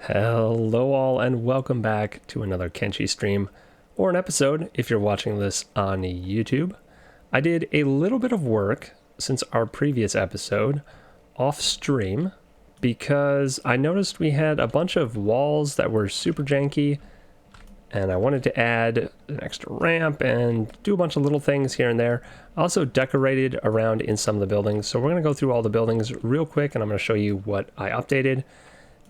Hello all and welcome back to another Kenshi stream, or an episode if you're watching this on YouTube. I did a little bit of work since our previous episode off stream because I noticed we had a bunch of walls that were super janky and I wanted to add an extra ramp and do a bunch of little things here and there. I also decorated around in some of the buildings, so we're going to go through all the buildings real quick and I'm going to show you what I updated.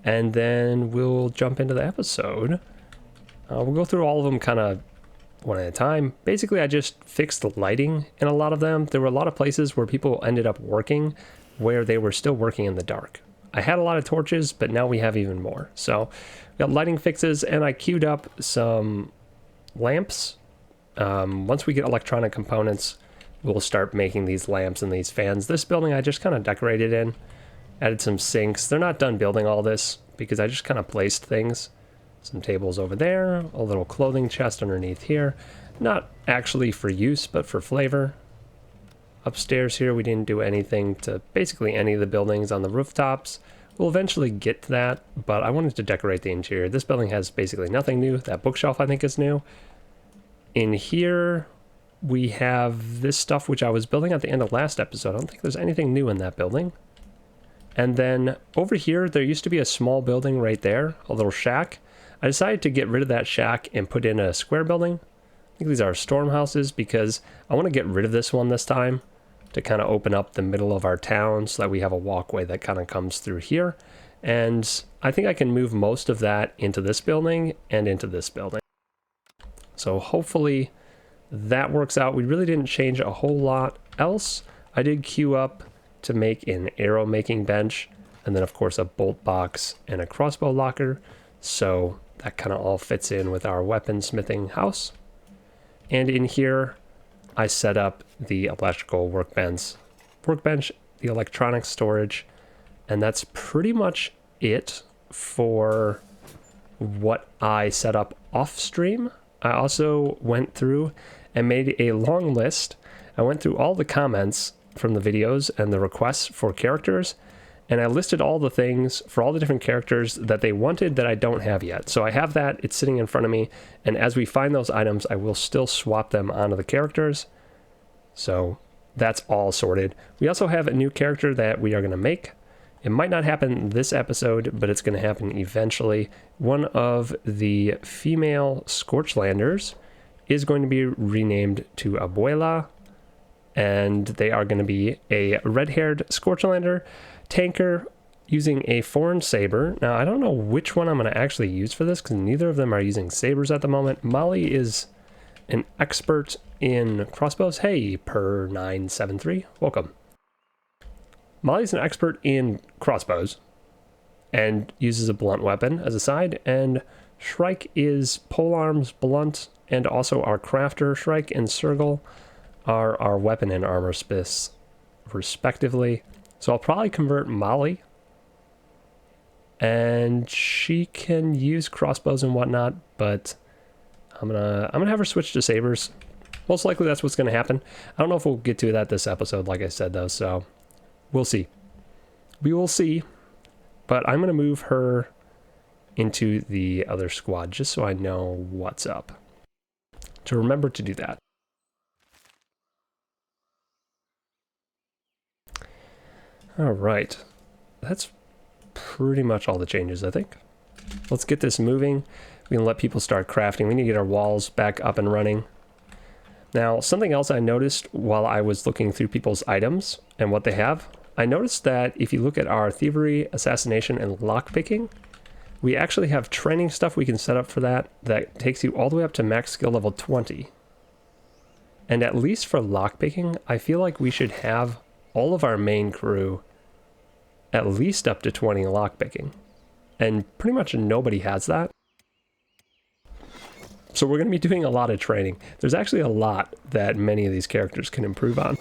And then we'll jump into the episode. We'll go through all of them kind of one at a time. Basically, I just fixed the lighting in a lot of them. There were a lot of places where people ended up working where they were still working in the dark. I had a lot of torches, but now we have even more. So we got lighting fixes, and I queued up some lamps. Once we get electronic components, we'll start making these lamps and these fans. This building I just kind of decorated in. Added some sinks. They're not done building all this because I just kind of placed things. Some tables over there, a little clothing chest underneath here. Not actually for use, but for flavor. Upstairs here, we didn't do anything to basically any of the buildings on the rooftops. We'll eventually get to that, but I wanted to decorate the interior. This building has basically nothing new. That bookshelf I think is new. In here, we have this stuff which I was building at the end of last episode. I don't think there's anything new in that building. And then over here, there used to be a small building right there, a little shack. I decided to get rid of that shack and put in a square building. I think these are storm houses because I want to get rid of this one this time to kind of open up the middle of our town so that we have a walkway that kind of comes through here. And I think I can move most of that into this building and into this building. So hopefully that works out. We really didn't change a whole lot else. I did queue up to make an arrow making bench, and then of course a bolt box and a crossbow locker, so that kind of all fits in with our weaponsmithing house. And in here I set up the electrical workbench, the electronic storage, and that's pretty much it for what I set up off stream. I also went through and made a long list. I went through all the comments from the videos and the requests for characters, and I listed all the things for all the different characters that they wanted that I don't have yet. So I have that, it's sitting in front of me, and as we find those items I will still swap them onto the characters. So that's all sorted. We also have a new character that we are going to make. It might not happen this episode, but it's going to happen eventually. One of the female Scorchlanders is going to be renamed to Abuela, and they are going to be a red-haired Scorchlander tanker using a foreign saber. Now, I don't know which one I'm going to actually use for this because neither of them are using sabers at the moment. Molly is an expert in crossbows. Hey, per973, welcome. Molly's an expert in crossbows and uses a blunt weapon as a side, and Shrike is polearms, blunt, and also our crafter, Shrike and Sergal, are our weapon and armor spiffs, respectively. So I'll probably convert Molly, and she can use crossbows and whatnot, but I'm gonna have her switch to sabers. Most likely that's what's gonna happen. I don't know if we'll get to that this episode, like I said though, so we'll see. We will see, but I'm gonna move her into the other squad just so I know what's up. To remember to do that. All right, that's pretty much all the changes, I think. Let's get this moving. We can let people start crafting. We need to get our walls back up and running. Now, something else I noticed while I was looking through people's items and what they have, I noticed that if you look at our thievery, assassination, and lockpicking, we actually have training stuff we can set up for that takes you all the way up to max skill level 20. And at least for lockpicking, I feel like we should have all of our main crew at least up to 20 lockpicking. And pretty much nobody has that. So we're going to be doing a lot of training. There's actually a lot that many of these characters can improve on,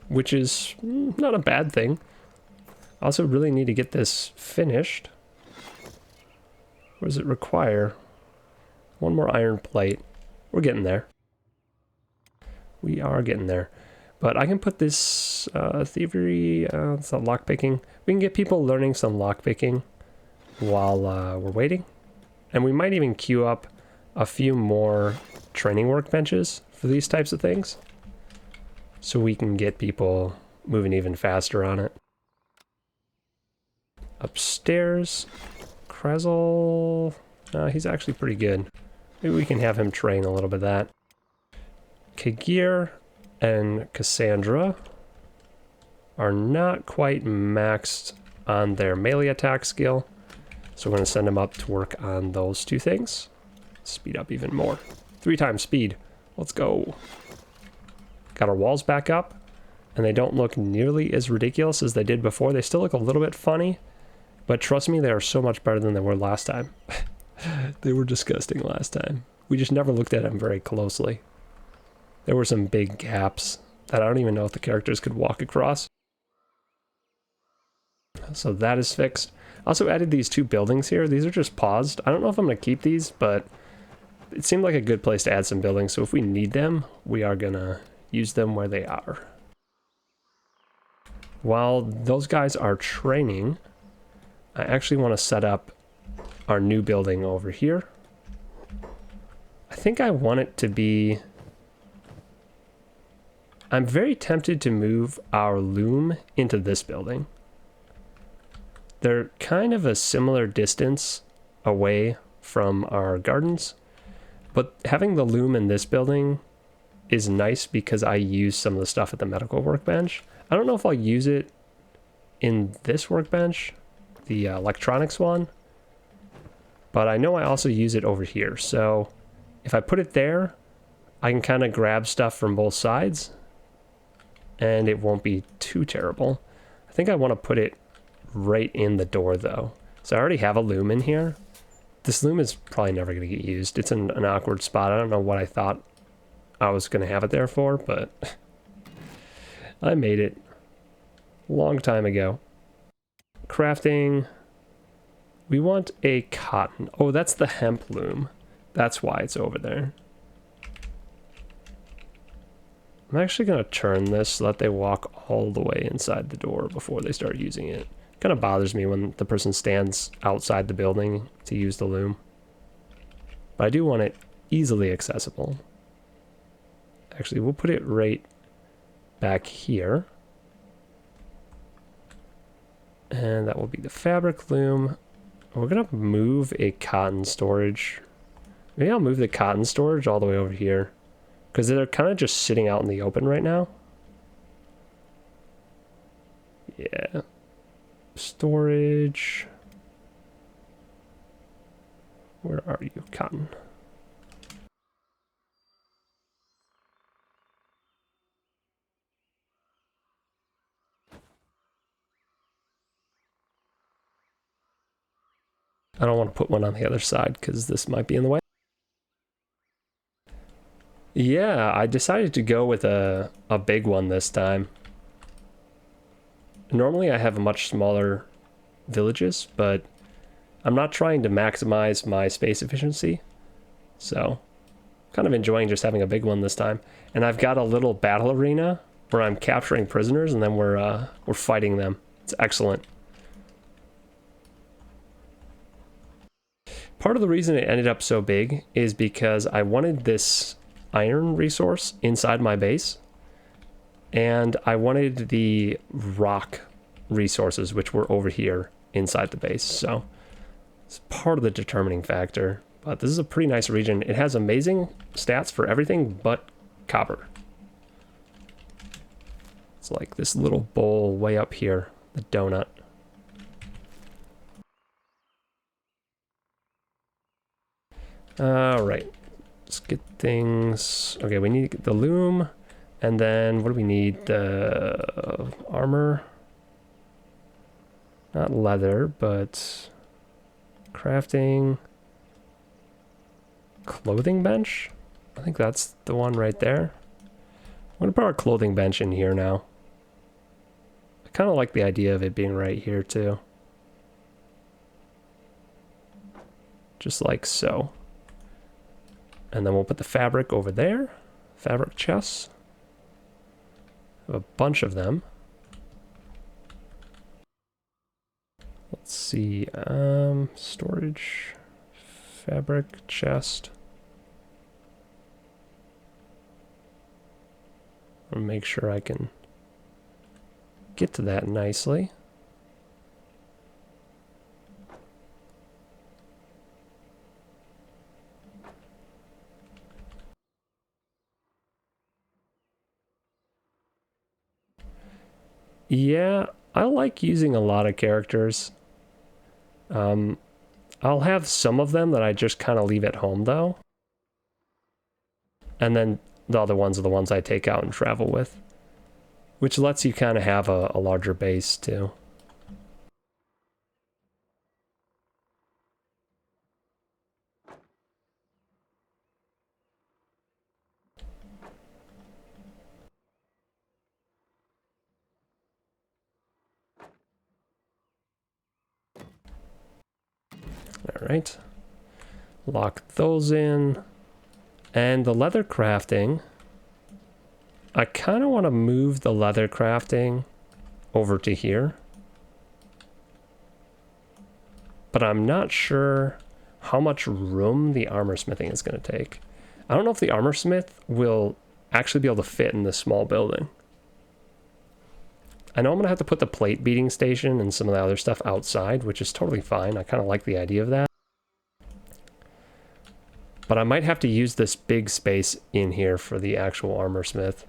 which is not a bad thing. I also really need to get this finished. What does it require? One more iron plate. We're getting there. We are getting there. But I can put this thievery, it's not lockpicking. We can get people learning some lockpicking while we're waiting. And we might even queue up a few more training workbenches for these types of things, so we can get people moving even faster on it. Upstairs, Krezel, he's actually pretty good. Maybe we can have him train a little bit of that. Kagir and Cassandra are not quite maxed on their melee attack skill, so we're going to send them up to work on those two things. Speed up even more. 3 times speed. Let's go. Got our walls back up, and they don't look nearly as ridiculous as they did before. They still look a little bit funny, but trust me, they are so much better than they were last time. They were disgusting last time. We just never looked at them very closely. There were some big gaps that I don't even know if the characters could walk across. So that is fixed. I also added these 2 buildings here. These are just paused. I don't know if I'm going to keep these, but it seemed like a good place to add some buildings. So if we need them, we are going to use them where they are. While those guys are training, I actually want to set up our new building over here. I think I want it to be... I'm very tempted to move our loom into this building. They're kind of a similar distance away from our gardens, but having the loom in this building is nice because I use some of the stuff at the medical workbench. I don't know if I'll use it in this workbench, the electronics one, but I know I also use it over here. So if I put it there, I can kind of grab stuff from both sides and it won't be too terrible. I think I want to put it right in the door though. So I already have a loom in here. This loom is probably never going to get used. It's in an awkward spot. I don't know what I thought I was going to have it there for, but I made it a long time ago. Crafting. We want a cotton. Oh, that's the hemp loom. That's why it's over there. I'm actually going to turn this so that they walk all the way inside the door before they start using it. Kind of bothers me when the person stands outside the building to use the loom. But I do want it easily accessible. Actually, we'll put it right back here. And that will be the fabric loom. We're going to move a cotton storage. Maybe I'll move the cotton storage all the way over here, because they're kind of just sitting out in the open right now. Yeah. Storage. Where are you, cotton? I don't want to put one on the other side because this might be in the way. Yeah, I decided to go with a big one this time. Normally I have much smaller villages, but I'm not trying to maximize my space efficiency. So, kind of enjoying just having a big one this time. And I've got a little battle arena where I'm capturing prisoners and then we're fighting them. It's excellent. Part of the reason it ended up so big is because I wanted this iron resource inside my base, and I wanted the rock resources, which were over here inside the base. So it's part of the determining factor. But this is a pretty nice region. It has amazing stats for everything but copper. It's like this little bowl way up here, the donut. All right, let's get things. Okay, we need the loom, and then what do we need? The armor, not leather, but crafting, clothing bench. I think that's the one right there. I'm gonna put our clothing bench in here now. I kind of like the idea of it being right here too, just like so. And then we'll put the fabric over there. Fabric chests. A bunch of them. Let's see, storage, fabric, chest. I'll make sure I can get to that nicely. Yeah, I like using a lot of characters. I'll have some of them that I just kind of leave at home though. And then the other ones are the ones I take out and travel with, which lets you kind of have a larger base too. All right, lock those in. And the leather crafting, I kind of want to move the leather crafting over to here. But I'm not sure how much room the armor smithing is going to take. I don't know if the armor smith will actually be able to fit in this small building. I know I'm going to have to put the plate beating station and some of the other stuff outside, which is totally fine. I kind of like the idea of that. But I might have to use this big space in here for the actual armor smith.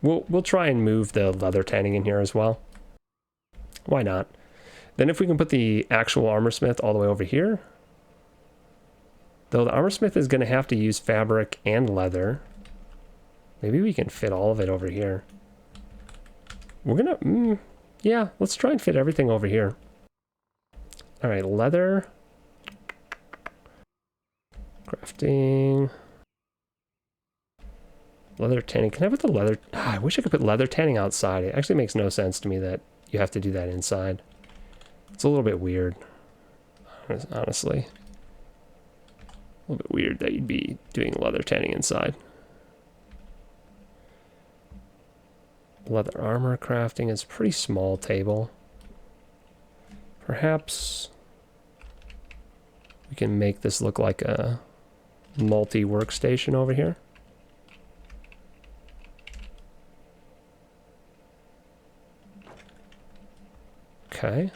We'll try and move the leather tanning in here as well. Why not? Then if we can put the actual armor smith all the way over here. Though the armor smith is going to have to use fabric and leather. Maybe we can fit all of it over here. We're going to... yeah, let's try and fit everything over here. Alright, leather... crafting. Leather tanning. Can I put the leather... I wish I could put leather tanning outside. It actually makes no sense to me that you have to do that inside. It's a little bit weird. Honestly. A little bit weird that you'd be doing leather tanning inside. Leather armor crafting is a pretty small table. Perhaps we can make this look like a multi-workstation over here. Okay.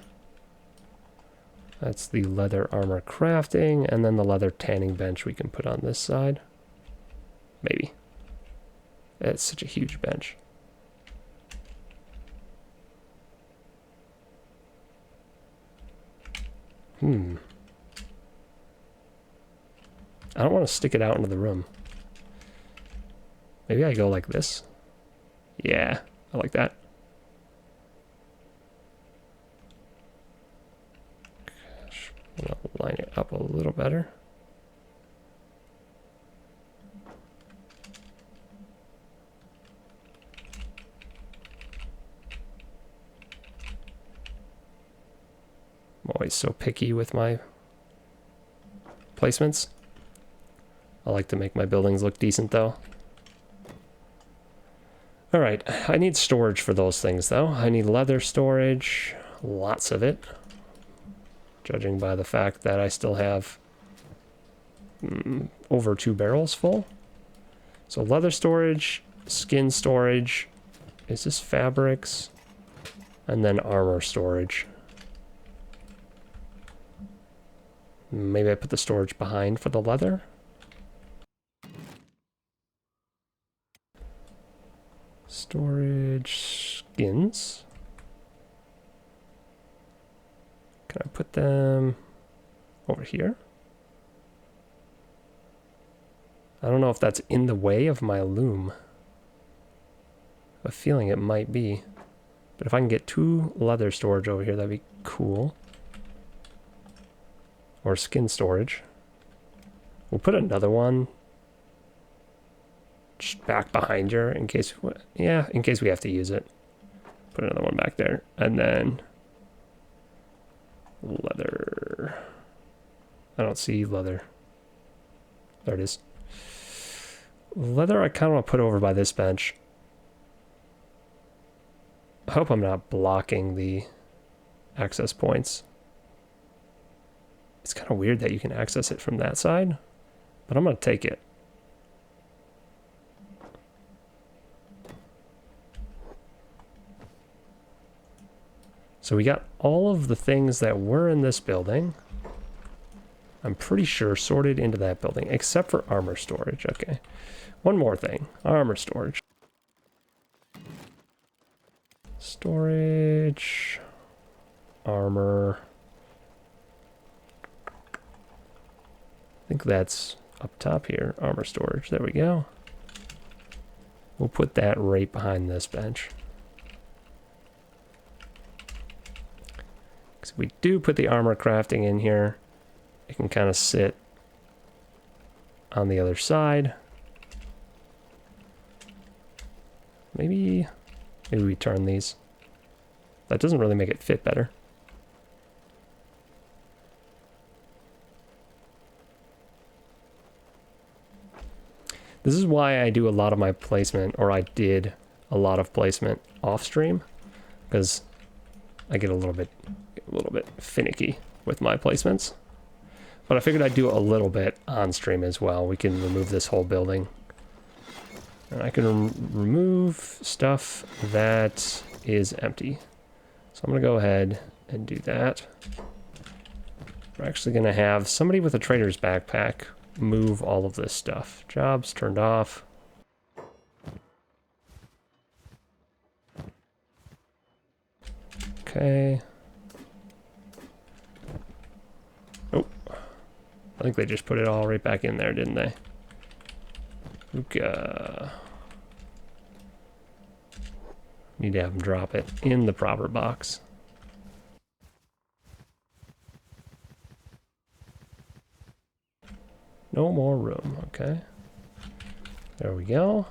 That's the leather armor crafting, and then the leather tanning bench we can put on this side. Maybe. It's such a huge bench. I don't want to stick it out into the room. Maybe I go like this. Yeah, I like that. Gosh, I'm gonna line it up a little better. I'm always so picky with my placements. I like to make my buildings look decent though. Alright, I need storage for those things though. I need leather storage, lots of it. Judging by the fact that I still have over 2 barrels full. So leather storage, skin storage, is this fabrics? And then armor storage. Maybe I put the storage behind for the leather. Storage skins. Can I put them over here? I don't know if that's in the way of my loom. I have a feeling it might be. But if I can get 2 leather storage over here, that'd be cool. Or skin storage. We'll put another one just back behind her in case, yeah, in case we have to use it. Put another one back there. And then leather. I don't see leather. There it is. Leather I kind of want to put over by this bench. I hope I'm not blocking the access points. It's kind of weird that you can access it from that side, but I'm going to take it. So we got all of the things that were in this building. I'm pretty sure sorted into that building, except for armor storage. Okay. One more thing. Armor storage. Storage. Armor. I think that's up top here. Armor storage. There we go. We'll put that right behind this bench. Because we do put the armor crafting in here. It can kind of sit on the other side. Maybe we turn these. That doesn't really make it fit better. This is why I do a lot of my placement, or I did a lot of placement off stream, because I get a little bit finicky with my placements. But I figured I'd do a little bit on stream as well. We can remove this whole building. And I can remove stuff that is empty. So I'm going to go ahead and do that. We're actually going to have somebody with a trader's backpack move all of this stuff. Jobs turned off. Okay. Oh. I think they just put it all right back in there, didn't they? Okay. Need to have them drop it in the proper box. No more room, okay. There we go.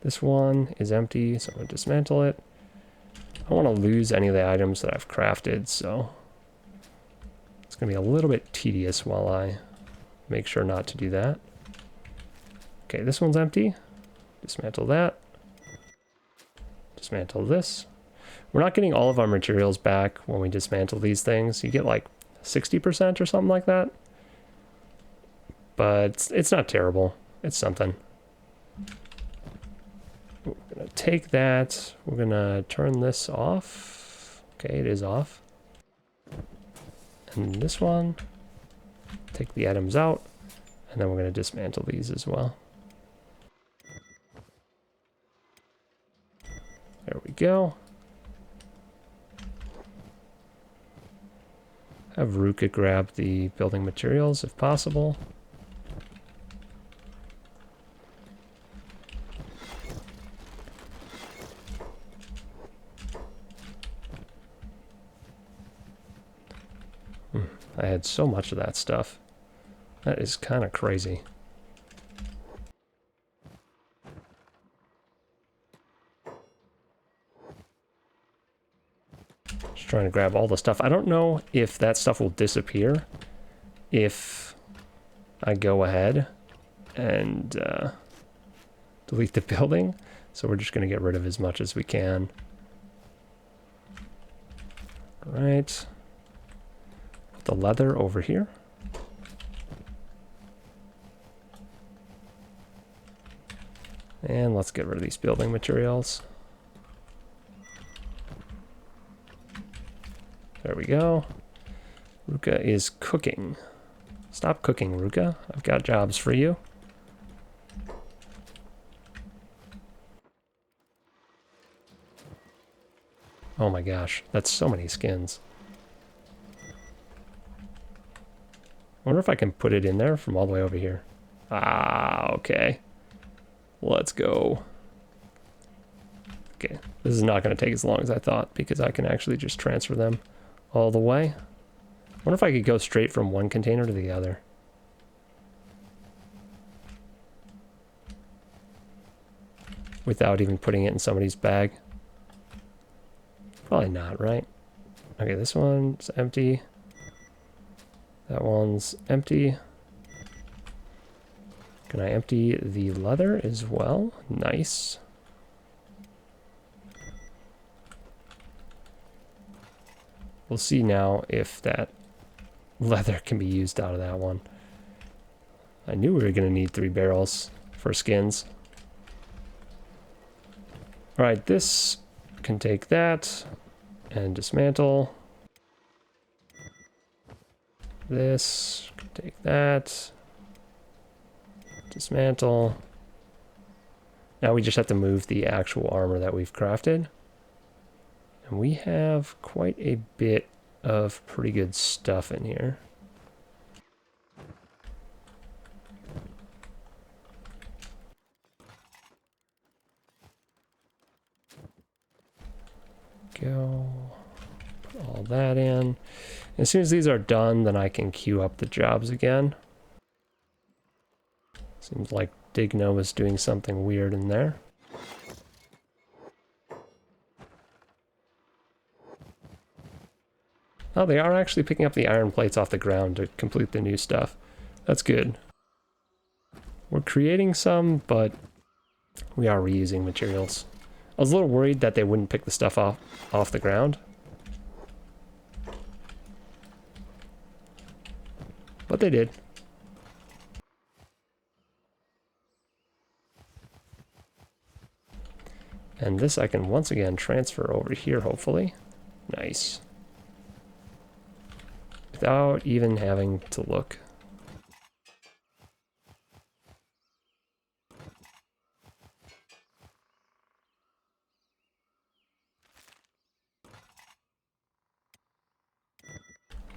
This one is empty, so I'm going to dismantle it. I don't want to lose any of the items that I've crafted, so it's going to be a little bit tedious while I make sure not to do that. Okay, this one's empty. Dismantle that. Dismantle this. We're not getting all of our materials back when we dismantle these things. You get like 60% or something like that. But it's not terrible. It's something. We're going to take that. We're going to turn this off. Okay, it is off. And this one. Take the items out. And then we're going to dismantle these as well. There we go. Have Ruka grab the building materials if possible. I had so much of that stuff. That is kind of crazy. Just trying to grab all the stuff. I don't know if that stuff will disappear if I go ahead and delete the building. So we're just going to get rid of as much as we can. All right. Put the leather over here. And let's get rid of these building materials. There we go. Ruka is cooking. Stop cooking, Ruka. I've got jobs for you. Oh my gosh, that's so many skins. I wonder if I can put it in there from all the way over here. Ah, okay. Let's go. Okay, this is not going to take as long as I thought because I can actually just transfer them all the way. I wonder if I could go straight from one container to the other. Without even putting it in somebody's bag. Probably not, right? Okay, this one's empty. That one's empty. Can I empty the leather as well? Nice. We'll see now if that leather can be used out of that one. I knew we were going to need 3 barrels for skins. Alright, this can take that and dismantle. This can take that. Dismantle. Now we just have to move the actual armor that we've crafted. And we have quite a bit of pretty good stuff in here. Go. Put all that in. As soon as these are done, then I can queue up the jobs again. Seems like Digno was doing something weird in there. Oh, they are actually picking up the iron plates off the ground to complete the new stuff. That's good. We're creating some, but we are reusing materials. I was a little worried that they wouldn't pick the stuff off the ground. But they did. And this I can once again transfer over here, hopefully. Nice. Without even having to look.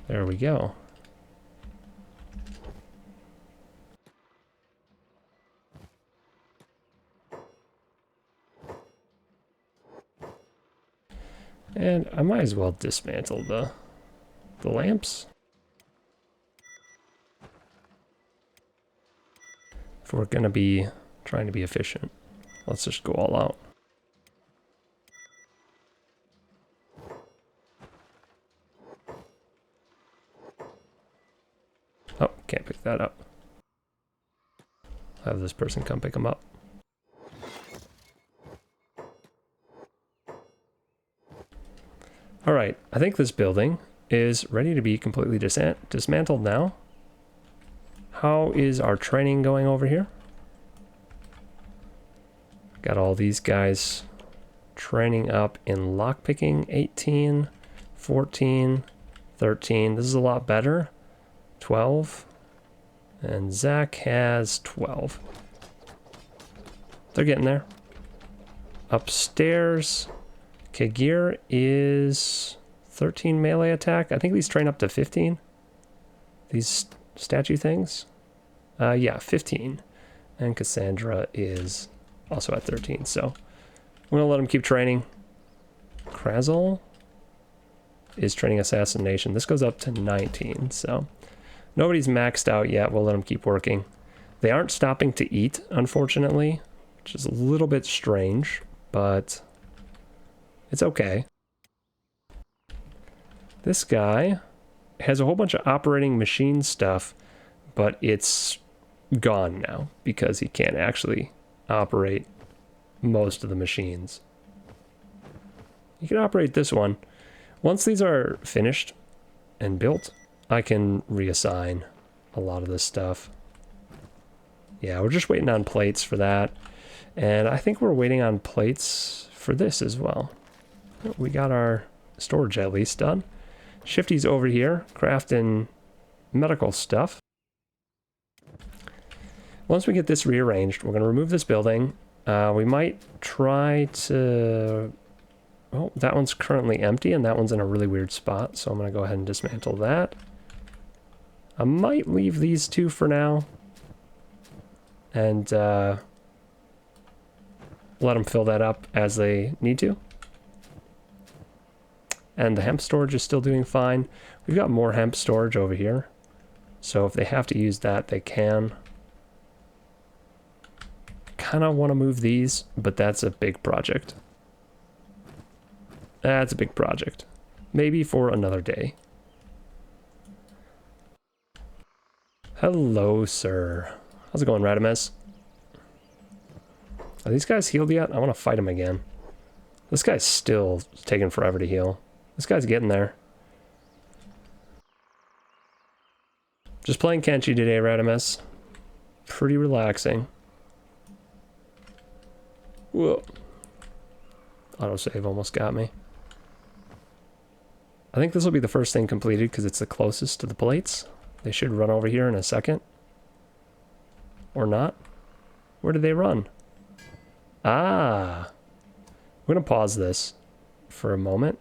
There we go. And I might as well dismantle the lamps. If we're gonna be trying to be efficient, let's just go all out. Oh, can't pick that up. I'll have this person come pick them up. Alright, I think this building is ready to be completely dismantled now. How is our training going over here? Got all these guys training up in lockpicking. 18, 14, 13. This is a lot better. 12. And Zach has 12. They're getting there. Upstairs, Kagir is 13 melee attack. I think these train up to 15. These statue things. Yeah, 15. And Cassandra is also at 13. So we're going to let him keep training. Krazel is training assassination. This goes up to 19. So nobody's maxed out yet. We'll let them keep working. They aren't stopping to eat, unfortunately, which is a little bit strange, but it's okay. This guy has a whole bunch of operating machine stuff, but it's gone now because he can't actually operate most of the machines. You can operate this one. Once these are finished and built, I can reassign a lot of this stuff. Yeah, we're just waiting on plates for that. And I think we're waiting on plates for this as well. We got our storage at least done. Shifty's over here crafting medical stuff. Once we get this rearranged, we're going to remove this building. We might try to... Oh, that one's currently empty and that one's in a really weird spot. So I'm going to go ahead and dismantle that. I might leave these two for now. And let them fill that up as they need to. And the hemp storage is still doing fine. We've got more hemp storage over here. So if they have to use that, they can. Kind of want to move these, but that's a big project. That's a big project. Maybe for another day. Hello, sir. How's it going, Radames? Are these guys healed yet? I want to fight him again. This guy's still taking forever to heal. This guy's getting there. Just playing Kenshi today, Radimus. Pretty relaxing. Whoa. Autosave almost got me. I think this will be the first thing completed because it's the closest to the plates. They should run over here in a second. Or not. Where did they run? Ah. We're going to pause this for a moment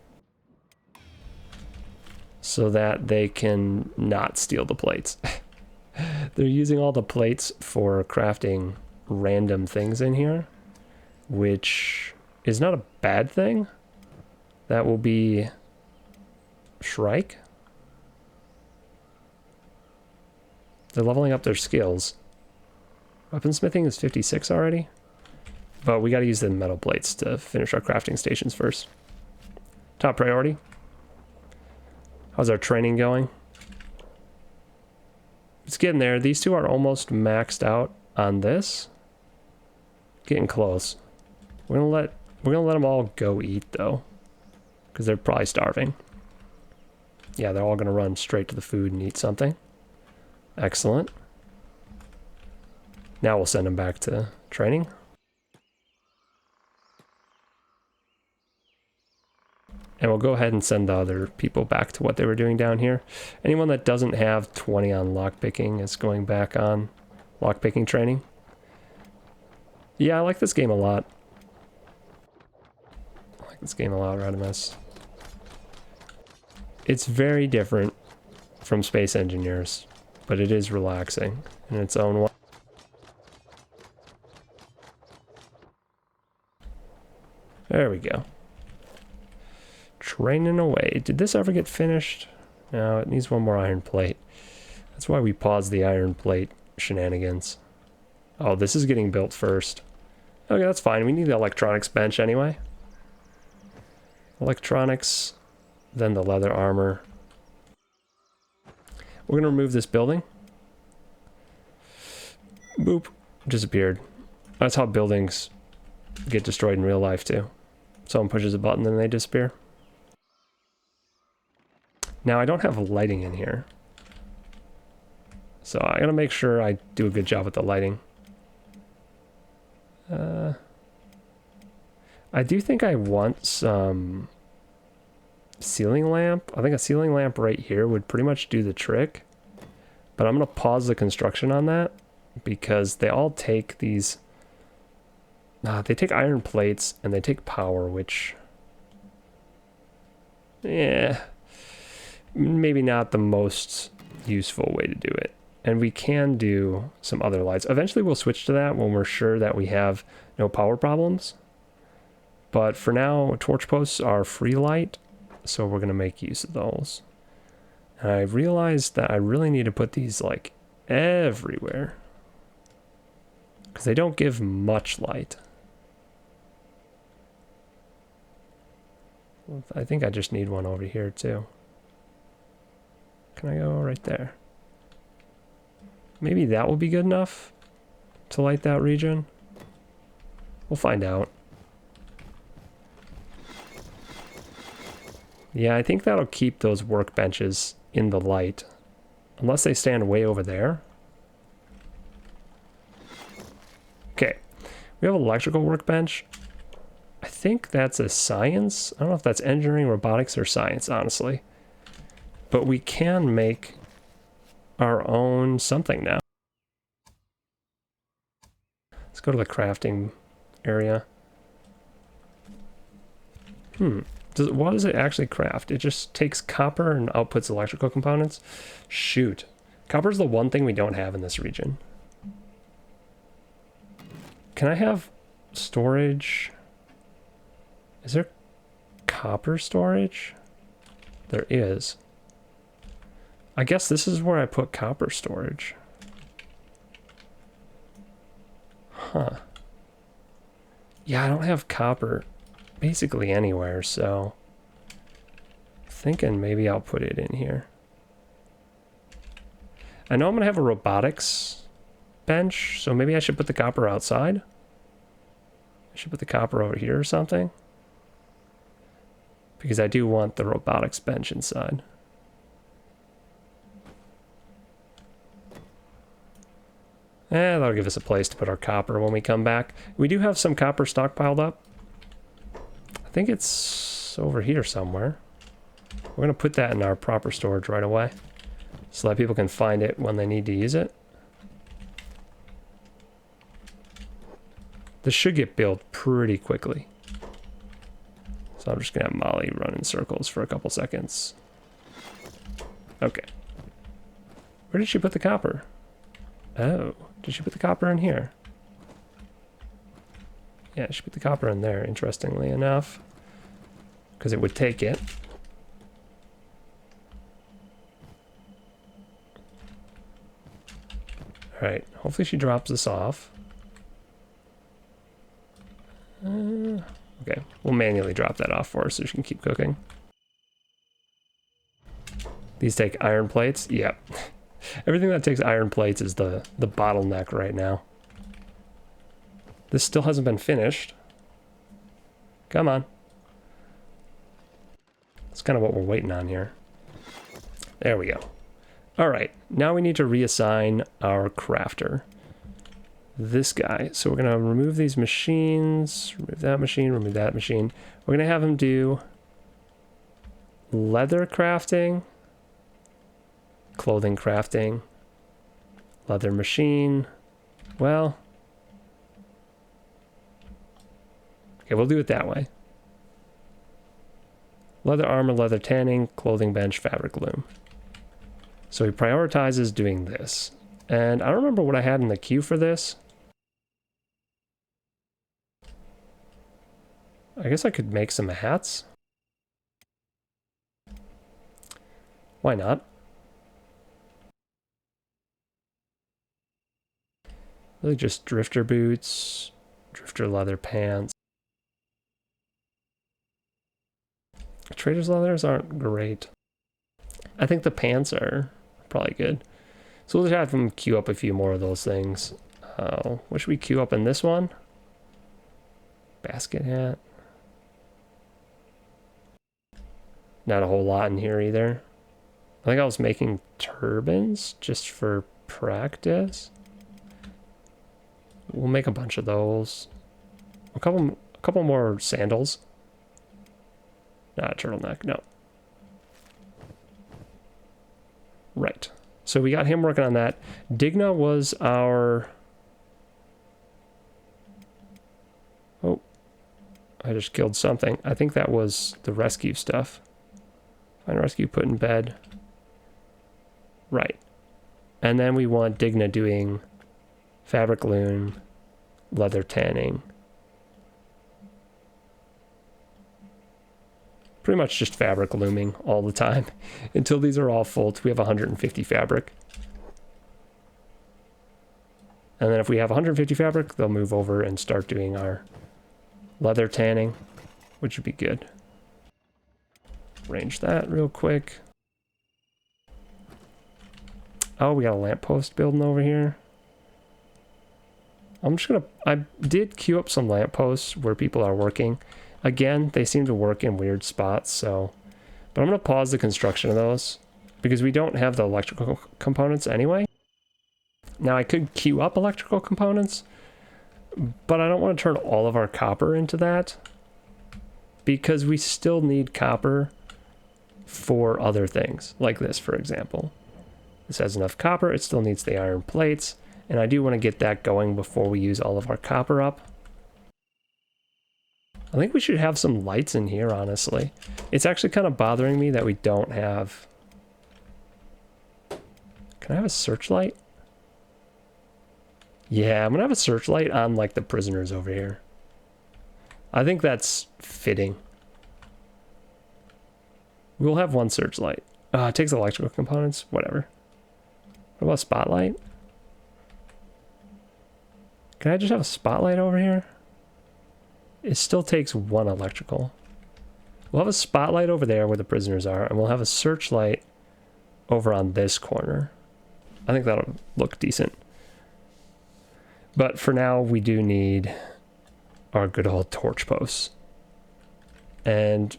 so that they can not steal the plates. They're using all the plates for crafting random things in here, which is not a bad thing. That will be Shrike. They're leveling up their skills. Weaponsmithing is 56 already, but we got to use the metal plates to finish our crafting stations first. Top priority. How's our training going? It's getting there. These two are almost maxed out on this. Getting close. We're gonna let them all go eat though, because they're probably starving. Yeah, they're all gonna run straight to the food and eat something. Excellent. Now we'll send them back to training. And we'll go ahead and send the other people back to what they were doing down here. Anyone that doesn't have 20 on lockpicking is going back on lockpicking training. Yeah, I like this game a lot. I like this game a lot, Radimus. It's very different from Space Engineers, but it is relaxing in its own way. There we go. Training away. Did this ever get finished? No, it needs one more iron plate. That's why we paused the iron plate shenanigans. Oh, this is getting built first. Okay, that's fine. We need the electronics bench anyway. Electronics, then the leather armor. We're gonna remove this building. Boop. Disappeared. That's how buildings get destroyed in real life too. Someone pushes a button and they disappear. Now I don't have lighting in here, so I gotta make sure I do a good job with the lighting. I do think I want some ceiling lamp. I think a ceiling lamp right here would pretty much do the trick, but I'm gonna pause the construction on that because they all take these. They take iron plates and they take power, which, yeah, maybe not the most useful way to do it. And we can do some other lights. Eventually we'll switch to that when we're sure that we have no power problems. But for now, torch posts are free light, so we're gonna make use of those. And I realized that I really need to put these like everywhere, because they don't give much light. I think I just need one over here too. Can I go right there? Maybe that will be good enough to light that region. We'll find out. Yeah, I think that'll keep those workbenches in the light, unless they stand way over there. Okay, we have an electrical workbench. I think that's a science. I don't know if that's engineering, robotics, or science, honestly. But we can make our own something now. Let's go to the crafting area. What does it actually craft? It just takes copper and outputs electrical components? Shoot. Copper's the one thing we don't have in this region. Can I have storage? Is there copper storage? There is. I guess this is where I put copper storage. Huh. Yeah, I don't have copper basically anywhere, so thinking maybe I'll put it in here. I know I'm gonna have a robotics bench, so maybe I should put the copper outside. I should put the copper over here or something, because I do want the robotics bench inside. That'll give us a place to put our copper when we come back. We do have some copper stockpiled up. I think it's over here somewhere. We're going to put that in our proper storage right away, so that people can find it when they need to use it. This should get built pretty quickly. So I'm just going to have Molly run in circles for a couple seconds. Okay. Where did she put the copper? Oh, did she put the copper in here? Yeah, she put the copper in there, interestingly enough, because it would take it. Alright, hopefully she drops this off. Okay, we'll manually drop that off for her so she can keep cooking. These take iron plates? Yep. Everything that takes iron plates is the bottleneck right now. This still hasn't been finished. Come on. That's kind of what we're waiting on here. There we go. Alright, now we need to reassign our crafter. This guy. So we're going to remove these machines, remove that machine, remove that machine. We're going to have him do leather crafting, clothing crafting, leather machine. Well, okay, we'll do it that way. Leather armor, leather tanning, clothing bench, fabric loom. So he prioritizes doing this. And I don't remember what I had in the queue for this. I guess I could make some hats. Why not? Really just drifter boots, drifter leather pants. Trader's leathers aren't great. I think the pants are probably good. So we'll just have them queue up a few more of those things. What should we queue up in this one? Basket hat. Not a whole lot in here either. I think I was making turbans just for practice. We'll make a bunch of those. A couple more sandals. Not a turtleneck, no. Right. So we got him working on that. Digna was our... Oh. I just killed something. I think that was the rescue stuff. Find rescue, put in bed. Right. And then we want Digna doing fabric loom, leather tanning. Pretty much just fabric looming all the time until these are all full. We have 150 fabric. And then if we have 150 fabric, they'll move over and start doing our leather tanning, which would be good. Arrange that real quick. Oh, we got a lamppost building over here. I did queue up some lampposts where people are working. Again, they seem to work in weird spots, so... But I'm going to pause the construction of those, because we don't have the electrical components anyway. Now, I could queue up electrical components, but I don't want to turn all of our copper into that, because we still need copper for other things, like this, for example. This has enough copper, it still needs the iron plates, and I do want to get that going before we use all of our copper up. I think we should have some lights in here, honestly. It's actually kind of bothering me that we don't have... Can I have a searchlight? Yeah, I'm gonna have a searchlight on, like, the prisoners over here. I think that's fitting. We'll have one searchlight. It takes electrical components. Whatever. What about a spotlight? Can I just have a spotlight over here? It still takes one electrical. We'll have a spotlight over there where the prisoners are, and we'll have a searchlight over on this corner. I think that'll look decent. But for now, we do need our good old torch posts. And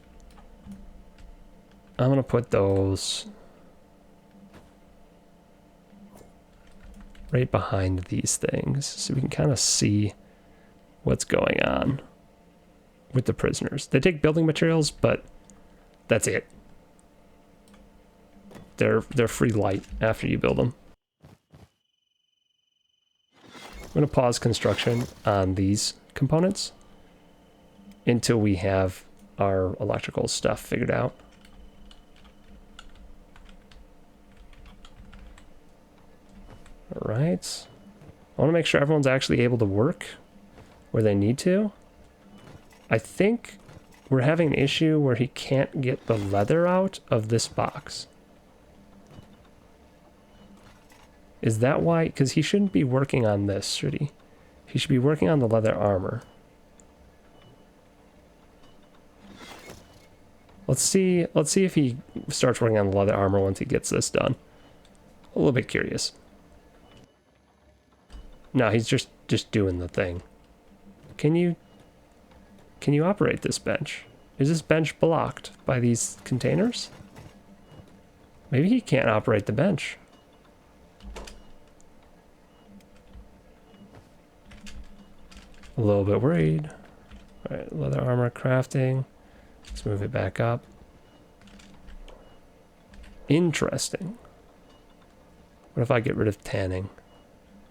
I'm going to put those right behind these things so we can kind of see what's going on with the prisoners. They take building materials, but that's it. They're free light after you build them. I'm going to pause construction on these components until we have our electrical stuff figured out. All right. I want to make sure everyone's actually able to work where they need to. I think we're having an issue where he can't get the leather out of this box. Is that why? Because he shouldn't be working on this, should he? He should be working on the leather armor. Let's see if he starts working on the leather armor once he gets this done. A little bit curious. No, he's just doing the thing. Can you operate this bench? Is this bench blocked by these containers? Maybe he can't operate the bench. A little bit worried. All right, leather armor crafting. Let's move it back up. Interesting. What if I get rid of tanning?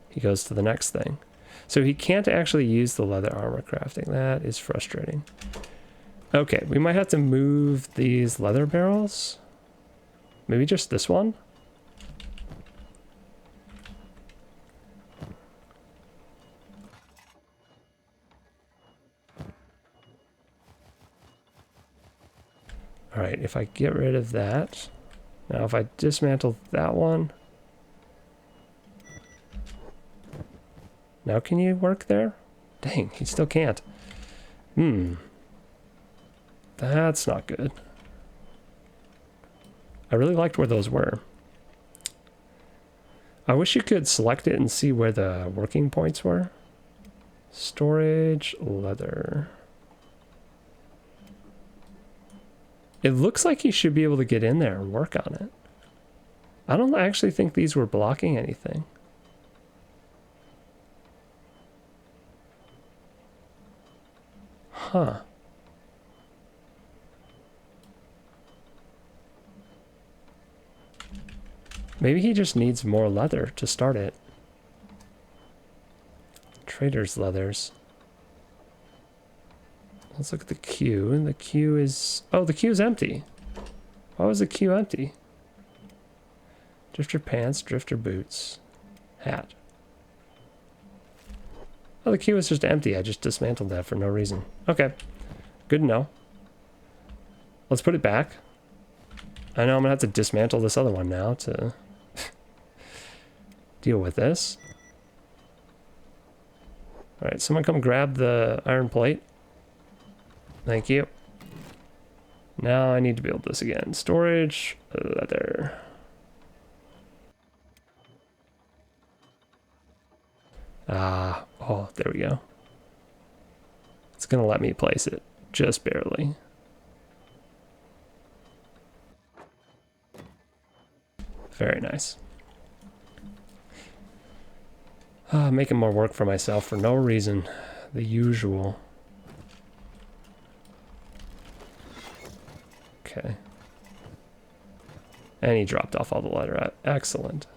He goes to the next thing. So he can't actually use the leather armor crafting. That is frustrating. Okay, we might have to move these leather barrels. Maybe just this one? All right, if I get rid of that. Now if I dismantle that one. Now can you work there? Dang, he still can't. That's not good. I really liked where those were. I wish you could select it and see where the working points were. Storage, leather. It looks like he should be able to get in there and work on it. I don't actually think these were blocking anything. Huh. Maybe he just needs more leather to start it. Trader's leathers. Let's look at the queue. And the queue is... Oh, the queue is empty. Why was the queue empty? Drifter pants, drifter boots, hat. Oh, the queue is just empty. I just dismantled that for no reason. Okay. Good to know. Let's put it back. I know I'm going to have to dismantle this other one now to deal with this. Alright, someone come grab the iron plate. Thank you. Now I need to build this again. Storage, leather. Oh, there we go. It's gonna let me place it, just barely. Very nice. Making more work for myself for no reason. The usual. Okay. And he dropped off all the leather. Excellent.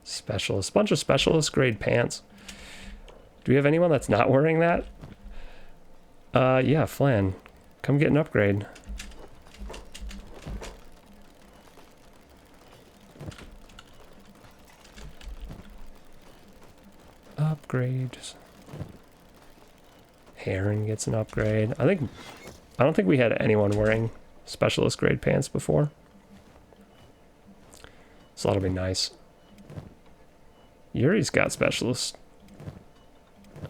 Specialist. Bunch of specialist grade pants. Do we have anyone that's not wearing that? Yeah, Flan. Come get an upgrade. Upgrades. Heron gets an upgrade. I don't think we had anyone wearing specialist grade pants before. So that'll be nice. Yuri's got specialist.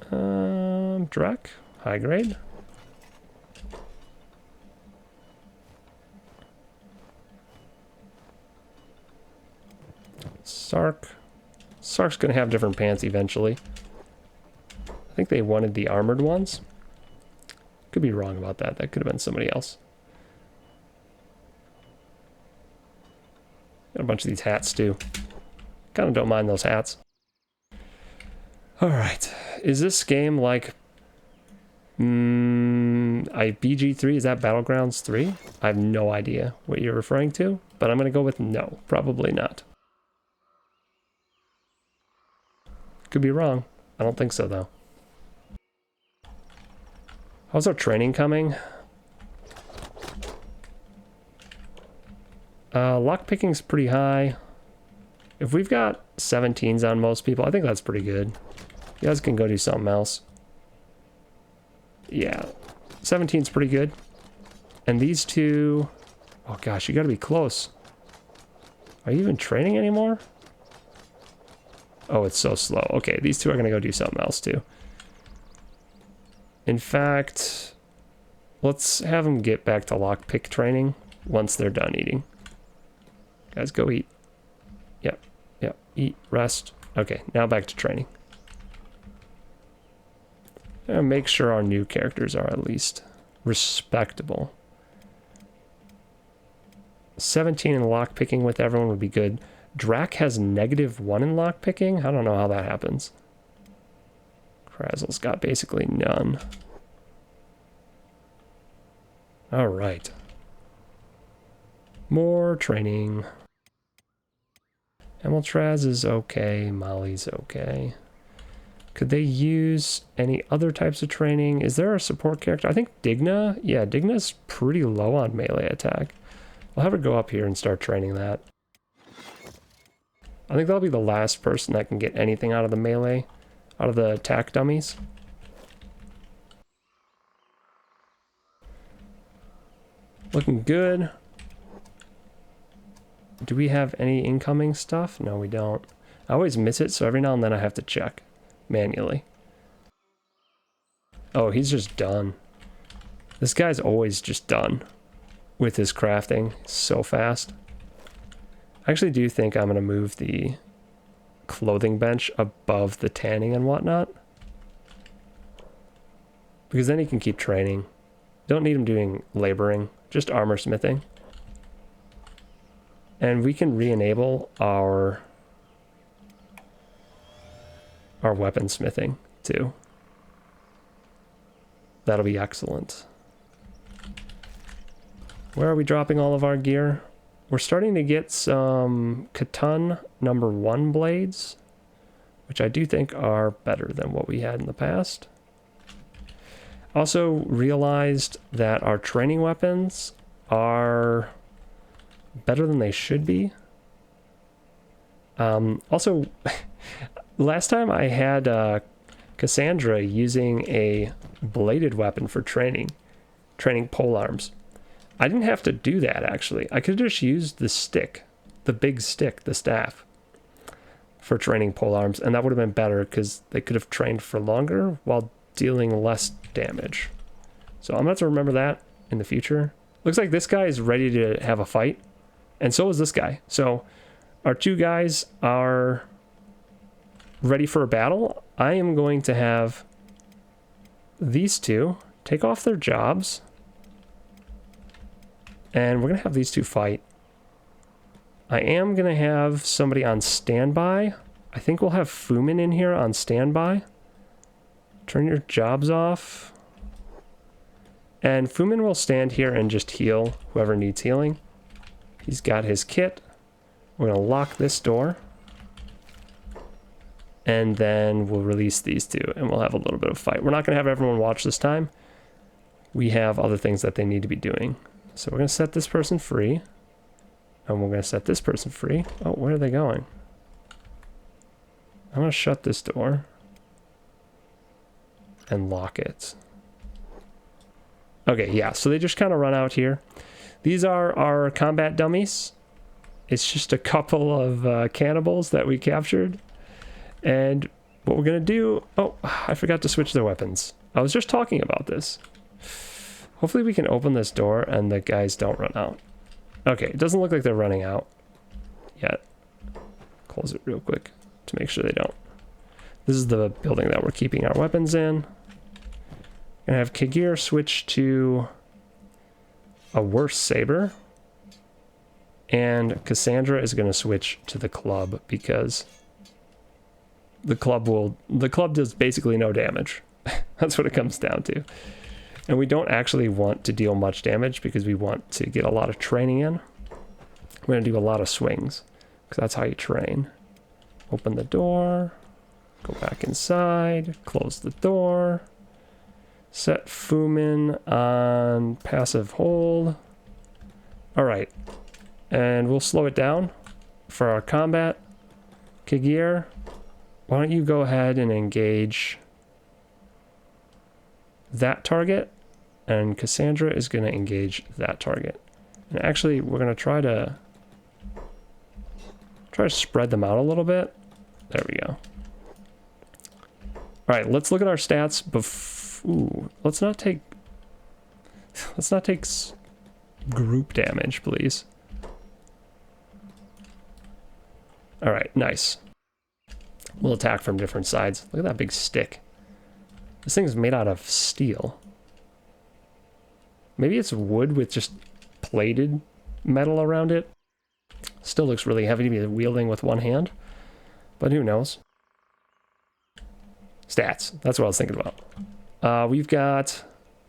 Drek, high grade. Sark. Sark's gonna have different pants eventually. I think they wanted the armored ones. Could be wrong about that. That could have been somebody else. Got a bunch of these hats too. Kind of don't mind those hats. Alright. Is this game like... BG3? Is that Battlegrounds 3? I have no idea what you're referring to, but I'm going to go with no. Probably not. Could be wrong. I don't think so, though. How's our training coming? Lockpicking's pretty high. If we've got 17s on most people, I think that's pretty good. You guys can go do something else. Yeah, 17's pretty good. And these two... Oh gosh, you gotta be close. Are you even training anymore? Oh, it's so slow. Okay, these two are gonna go do something else too. In fact, let's have them get back to lockpick training once they're done eating. Guys, go eat. Yep, yep, eat, rest. Okay, now back to training. Make sure our new characters are at least respectable. 17 in lockpicking with everyone would be good. Drac has -1 in lockpicking? I don't know how that happens. Krazzle's got basically none. Alright. More training. Emeltraz is okay. Molly's okay. Could they use any other types of training? Is there a support character? I think Digna? Yeah, Digna's pretty low on melee attack. We'll have her go up here and start training that. I think that'll be the last person that can get anything out of the melee, out of the attack dummies. Looking good. Do we have any incoming stuff? No, we don't. I always miss it, so every now and then I have to check manually. Oh, he's just done. This guy's always just done with his crafting so fast. I actually do think I'm going to move the clothing bench above the tanning and whatnot, because then he can keep training. Don't need him doing laboring, just armor smithing. And we can re-enable our weapon smithing too. That'll be excellent. Where are we dropping all of our gear? We're starting to get some Khatan #1 blades, which I do think are better than what we had in the past. Also realized that our training weapons are better than they should be. Also, last time I had Cassandra using a bladed weapon for training polearms. I didn't have to do that, actually. I could have just used the stick, the big stick, the staff, for training polearms, and that would have been better because they could have trained for longer while dealing less damage. So I'm going to have to remember that in the future. Looks like this guy is ready to have a fight, and so is this guy. So our two guys are ready for a battle. I am going to have these two take off their jobs, and we're going to have these two fight. I am going to have somebody on standby. I think we'll have Fumin in here on standby. Turn your jobs off. And Fumin will stand here and just heal whoever needs healing. He's got his kit. We're going to lock this door. And then we'll release these two and we'll have a little bit of fight. We're not going to have everyone watch this time. We have other things that they need to be doing. So we're going to set this person free. And we're going to set this person free. Oh, where are they going? I'm going to shut this door. And lock it. Okay, yeah, so they just kind of run out here. These are our combat dummies. It's just a couple of cannibals that we captured. And what we're going to do... Oh, I forgot to switch their weapons. I was just talking about this. Hopefully we can open this door and the guys don't run out. Okay, it doesn't look like they're running out yet. Close it real quick to make sure they don't. This is the building that we're keeping our weapons in. Gonna have Kagir switch to a worse saber. And Cassandra is going to switch to the club because the club does basically no damage. That's what it comes down to. And we don't actually want to deal much damage because we want to get a lot of training in. We're going to do a lot of swings because that's how you train. Open the door, go back inside, close the door, set Fumin on passive hold. All right, and we'll slow it down for our combat. Kagir, why don't you go ahead and engage that target, and Cassandra is going to engage that target. And actually, we're going to try to spread them out a little bit. There we go. All right, let's look at our stats. Ooh, let's not take group damage, please. All right, nice. We'll attack from different sides. Look at that big stick. This thing is made out of steel. Maybe it's wood with just plated metal around it. Still looks really heavy to be wielding with one hand, but who knows? Stats, that's what I was thinking about. We've got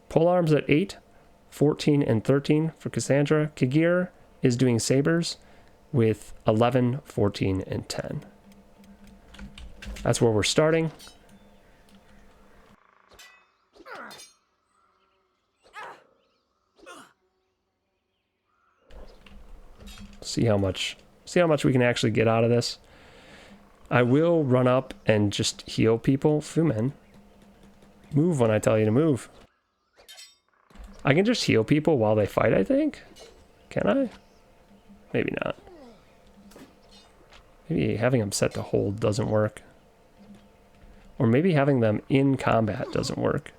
polearms at 8, 14, and 13 for Cassandra. Kagir is doing sabers with 11, 14, and 10. That's where we're starting. See how much we can actually get out of this. I will run up and just heal people. Fumin, move when I tell you to move. I can just heal people while they fight, I think. Can I? Maybe not. Maybe having them set to hold doesn't work. Or maybe having them in combat doesn't work.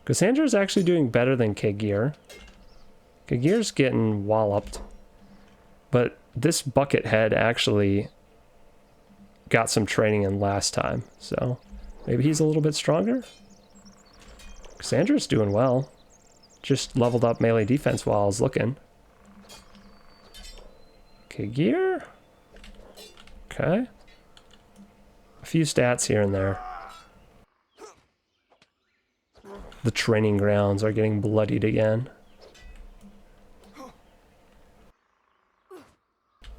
Cassandra's actually doing better than Kagir. Kagir's getting walloped. But this bucket head actually got some training in last time, so maybe he's a little bit stronger. Cassandra's doing well. Just leveled up melee defense while I was looking. Kagir? Okay. A few stats here and there. The training grounds are getting bloodied again.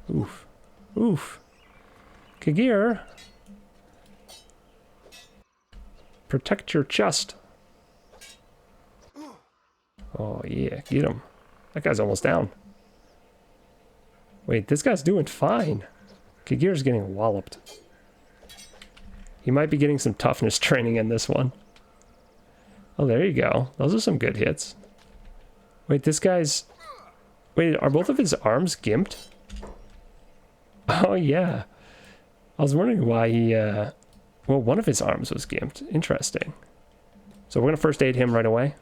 Oof. Oof. Kagir. Protect your chest. Oh yeah, get him. That guy's almost down. Wait, this guy's doing fine. Kagir's getting walloped. He might be getting some toughness training in this one. Oh, there you go. Those are some good hits. Wait, this guy's... Wait, are both of his arms gimped? Oh, yeah. I was wondering why he, well, one of his arms was gimped. Interesting. So we're going to first aid him right away.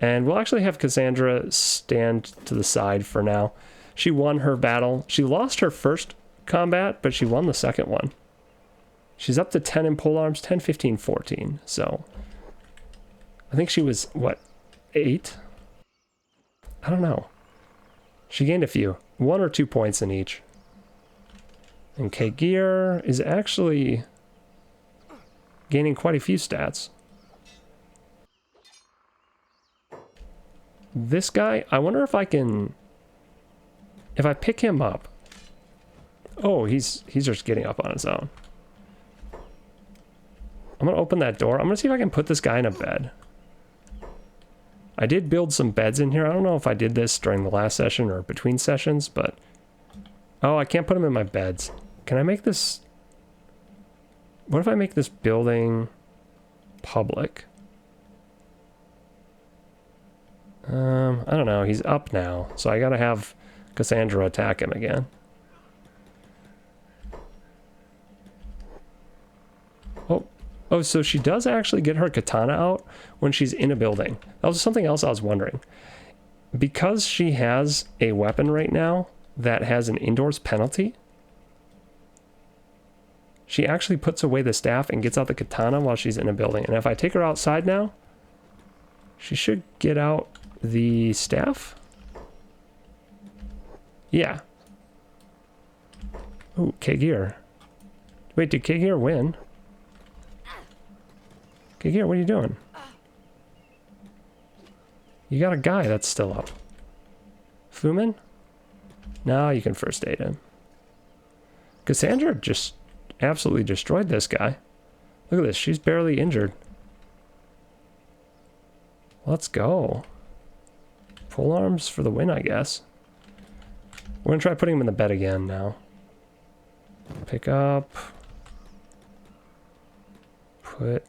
And we'll actually have Cassandra stand to the side for now. She won her battle. She lost her first combat, but she won the second one. She's up to 10 in polearms, 10, 15, 14. So I think she was, what, 8? I don't know. She gained a few. 1 or 2 points in each. And Kagir is actually gaining quite a few stats. This guy, I wonder if I can... If I pick him up... Oh, he's just getting up on his own. I'm going to open that door. I'm going to see if I can put this guy in a bed. I did build some beds in here. I don't know if I did this during the last session or between sessions, but... Oh, I can't put him in my beds. Can I make this... What if I make this building public? I don't know. He's up now, so I gotta have Cassandra attack him again. Oh, so she does actually get her katana out when she's in a building. That was something else I was wondering. Because she has a weapon right now that has an indoors penalty, she actually puts away the staff and gets out the katana while she's in a building. And if I take her outside now, she should get out the staff. Yeah. Ooh, Kagir. Wait, did Kagir win? Kagir, what are you doing? You got a guy that's still up. Fumin? No, you can first aid him. Cassandra just absolutely destroyed this guy. Look at this, she's barely injured. Let's go. Pole arms for the win, I guess. We're gonna try putting him in the bed again now. Pick up. Put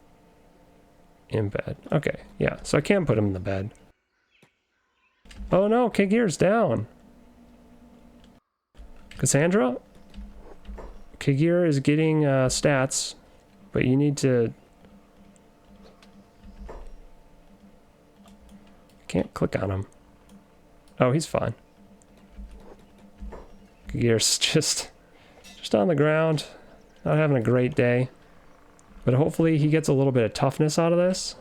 in bed. Okay, yeah, so I can't put him in the bed. Oh no, Kagir's down. Cassandra? Kagir is getting stats, but you need to... Can't click on him. Oh, he's fine. Kagir's just on the ground, not having a great day. But hopefully he gets a little bit of toughness out of this.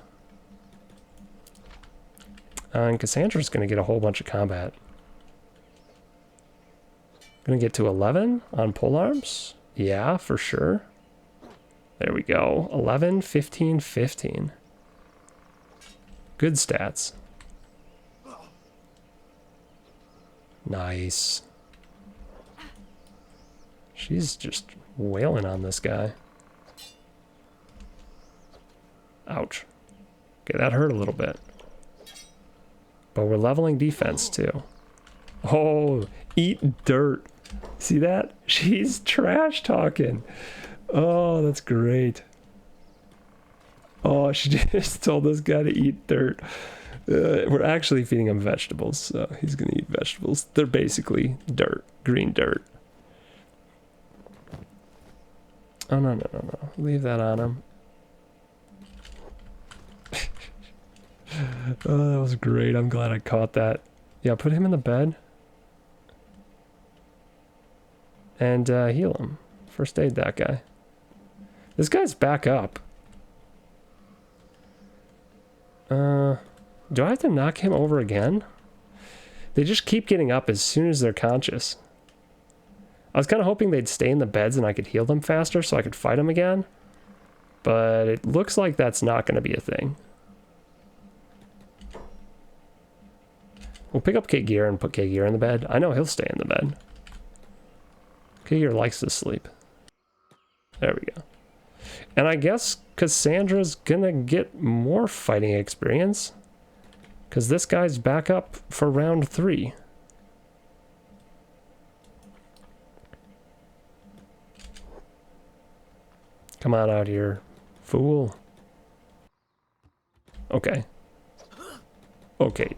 And Cassandra's going to get a whole bunch of combat. Going to get to 11 on polearms. Yeah, for sure. There we go. 11, 15, 15. Good stats. Nice. She's just wailing on this guy. Ouch. Okay, that hurt a little bit. But we're leveling defense too. Oh, eat dirt. See that? She's trash talking. Oh, that's great. Oh, she just told this guy to eat dirt. We're actually feeding him vegetables, so he's gonna eat vegetables. They're basically dirt, green dirt. Oh, no. Leave that on him. Oh, that was great. I'm glad I caught that. Yeah, put him in the bed. And heal him. First aid that guy. This guy's back up. Do I have to knock him over again? They just keep getting up as soon as they're conscious. I was kind of hoping they'd stay in the beds and I could heal them faster so I could fight them again. But it looks like that's not going to be a thing. We'll pick up Kagir and put Kagir in the bed. I know he'll stay in the bed. Kagir likes to sleep. There we go. And I guess Cassandra's gonna get more fighting experience. Because this guy's back up for round 3. Come on out here, fool. Okay. Okay.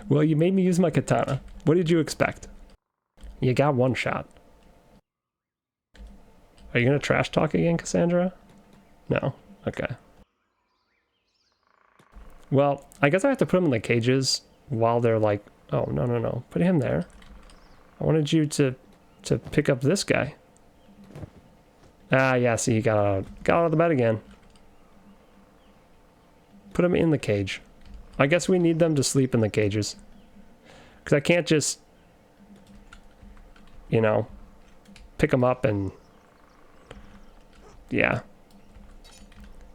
Well, you made me use my katana. What did you expect? You got one shot. Are you gonna trash talk again, Cassandra? No? Okay. Well, I guess I have to put them in the cages while they're like... Oh, no. Put him there. I wanted you to pick up this guy. Ah, yeah, see, he got out of the bed again. Put him in the cage. I guess we need them to sleep in the cages. Because I can't just, you know, pick them up and... Yeah.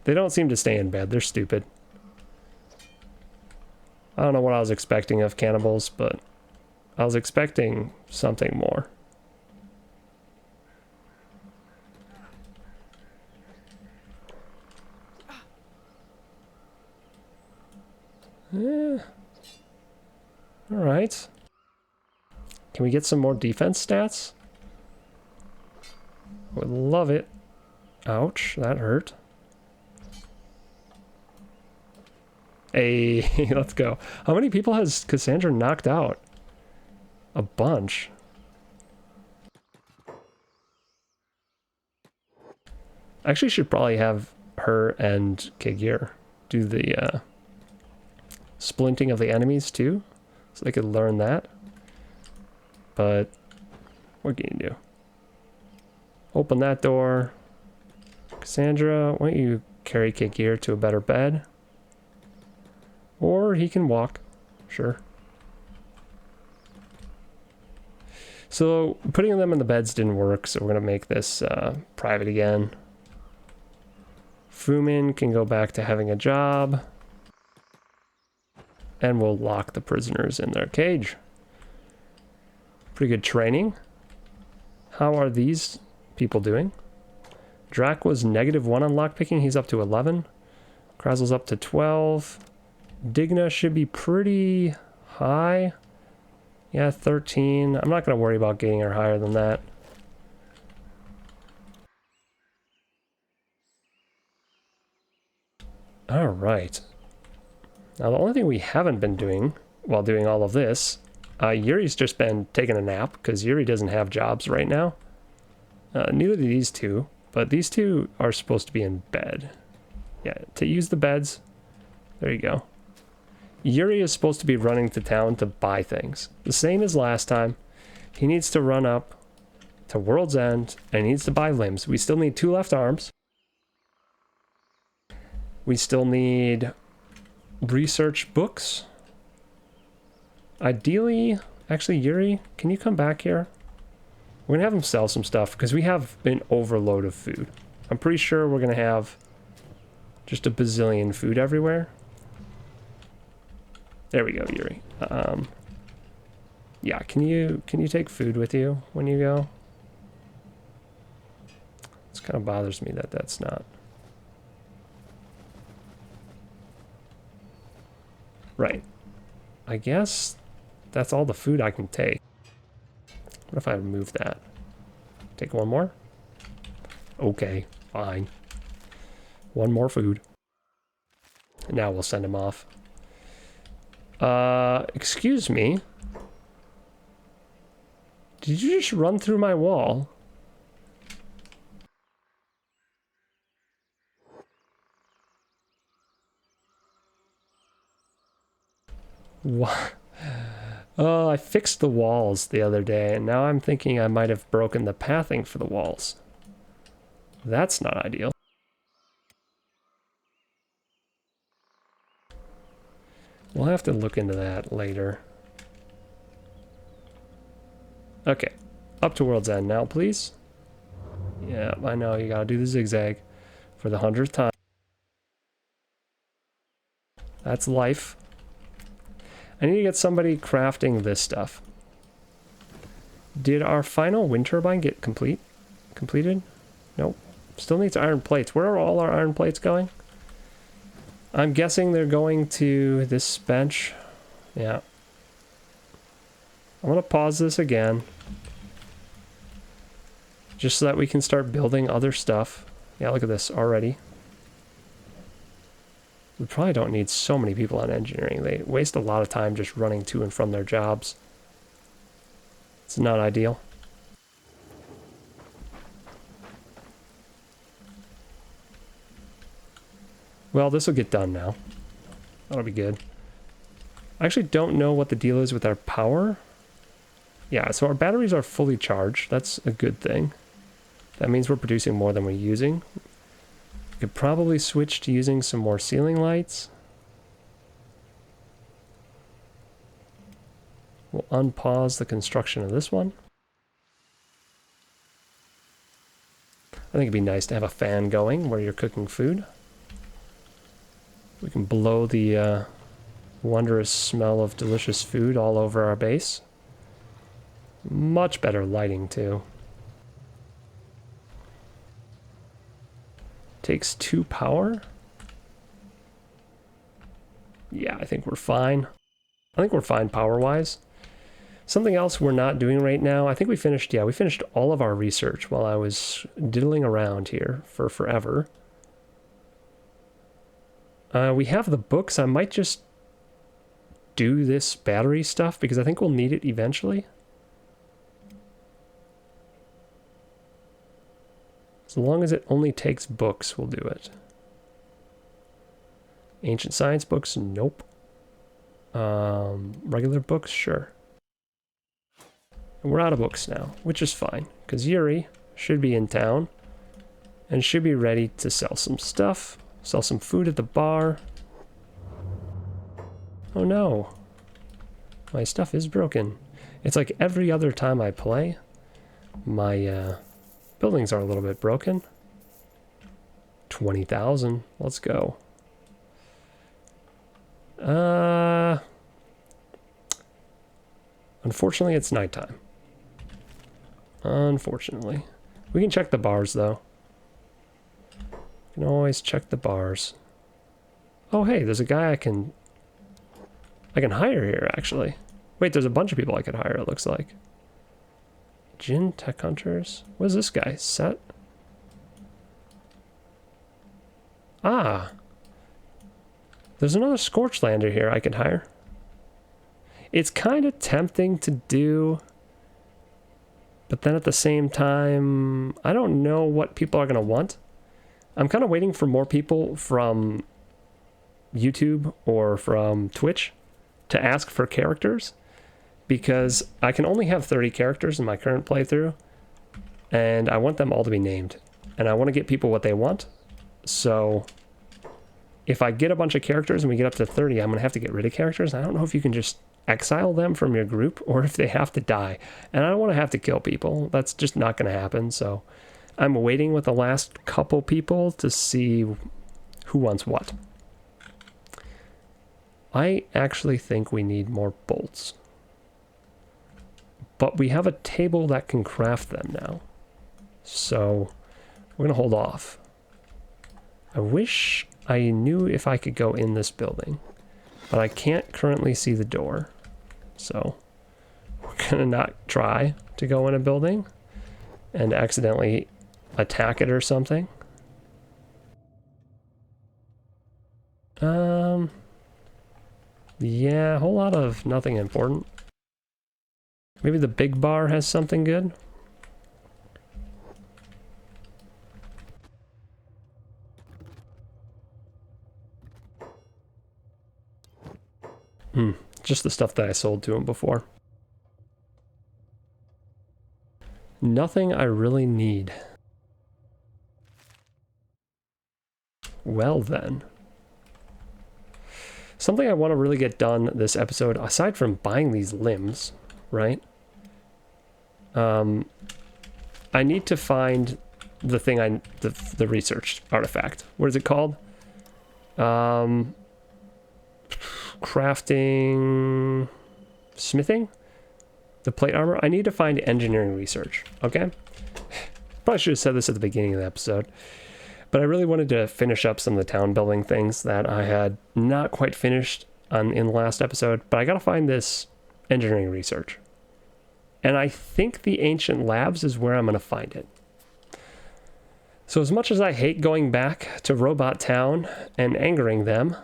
They don't seem to stay in bed. They're stupid. I don't know what I was expecting of cannibals, but I was expecting something more. Yeah. Alright. Can we get some more defense stats? Would love it. Ouch, that hurt. Hey, let's go. How many people has Cassandra knocked out? A bunch. Actually, should probably have her and Kagir do the splinting of the enemies too, so they could learn that. But what can you do? Open that door. Cassandra, why don't you carry Kagir to a better bed? Or he can walk. Sure. So putting them in the beds didn't work, so we're going to make this private again. Fumin can go back to having a job. And we'll lock the prisoners in their cage. Pretty good training. How are these people doing? Drac was -1 on lockpicking. He's up to 11. Krazel's up to 12. Digna should be pretty high. Yeah, 13. I'm not going to worry about getting her higher than that. All right. Now, the only thing we haven't been doing while doing all of this, Yuri's just been taking a nap because Yuri doesn't have jobs right now. Neither do these two, but these two are supposed to be in bed. Yeah, to use the beds. There you go. Yuri is supposed to be running to town to buy things. The same as last time. He needs to run up to World's End and he needs to buy limbs. We still need 2 left arms. We still need research books. Ideally, actually, Yuri, can you come back here? We're going to have him sell some stuff because we have an overload of food. I'm pretty sure we're going to have just a bazillion food everywhere. There we go, Yuri. Yeah, can you take food with you when you go? It kind of bothers me that that's not. Right. I guess that's all the food I can take. What if I remove that? Take one more? Okay, fine. One more food. And now we'll send him off. Excuse me. Did you just run through my wall? What? Oh, I fixed the walls the other day, and now I'm thinking I might have broken the pathing for the walls. That's not ideal. We'll have to look into that later. Okay, up to World's End now, please. Yeah, I know, you gotta do the zigzag for the 100th time. That's life. I need to get somebody crafting this stuff. Did our final wind turbine get completed? Nope. Still needs iron plates. Where are all our iron plates going? I'm guessing they're going to this bench. Yeah. I'm going to pause this again. Just so that we can start building other stuff. Yeah, look at this already. We probably don't need so many people on engineering. They waste a lot of time just running to and from their jobs. It's not ideal. Well, this will get done now. That'll be good. I actually don't know what the deal is with our power. Yeah, so our batteries are fully charged. That's a good thing. That means we're producing more than we're using. We could probably switch to using some more ceiling lights. We'll unpause the construction of this one. I think it'd be nice to have a fan going where you're cooking food. We can blow the wondrous smell of delicious food all over our base. Much better lighting too. Takes 2 power. Yeah, I think we're fine. I think we're fine power-wise. Something else we're not doing right now, I think we finished all of our research while I was diddling around here for forever. We have the books. I might just do this battery stuff because I think we'll need it eventually. As long as it only takes books, we'll do it. Ancient science books? Nope. Regular books? Sure. And we're out of books now, which is fine, because Yuri should be in town and should be ready to sell some stuff, sell some food at the bar. Oh no. My stuff is broken. It's like every other time I play, my buildings are a little bit broken. 20,000. Let's go. Unfortunately, it's nighttime. Unfortunately. We can check the bars, though. We can always check the bars. Oh, hey, there's a guy I can hire here, actually. Wait, there's a bunch of people I could hire, it looks like. Jin Tech Hunters? What is this guy? Set? Ah. There's another Scorchlander here I could hire. It's kind of tempting to do, but then at the same time, I don't know what people are going to want. I'm kind of waiting for more people from YouTube or from Twitch to ask for characters, because I can only have 30 characters in my current playthrough, and I want them all to be named, and I want to get people what they want. So if I get a bunch of characters and we get up to 30, I'm going to have to get rid of characters. I don't know if you can just exile them from your group or if they have to die. And I don't want to have to kill people. That's just not going to happen. So I'm waiting with the last couple people to see who wants what. I actually think we need more bolts. But we have a table that can craft them now. So we're going to hold off. I wish I knew if I could go in this building, but I can't currently see the door. So we're going to not try to go in a building and accidentally attack it or something. Yeah, a whole lot of nothing important. Maybe the big bar has something good. Just the stuff that I sold to him before. Nothing I really need. Well then. Something I want to really get done this episode, aside from buying these limbs, right? I need to find the thing the research artifact. What is it called? Crafting, smithing, the plate armor. I need to find engineering research. Okay, probably should have said this at the beginning of the episode, but I really wanted to finish up some of the town building things that I had not quite finished in the last episode. But I gotta find this engineering research, and I think the ancient labs is where I'm gonna find it. So as much as I hate going back to Robot Town and angering them,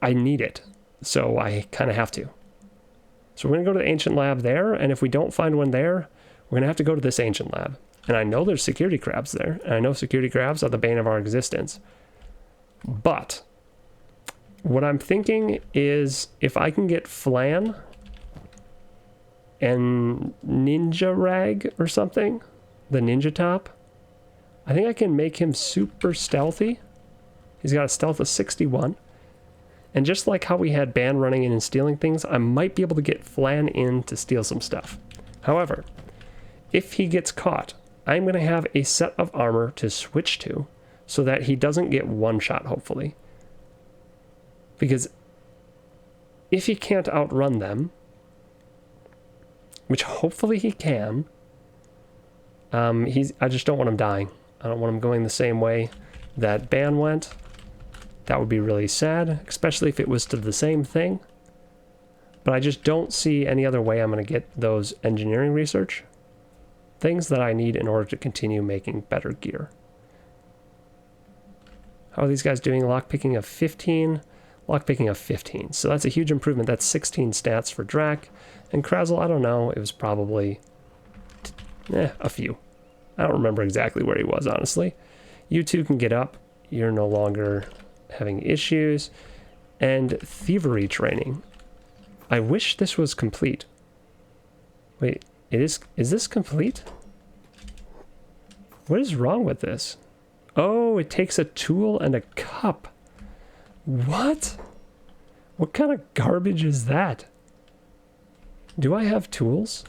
I need it, so I kind of have to. So we're going to go to the ancient lab there, and if we don't find one there, we're going to have to go to this ancient lab. And I know there's security crabs there, and I know security crabs are the bane of our existence. But what I'm thinking is if I can get Flan and Ninja Rag or something, the Ninja Top, I think I can make him super stealthy. He's got a stealth of 61. And just like how we had Ban running in and stealing things, I might be able to get Flan in to steal some stuff. However, if he gets caught, I'm going to have a set of armor to switch to so that he doesn't get one shot, hopefully. Because if he can't outrun them, which hopefully he can, I just don't want him dying. I don't want him going the same way that Ban went. That would be really sad, especially if it was to the same thing. But I just don't see any other way I'm going to get those engineering research things that I need in order to continue making better gear. How are these guys doing? Lockpicking of 15, lockpicking of 15. So that's a huge improvement. That's 16 stats for Drac. And Krazel, I don't know. It was probably a few. I don't remember exactly where he was, honestly. You two can get up. You're no longer having issues. And thievery training. I wish this was complete. Wait, is this complete? What is wrong with this? Oh, it takes a tool and a cup. What? What kind of garbage is that? Do I have tools?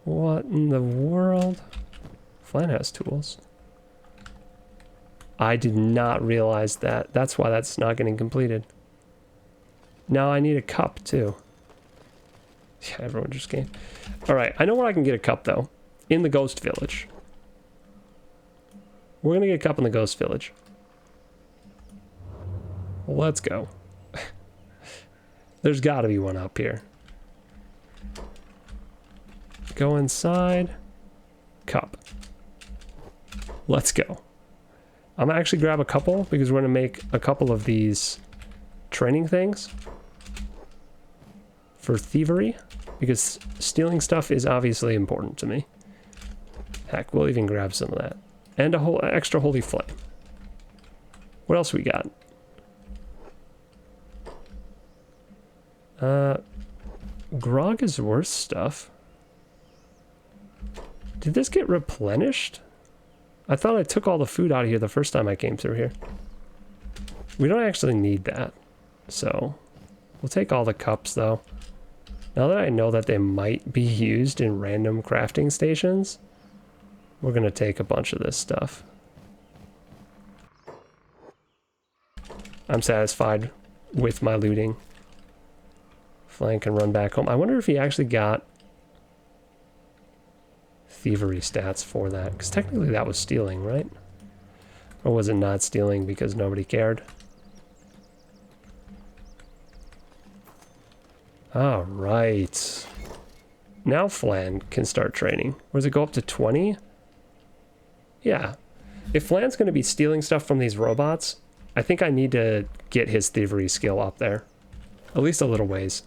What in the world? Flan has tools. I did not realize that. That's why that's not getting completed. Now I need a cup too. Yeah, everyone just came. Alright, I know where I can get a cup though. In the ghost village. We're gonna get a cup in the ghost village. Let's go. There's gotta be one up here. Go inside. Cup. Let's go. I'm gonna actually grab a couple because we're gonna make a couple of these training things for thievery, because stealing stuff is obviously important to me. Heck, we'll even grab some of that. And a whole extra holy flame. What else we got? Grog is worth stuff. Did this get replenished? I thought I took all the food out of here the first time I came through here. We don't actually need that. So, we'll take all the cups though. Now that I know that they might be used in random crafting stations, we're gonna take a bunch of this stuff. I'm satisfied with my looting. Flank can run back home. I wonder if he actually got thievery stats for that, because technically that was stealing, right? Or was it not stealing because nobody cared? All right. Now Flan can start training. Or does it go up to 20? Yeah. If Flan's going to be stealing stuff from these robots, I think I need to get his thievery skill up there. At least a little ways.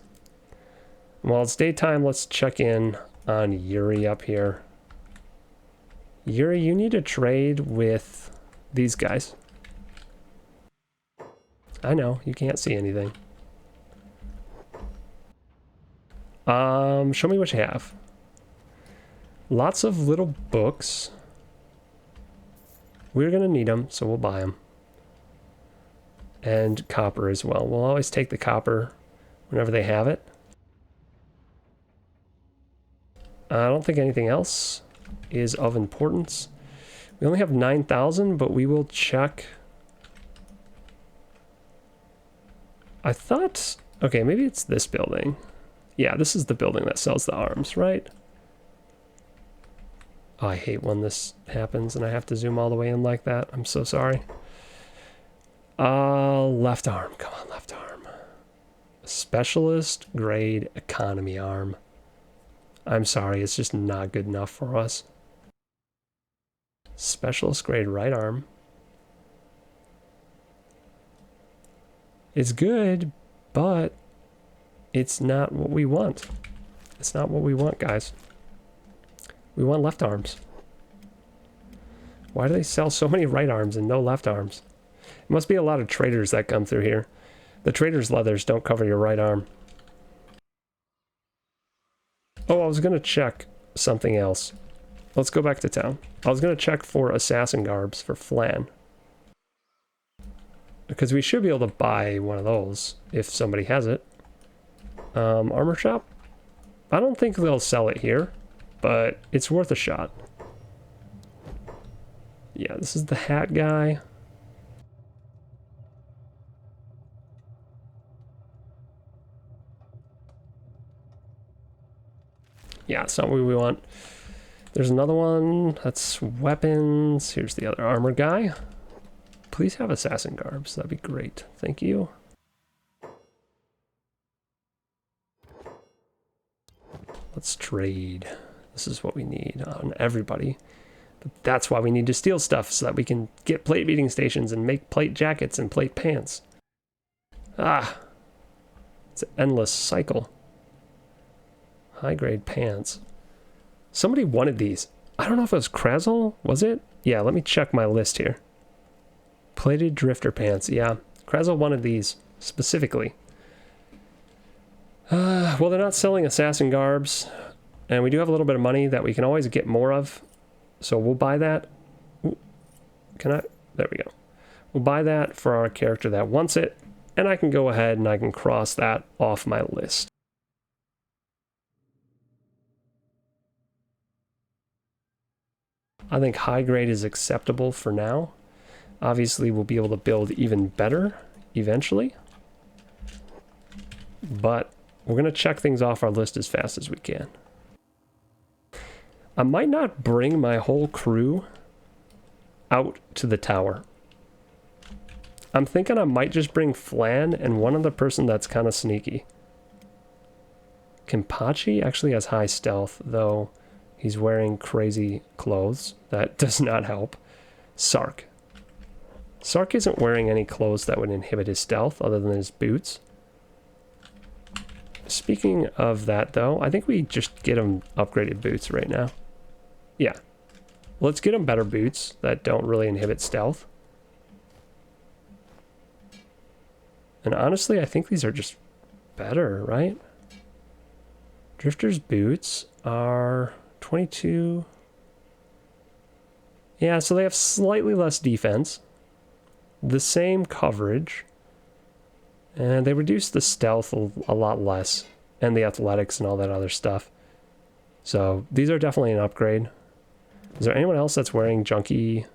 While it's daytime, let's check in on Yuri up here. Yuri, you need to trade with these guys. I know, you can't see anything. Show me what you have. Lots of little books. We're gonna need them, so we'll buy them. And copper as well. We'll always take the copper whenever they have it. I don't think anything else is of importance. We only have 9,000, but we will check. I thought, okay, maybe it's this building. Yeah, this is the building that sells the arms, right? Oh, I hate when this happens and I have to zoom all the way in like that. I'm so sorry. Left arm. Come on, left arm. Specialist grade economy arm. I'm sorry, it's just not good enough for us. Specialist grade right arm. It's good, but it's not what we want. It's not what we want, guys. We want left arms. Why do they sell so many right arms and no left arms? It must be a lot of traders that come through here. The traders' leathers don't cover your right arm. Oh, I was going to check something else. Let's go back to town. I was going to check for assassin garbs for Flan. Because we should be able to buy one of those if somebody has it. Armor shop? I don't think they'll sell it here, but it's worth a shot. Yeah, this is the hat guy. Yeah, it's not what we want. There's another one. That's weapons. Here's the other armor guy. Please have assassin garbs. That'd be great. Thank you. Let's trade. This is what we need on everybody. But that's why we need to steal stuff, so that we can get plate beating stations and make plate jackets and plate pants. Ah. It's an endless cycle. High grade pants. Somebody wanted these. I don't know if it was Krazel, was it? Yeah, let me check my list here. Plated drifter pants, yeah. Krazel wanted these, specifically. Well, they're not selling assassin garbs, and we do have a little bit of money that we can always get more of, so we'll buy that. Ooh, can I? There we go. We'll buy that for our character that wants it, and I can go ahead and I can cross that off my list. I think high grade is acceptable for now. Obviously, we'll be able to build even better eventually. But we're going to check things off our list as fast as we can. I might not bring my whole crew out to the tower. I'm thinking I might just bring Flan and one other person that's kind of sneaky. Kenpachi actually has high stealth, though he's wearing crazy clothes. That does not help. Sark. Sark isn't wearing any clothes that would inhibit his stealth other than his boots. Speaking of that, though, I think we just get him upgraded boots right now. Yeah. Let's get him better boots that don't really inhibit stealth. And honestly, I think these are just better, right? Drifter's boots are 22. Yeah, so they have slightly less defense. The same coverage. And they reduce the stealth a lot less. And the athletics and all that other stuff. So these are definitely an upgrade. Is there anyone else that's wearing junky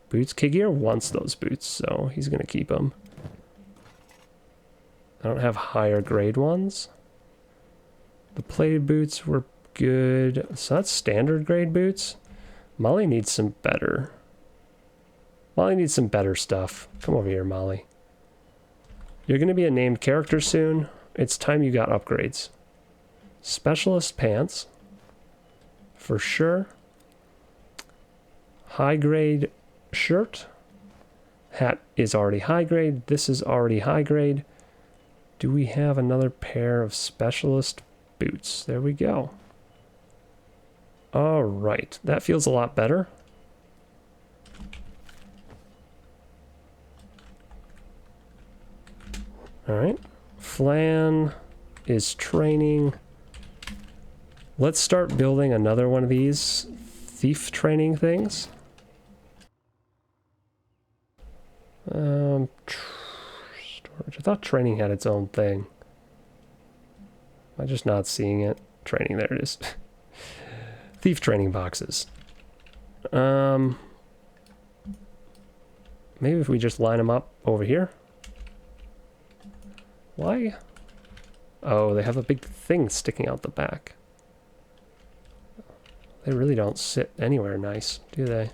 boots? Kigir wants those boots, so he's going to keep them. I don't have higher grade ones. The plated boots were good. So that's standard grade boots. Molly needs some better. Molly needs some better stuff. Come over here, Molly. You're going to be a named character soon. It's time you got upgrades. Specialist pants. For sure. High grade shirt. Hat is already high grade. This is already high grade. Do we have another pair of specialist boots? There we go. All right. That feels a lot better. All right. Flan is training. Let's start building another one of these thief training things. Storage. I thought training had its own thing. Am I just not seeing it? Training, there it is. Thief training boxes. Maybe if we just line them up over here. Why? Oh, they have a big thing sticking out the back. They really don't sit anywhere nice, do they?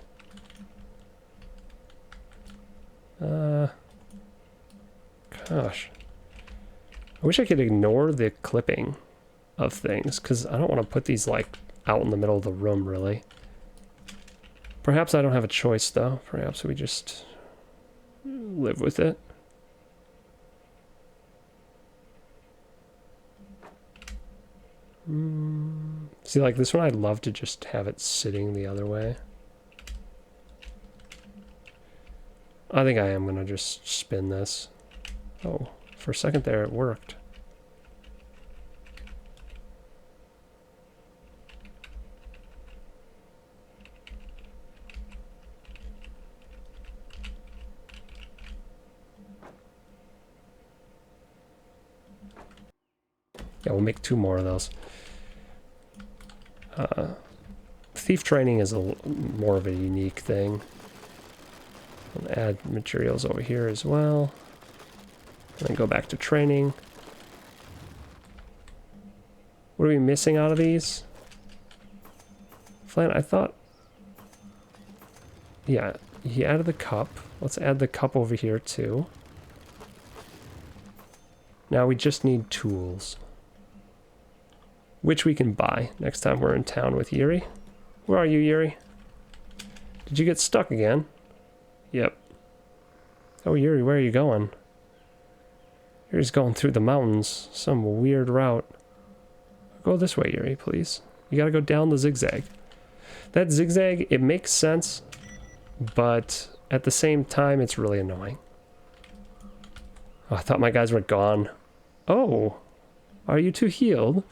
Gosh. I wish I could ignore the clipping of things, because I don't want to put these, like, out in the middle of the room, really. Perhaps I don't have a choice, though. Perhaps we just live with it. See, like, this one I'd love to just have it sitting the other way. I think I am going to just spin this. Oh, for a second there it worked. Yeah, we'll make 2 more of those. Thief training is more of a unique thing. I'll add materials over here as well. And then go back to training. What are we missing out of these? Flan, I thought... Yeah, he added the cup. Let's add the cup over here too. Now we just need tools. Which we can buy next time we're in town with Yuri. Where are you, Yuri? Did you get stuck again? Yep. Oh, Yuri, where are you going? Yuri's going through the mountains. Some weird route. Go this way, Yuri, please. You gotta go down the zigzag. That zigzag, it makes sense, but at the same time, it's really annoying. Oh, I thought my guys were gone. Oh, are you two healed?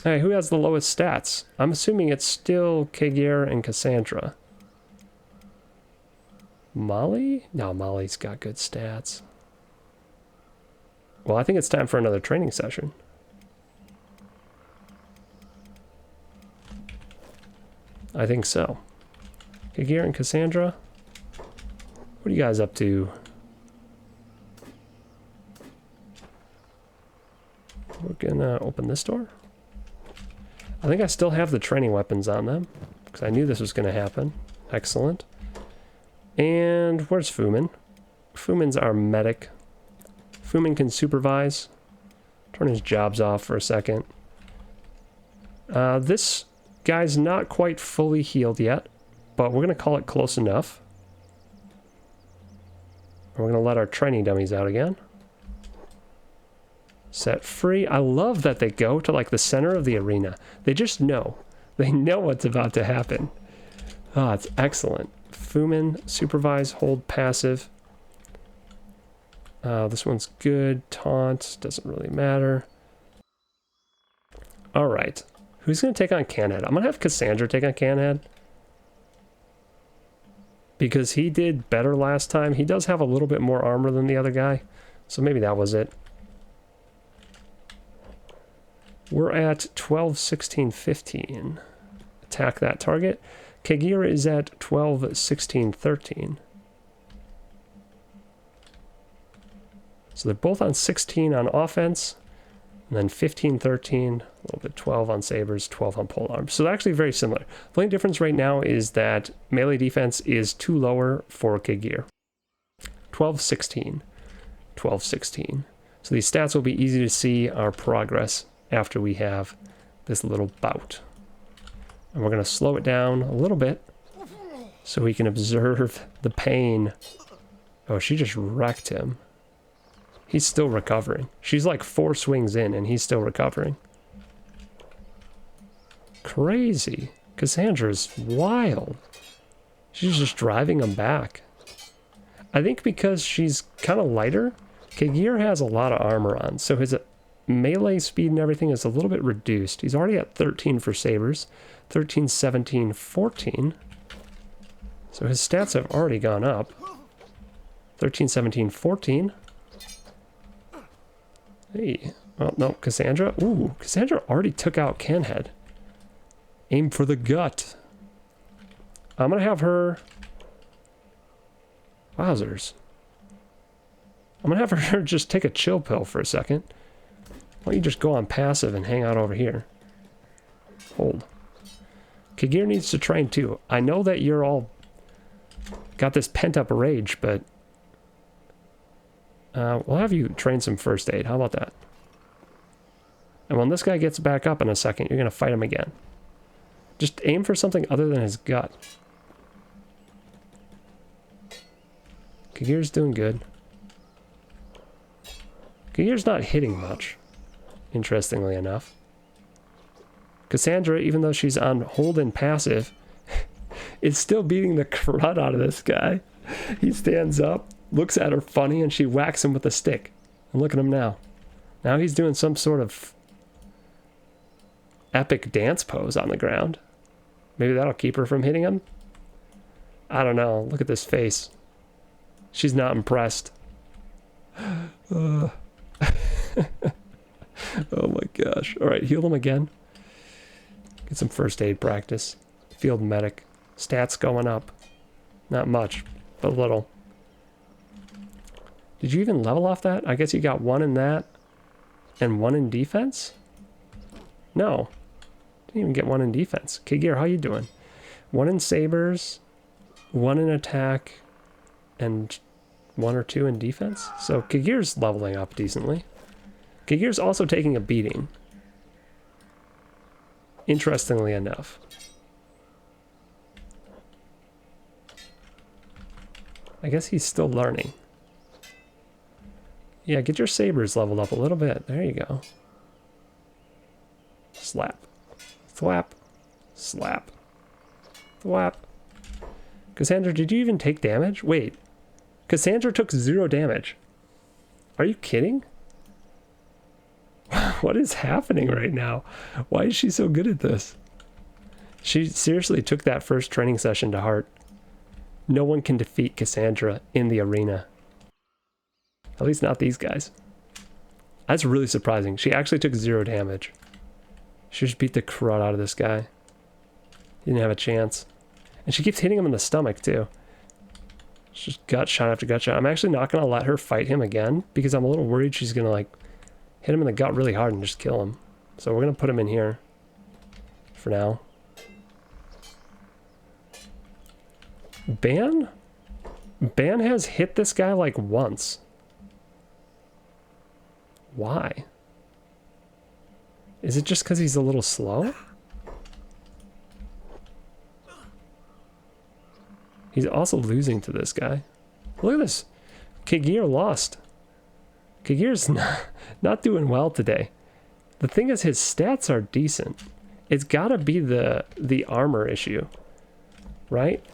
Hey, who has the lowest stats? I'm assuming it's still Kagir and Cassandra. Molly? No, Molly's got good stats. Well, I think it's time for another training session. I think so. Kagir and Cassandra, what are you guys up to? We're gonna open this door. I think I still have the training weapons on them, because I knew this was gonna happen. Excellent. And where's Fumin? Fumin's our medic. Fumin can supervise. Turn his jobs off for a second. This guy's not quite fully healed yet, but we're going to call it close enough. We're going to let our training dummies out again. Set free. I love that they go to like the center of the arena. They just know. They know what's about to happen. Ah, it's excellent. Fumin, supervise, hold, passive. This one's good. Taunt, doesn't really matter. Alright. Who's going to take on Canhead? I'm going to have Cassandra take on Canhead. Because he did better last time. He does have a little bit more armor than the other guy. So maybe that was it. We're at 12, 16, 15. Attack that target. Kagira is at 12, 16, 13. So they're both on 16 on offense, and then 15, 13, a little bit 12 on sabers, 12 on polearms. So they're actually very similar. The only difference right now is that melee defense is 2 lower for Kagir. 12, 16, 12, 16. So these stats will be easy to see our progress after we have this little bout. And we're going to slow it down a little bit so we can observe the pain. Oh, she just wrecked him. He's still recovering. She's like 4 swings in and he's still recovering. Crazy. Cassandra's wild. She's just driving him back. I think because she's kind of lighter, Kagir has a lot of armor on, so his melee speed and everything is a little bit reduced. He's already at 13 for sabers. 13, 17, 14. So his stats have already gone up. 13, 17, 14. Hey, well, no, Cassandra. Ooh, Cassandra already took out Canhead. Aim for the gut. I'm gonna have her... Wowzers. I'm gonna have her just take a chill pill for a second. Why don't you just go on passive and hang out over here? Hold. Kagir needs to train too. I know that you're all got this pent-up rage, but we'll have you train some first aid. How about that? And when this guy gets back up in a second, you're going to fight him again. Just aim for something other than his gut. Kagir's doing good. Kagir's not hitting much, interestingly enough. Cassandra, even though she's on hold and passive, is still beating the crud out of this guy. He stands up, looks at her funny, and she whacks him with a stick. And look at him now. Now he's doing some sort of epic dance pose on the ground. Maybe that'll keep her from hitting him? I don't know. Look at this face. She's not impressed. Oh my gosh. Alright, heal him again. Get some first aid practice. Field medic. Stats going up. Not much, but a little. Did you even level off that? I guess you got 1 in that and 1 in defense? No. Didn't even get 1 in defense. Kagir, how you doing? 1 in sabers, 1 in attack, and 1 or 2 in defense. So Kagir's leveling up decently. Kagir's also taking a beating. Interestingly enough. I guess he's still learning. Yeah, get your sabers leveled up a little bit. There you go. Slap. Thwap. Slap. Thwap. Cassandra, did you even take damage? Wait. Cassandra took 0 damage. Are you kidding? What is happening right now? Why is she so good at this? She seriously took that first training session to heart. No one can defeat Cassandra in the arena. At least not these guys. That's really surprising. She actually took 0 damage. She just beat the crud out of this guy. He didn't have a chance. And she keeps hitting him in the stomach, too. It's just gut shot after gut shot. I'm actually not going to let her fight him again because I'm a little worried she's going to, like, hit him in the gut really hard and just kill him. So we're going to put him in here for now. Ban has hit this guy, like, once. Why? Is it just because he's a little slow? He's also losing to this guy. Look at this. Kagir lost. Kagir's not doing well today. The thing is, his stats are decent. It's gotta be the armor issue, right?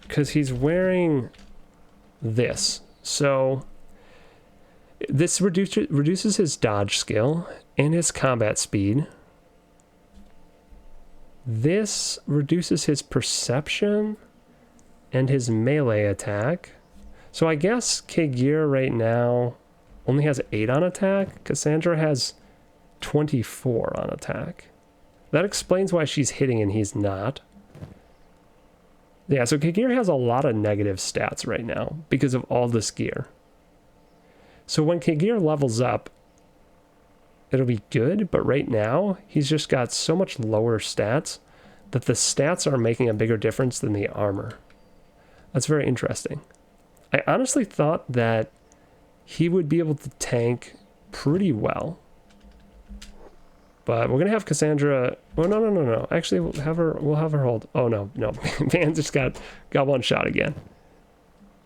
Because he's wearing this. So this reduces his dodge skill and his combat speed. This reduces his perception and his melee attack. So I guess Kagir right now only has 8 on attack. Cassandra has 24 on attack. That explains why she's hitting and he's not. Yeah, so Kagir has a lot of negative stats right now because of all this gear. So when Kagir levels up, it'll be good, but right now, he's just got so much lower stats that the stats are making a bigger difference than the armor. That's very interesting. I honestly thought that he would be able to tank pretty well. But we're going to have Cassandra... Oh, no. Actually, we'll have her hold. Oh, no. Ban just got one shot again.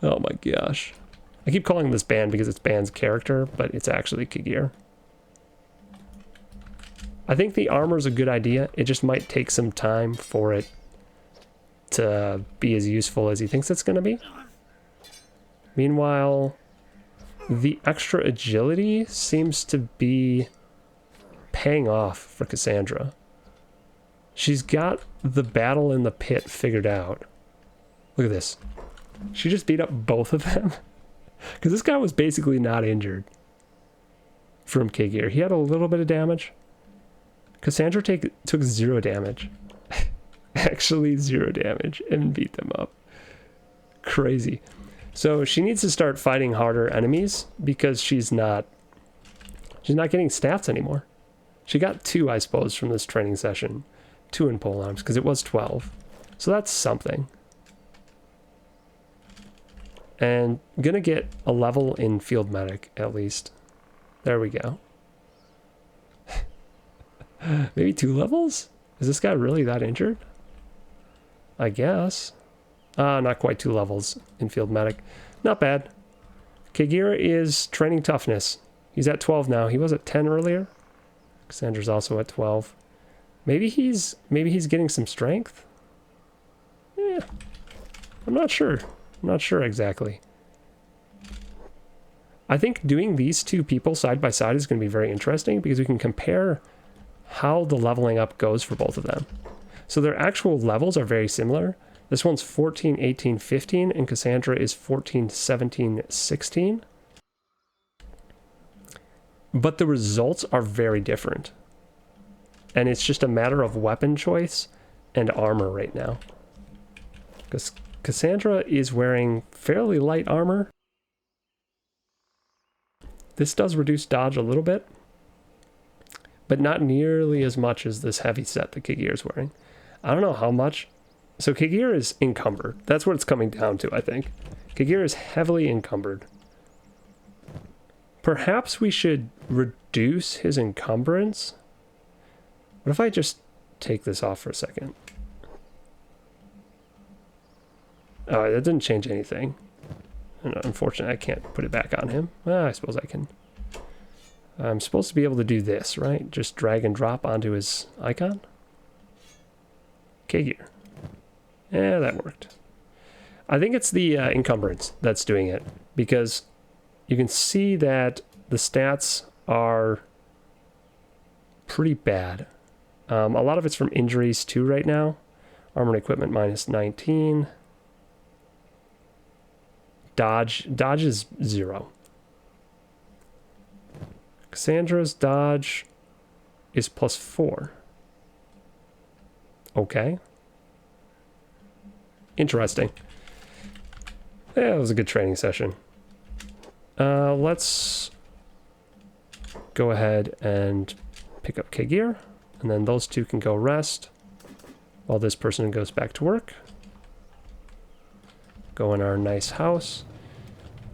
Oh, my gosh. I keep calling this Ban because it's Ban's character, but it's actually Kagir. I think the armor is a good idea. It just might take some time for it to be as useful as he thinks it's going to be. Meanwhile, the extra agility seems to be paying off for Cassandra. She's got the battle in the pit figured out. Look at this. She just beat up both of them. Because this guy was basically not injured from Kagir. He had a little bit of damage. Cassandra took 0 damage. Actually 0 damage and beat them up. Crazy. So she needs to start fighting harder enemies because she's not getting stats anymore. She got 2, I suppose, from this training session. 2 in pole arms because it was 12. So that's something. And gonna get a level in field medic at least. There we go. Maybe 2 levels? Is this guy really that injured? I guess. Not quite 2 levels in field medic. Not bad. Kagir is training toughness. He's at 12 now. He was at 10 earlier. Cassandra's also at 12. Maybe he's getting some strength? Yeah. I'm not sure. I'm not sure exactly. I think doing these 2 people side by side is going to be very interesting because we can compare how the leveling up goes for both of them. So their actual levels are very similar. This one's 14, 18, 15, and Cassandra is 14, 17, 16. But the results are very different. And it's just a matter of weapon choice and armor right now. Because Cassandra is wearing fairly light armor. This does reduce dodge a little bit, but not nearly as much as this heavy set that Kagir is wearing. I don't know how much. So Kagir is encumbered. That's what it's coming down to, I think. Kagir is heavily encumbered. Perhaps we should reduce his encumbrance. What if I just take this off for a second? Oh, that didn't change anything. Unfortunately, I can't put it back on him. Well, I suppose I can. I'm supposed to be able to do this, right? Just drag and drop onto his icon. Kagir. Yeah, that worked. I think it's the encumbrance that's doing it, because you can see that the stats are pretty bad. A lot of it's from injuries too right now. Armor and equipment minus 19. Dodge is 0. Cassandra's dodge is +4. Okay. Interesting. Yeah, it was a good training session. Let's go ahead and pick up K-Gear, and then those two can go rest while this person goes back to work. Go in our nice house.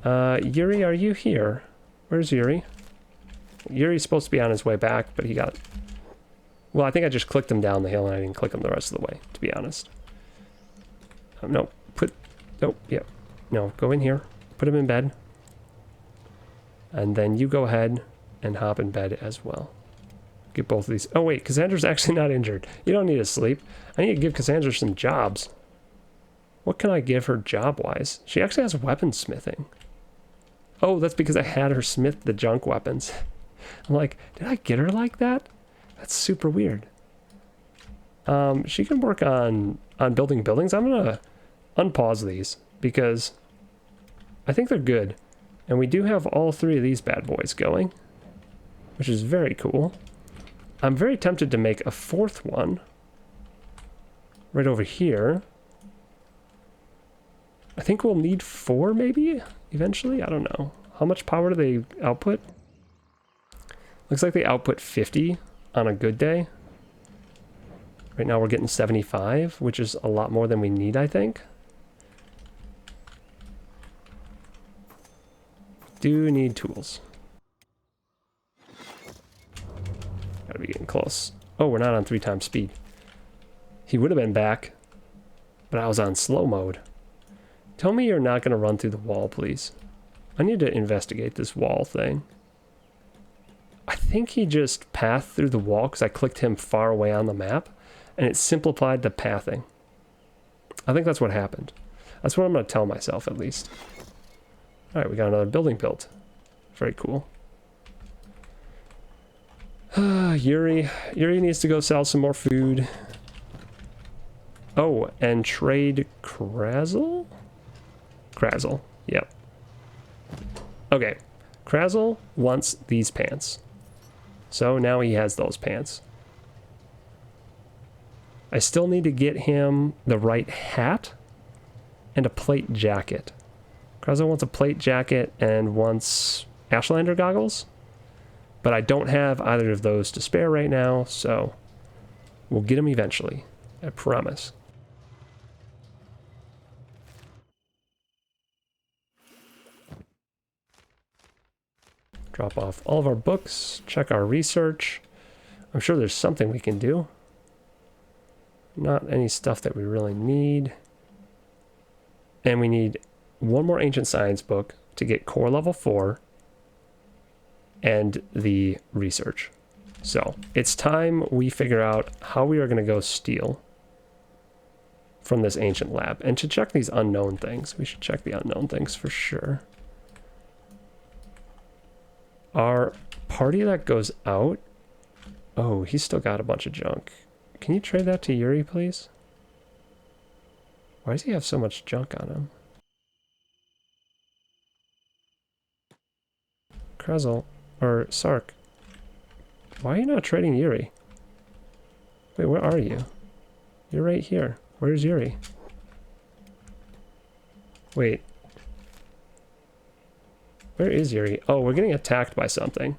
Yuri, are you here? Where's Yuri? Yuri's supposed to be on his way back, but he got... Well, I think I just clicked him down the hill and I didn't click him the rest of the way, to be honest. No, yeah. No, go in here. Put him in bed. And then you go ahead and hop in bed as well. Get both of these. Oh, wait, Cassandra's actually not injured. You don't need to sleep. I need to give Cassandra some jobs. What can I give her job-wise? She actually has weaponsmithing. Oh, that's because I had her smith the junk weapons. I'm like, did I get her like that? That's super weird. She can work on building buildings. I'm gonna unpause these because I think they're good. And we do have all 3 of these bad boys going, which is very cool. I'm very tempted to make a 4th one right over here. I think we'll need 4 maybe eventually. I don't know. How much power do they output? Looks like they output 50 on a good day. Right now we're getting 75, which is a lot more than we need, I think. Do need tools. Gotta be getting close. Oh, we're not on 3 times speed. He would have been back, but I was on slow mode. Tell me you're not gonna run through the wall, please. I need to investigate this wall thing. I think he just pathed through the wall because I clicked him far away on the map, and it simplified the pathing. I think that's what happened. That's what I'm going to tell myself, at least. Alright, we got another building built. Very cool. Yuri needs to go sell some more food. Oh, and trade Krazel? Krazel, yep. Okay, Krazel wants these pants. So now he has those pants. I still need to get him the right hat and a plate jacket. Krazel wants a plate jacket and wants Ashlander goggles. But I don't have either of those to spare right now, so we'll get them eventually. I promise. Drop off all of our books, check our research. I'm sure there's something we can do. Not any stuff that we really need. And we need one more ancient science book to get core level 4 and the research. So it's time we figure out how we are going to go steal from this ancient lab. And to check these unknown things, we should check the unknown things for sure. Our party that goes out... Oh, he's still got a bunch of junk. Can you trade that to Yuri, please? Why does he have so much junk on him? Krazel, or Sark, why are you not trading Yuri? Wait, where are you? You're right here. Where's Yuri? Wait. Where is Yuri? Oh, we're getting attacked by something.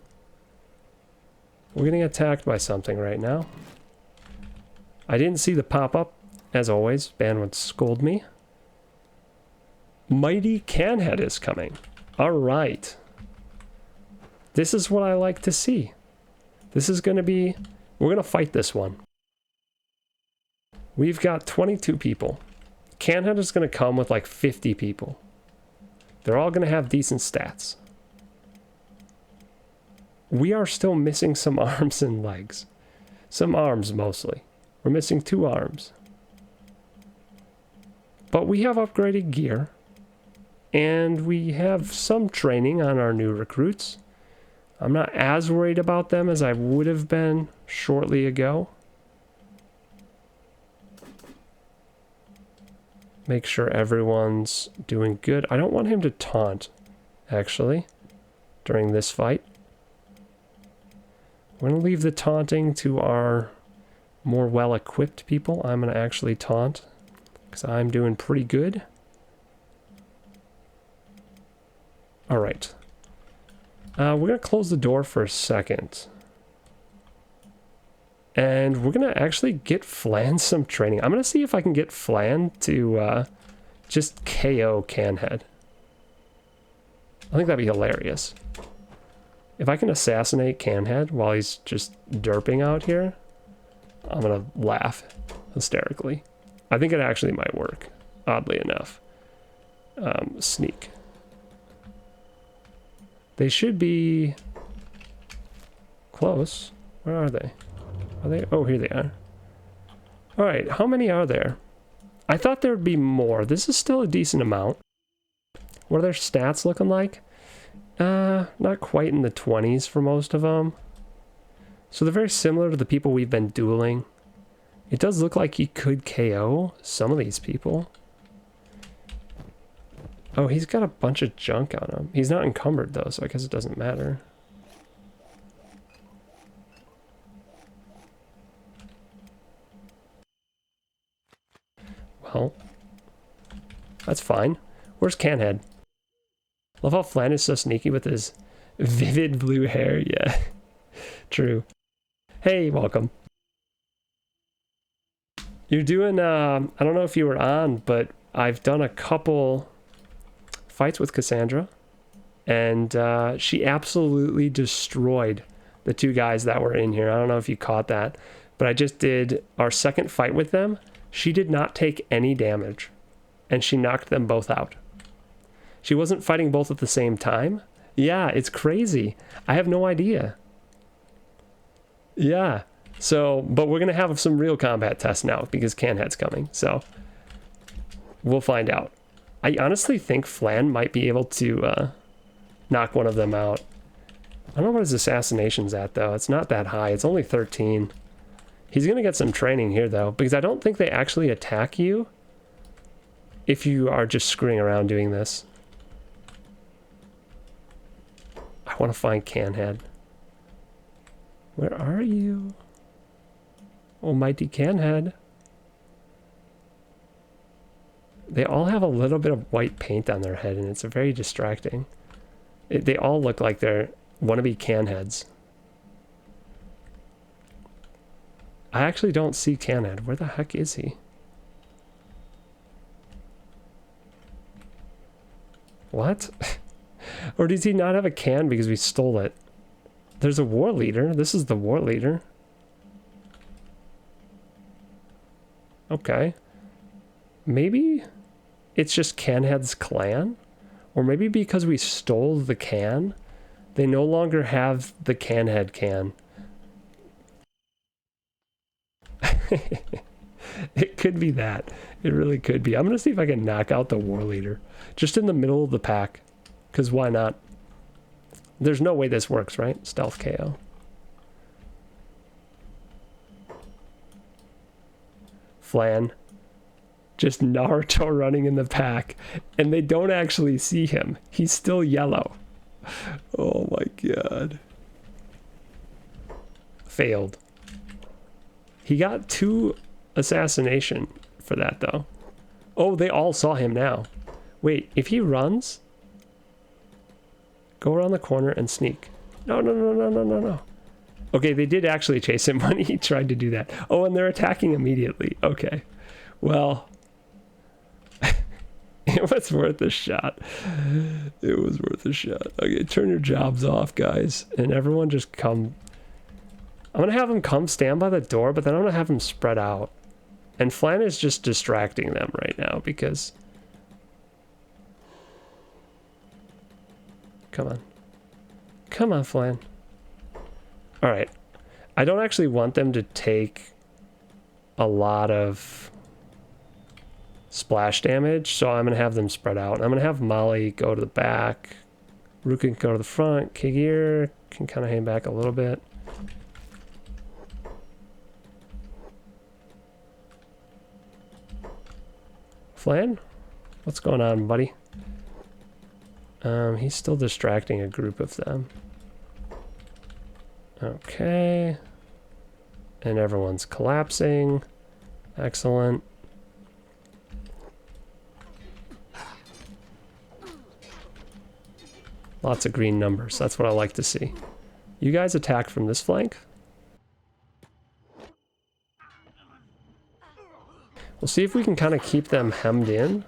We're getting attacked by something right now. I didn't see the pop-up, as always. Ban would scold me. Mighty Canhead is coming. Alright. This is what I like to see. This is going to be... We're going to fight this one. We've got 22 people. Canhead is going to come with like 50 people. They're all going to have decent stats. We are still missing some arms and legs. Some arms, mostly. We're missing 2 arms. But we have upgraded gear. And we have some training on our new recruits. I'm not as worried about them as I would have been shortly ago. Make sure everyone's doing good. I don't want him to taunt, actually, during this fight. We're going to leave the taunting to our more well-equipped people. I'm going to actually taunt, because I'm doing pretty good. Alright. We're going to close the door for a second. And we're going to actually get Flan some training. I'm going to see if I can get Flan to just KO Canhead. I think that'd be hilarious. If I can assassinate Canhead while he's just derping out here, I'm going to laugh hysterically. I think it actually might work, oddly enough. Sneak. They should be close. Where are they? Are they? Oh, here they are. All right, how many are there? I thought there would be more. This is still a decent amount. What are their stats looking like? Not quite in the 20s for most of them. So they're very similar to the people we've been dueling. It does look like he could KO some of these people. Oh, he's got a bunch of junk on him. He's not encumbered though, so I guess it doesn't matter. Well, that's fine. Where's Canhead? Love how Flan is so sneaky with his vivid blue hair. Yeah, true. Hey, welcome. You're doing, I don't know if you were on, but I've done a couple fights with Cassandra, and she absolutely destroyed the two guys that were in here. I don't know if you caught that, but I just did our second fight with them. She did not take any damage, and she knocked them both out. She wasn't fighting both at the same time. Yeah, it's crazy. I have no idea. Yeah. So, but we're going to have some real combat tests now because Canhead's coming. So, we'll find out. I honestly think Flan might be able to knock one of them out. I don't know what his assassination's at, though. It's not that high. It's only 13. He's going to get some training here, though, because I don't think they actually attack you if you are just screwing around doing this. I want to find Canhead. Where are you? Almighty Canhead. They all have a little bit of white paint on their head, and it's very distracting. They all look like they're wannabe Canheads. I actually don't see Canhead. Where the heck is he? What? Or does he not have a can because we stole it? There's a war leader. This is the war leader. Okay. Maybe it's just Canhead's clan? Or maybe because we stole the can, they no longer have the Canhead can. It could be that. It really could be. I'm going to see if I can knock out the war leader. Just in the middle of the pack. Because why not? There's no way this works, right? Stealth KO. Flan. Just Naruto running in the pack. And they don't actually see him. He's still yellow. Oh my god. Failed. He got 2 assassination for that, though. Oh, they all saw him now. Wait, if he runs... Go around the corner and sneak. No, no, no, no, no, no, no. Okay, they did actually chase him when he tried to do that. Oh, and they're attacking immediately. Okay. Well, it was worth a shot. It was worth a shot. Okay, turn your jobs off, guys. And everyone just come. I'm going to have them come stand by the door, but then I'm going to have them spread out. And Flan is just distracting them right now because... Come on. Come on, Flan. Alright. I don't actually want them to take a lot of splash damage, so I'm going to have them spread out. I'm going to have Molly go to the back. Rook can go to the front. Kigir can kind of hang back a little bit. Flan? What's going on, buddy? He's still distracting a group of them. Okay. And everyone's collapsing. Excellent. Lots of green numbers. That's what I like to see. You guys attack from this flank. We'll see if we can kind of keep them hemmed in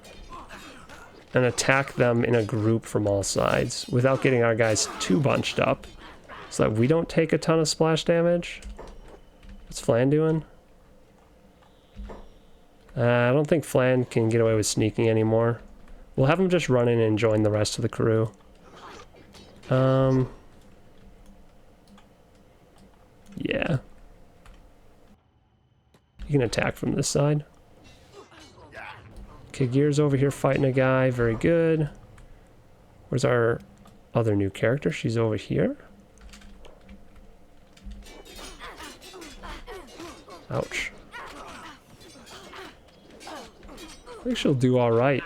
and attack them in a group from all sides without getting our guys too bunched up so that we don't take a ton of splash damage. What's Flan doing? I don't think Flan can get away with sneaking anymore. We'll have him just run in and join the rest of the crew. Yeah. You can attack from this side. Okay, Gear's over here fighting a guy. Very good. Where's our other new character? She's over here. Ouch. I think she'll do all right.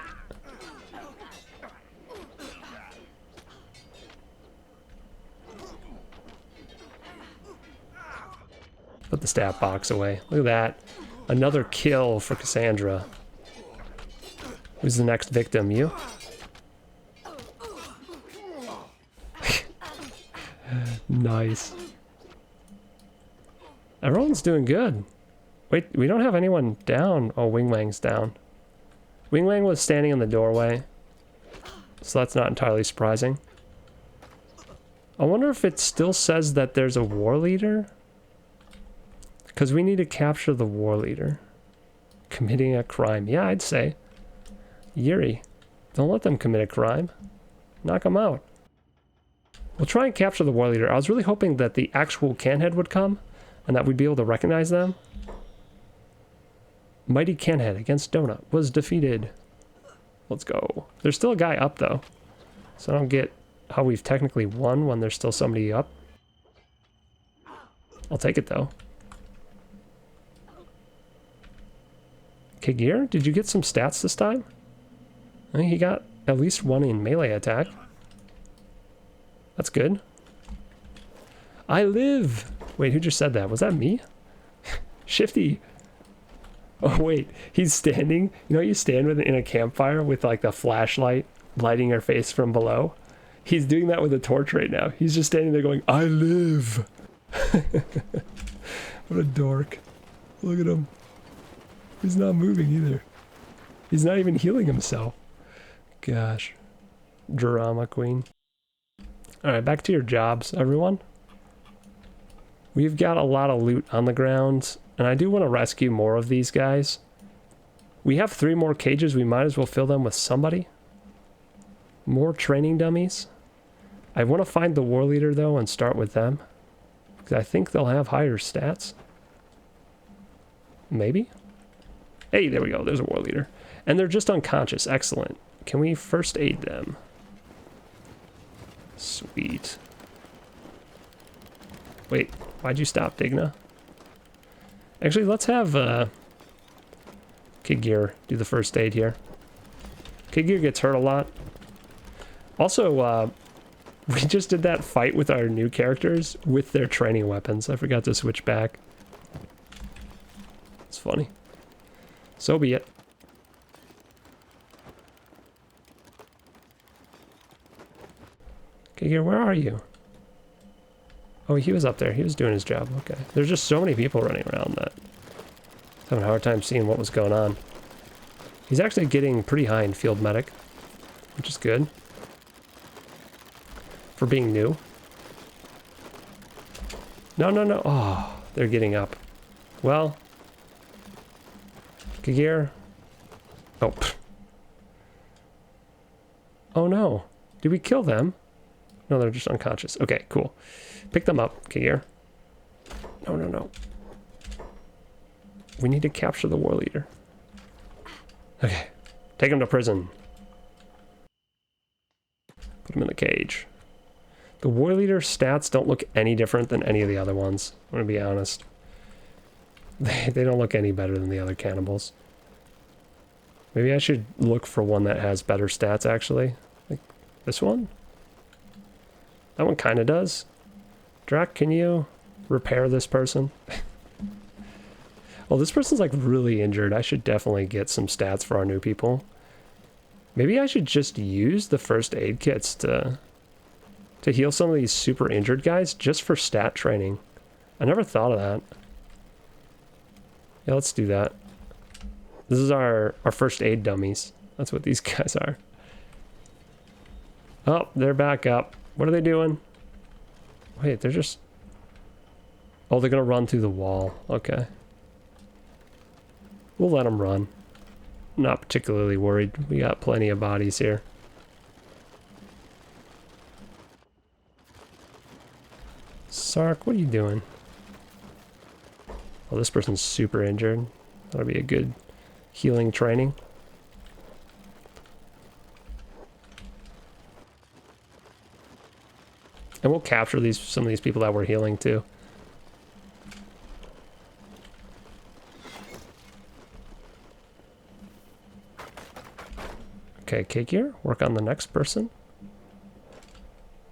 Put the stat box away. Look at that. Another kill for Cassandra. Who's the next victim? You? Nice. Everyone's doing good. Wait, we don't have anyone down. Oh, Wing Wang's down. Wing Wang was standing in the doorway, so that's not entirely surprising. I wonder if it still says that there's a war leader? Because we need to capture the war leader. Committing a crime. Yeah, I'd say. Yuri, don't let them commit a crime. Knock them out. We'll try and capture the war leader. I was really hoping that the actual Canhead would come and that we'd be able to recognize them. Mighty Canhead against Donut was defeated. Let's go. There's still a guy up though. So I don't get how we've technically won when there's still somebody up. I'll take it though. Kagir, did you get some stats this time? I think he got at least one in melee attack. That's good. I live! Wait, who just said that? Was that me? Shifty! Oh wait, he's standing. You know, you stand with in a campfire with like the flashlight lighting your face from below? He's doing that with a torch right now. He's just standing there going, I live! What a dork. Look at him. He's not moving either. He's not even healing himself. Gosh. Drama queen. Alright, back to your jobs, everyone. We've got a lot of loot on the ground, and I do want to rescue more of these guys. We have 3 more cages. We might as well fill them with somebody. More training dummies. I want to find the war leader, though, and start with them. Because I think they'll have higher stats. Maybe? Hey, there we go. There's a war leader. And they're just unconscious. Excellent. Can we first aid them? Sweet. Wait, why'd you stop, Digna? Actually, let's have Kigir do the first aid here. Kigir gets hurt a lot. Also, we just did that fight with our new characters with their training weapons. I forgot to switch back. It's funny. So be it. Kigir, where are you? Oh, he was up there. He was doing his job. Okay. There's just so many people running around that I'm having a hard time seeing what was going on. He's actually getting pretty high in field medic, which is good for being new. No, no, no. Oh, they're getting up. Well, Kagir. Oh. Pff. Oh no. Did we kill them? No, they're just unconscious. Okay, cool. Pick them up, Kagir. No, no, no. We need to capture the war leader. Okay. Take him to prison. Put him in the cage. The war leader stats don't look any different than any of the other ones. I'm gonna be honest. They don't look any better than the other cannibals. Maybe I should look for one that has better stats, actually. Like this one? That one kind of does. Drac, can you repair this person? Well, this person's like really injured. I should definitely get some stats for our new people. Maybe I should just use the first aid kits to heal some of these super injured guys just for stat training. I never thought of that. Yeah, let's do that. This is our first aid dummies. That's what these guys are. Oh, they're back up. What are they doing? Wait, they're just... Oh, they're gonna run through the wall. Okay. We'll let them run. Not particularly worried. We got plenty of bodies here. Sark, what are you doing? Oh, this person's super injured. That'll be a good healing training. And we'll capture some of these people that we're healing too. Okay, cake here. Work on the next person.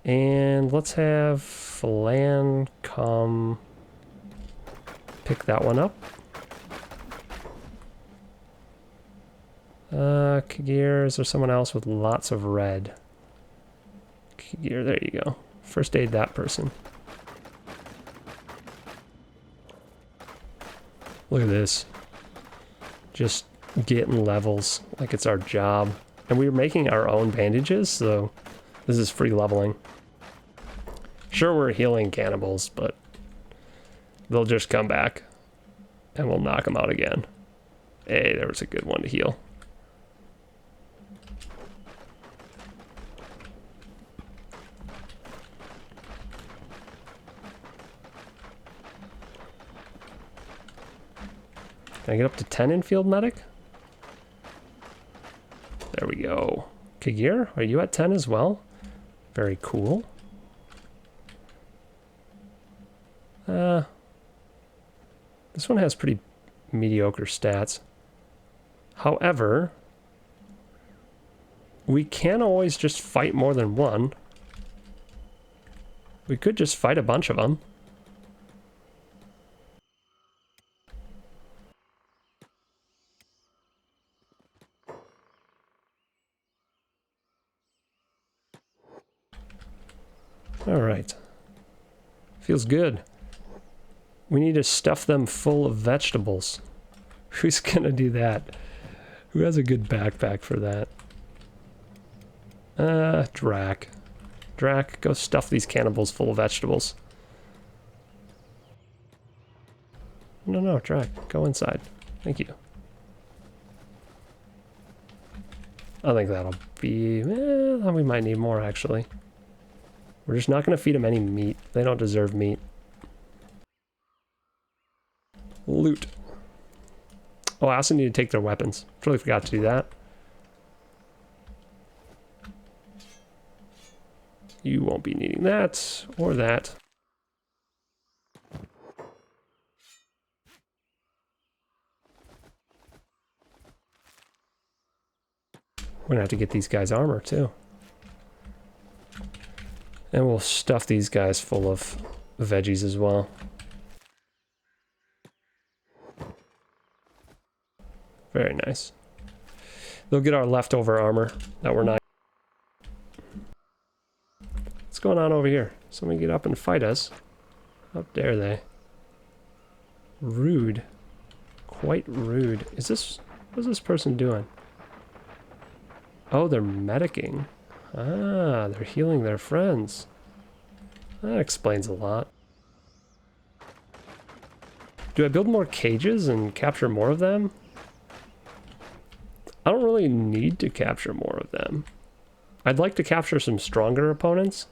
And let's have Flan come pick that one up. Kagir, is there someone else with lots of red? Kagir, there you go. First aid that person. Look at this. Just getting levels like it's our job. And we're making our own bandages, so this is free leveling. Sure, we're healing cannibals, but they'll just come back and we'll knock them out again. Hey, there was a good one to heal. Can I get up to 10 in field medic? There we go. Kagir, are you at 10 as well? Very cool. This one has pretty mediocre stats. However, we can't always just fight more than one. We could just fight a bunch of them. All right. Feels good. We need to stuff them full of vegetables. Who's gonna do that? Who has a good backpack for that? Drac. Drac, go stuff these cannibals full of vegetables. No, Drac, go inside. Thank you. I think that'll be... we might need more, actually. We're just not going to feed them any meat. They don't deserve meat. Loot. Oh, I also need to take their weapons. Totally forgot to do that. You won't be needing that or that. We're gonna have to get these guys armor too. And we'll stuff these guys full of veggies as well. Very nice. They'll get our leftover armor that we're not. What's going on over here? Somebody get up and fight us. How dare they? Rude. Quite rude. Is this... What is this person doing? Oh, they're medicing. Ah, they're healing their friends. That explains a lot. Do I build more cages and capture more of them? I don't really need to capture more of them. I'd like to capture some stronger opponents.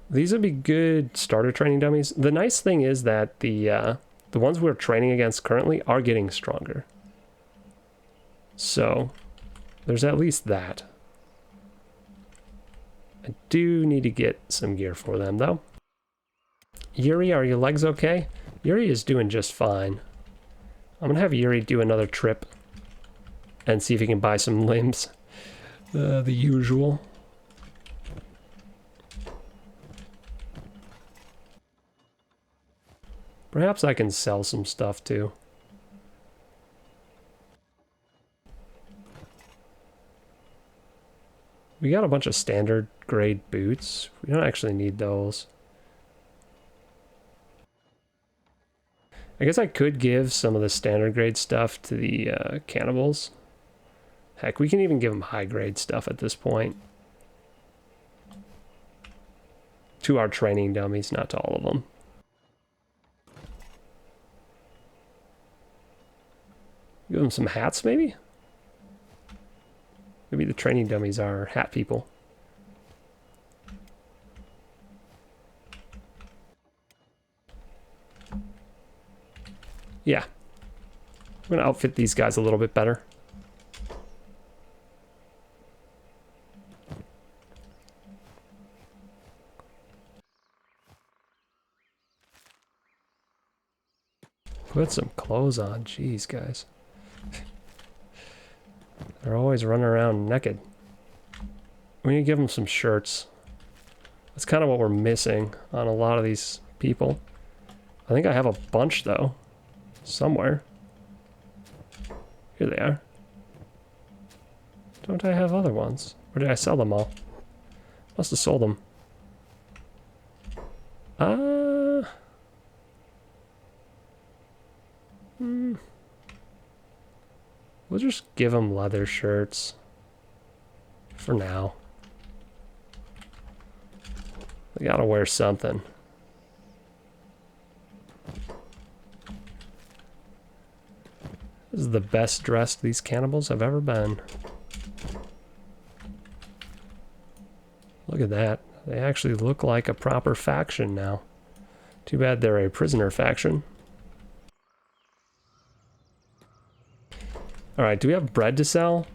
These would be good starter training dummies. The nice thing is that the ones we're training against currently are getting stronger. So, there's at least that. I do need to get some gear for them, though. Yuri, are your legs okay? Yuri is doing just fine. I'm gonna have Yuri do another trip and see if he can buy some limbs. The usual. Perhaps I can sell some stuff too. We got a bunch of standard grade boots. We don't actually need those. I guess I could give some of the standard grade stuff to the cannibals. Heck, we can even give them high grade stuff at this point. To our training dummies, not to all of them. Give them some hats, maybe? Maybe the training dummies are hat people. Yeah. I'm going to outfit these guys a little bit better. Put some clothes on. Jeez, guys. They're always running around naked. We need to give them some shirts. That's kind of what we're missing on a lot of these people. I think I have a bunch, though. Somewhere. Here they are. Don't I have other ones? Or did I sell them all? Must have sold them. We'll just give them leather shirts. For now. They gotta wear something. This is the best dressed these cannibals have ever been. Look at that. They actually look like a proper faction now. Too bad they're a prisoner faction. Alright, do we have bread to sell?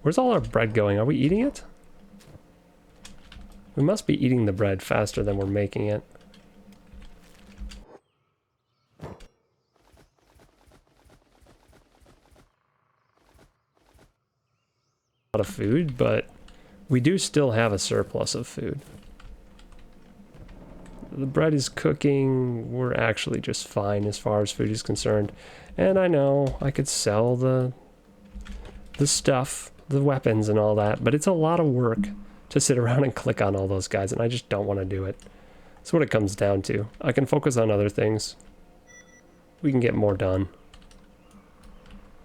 Where's all our bread going? Are we eating it? We must be eating the bread faster than we're making it. A lot of food, but we do still have a surplus of food. The bread is cooking. We're actually just fine as far as food is concerned. And I know I could sell the stuff, the weapons and all that, but it's a lot of work to sit around and click on all those guys, and I just don't want to do it. That's what it comes down to. I can focus on other things. We can get more done.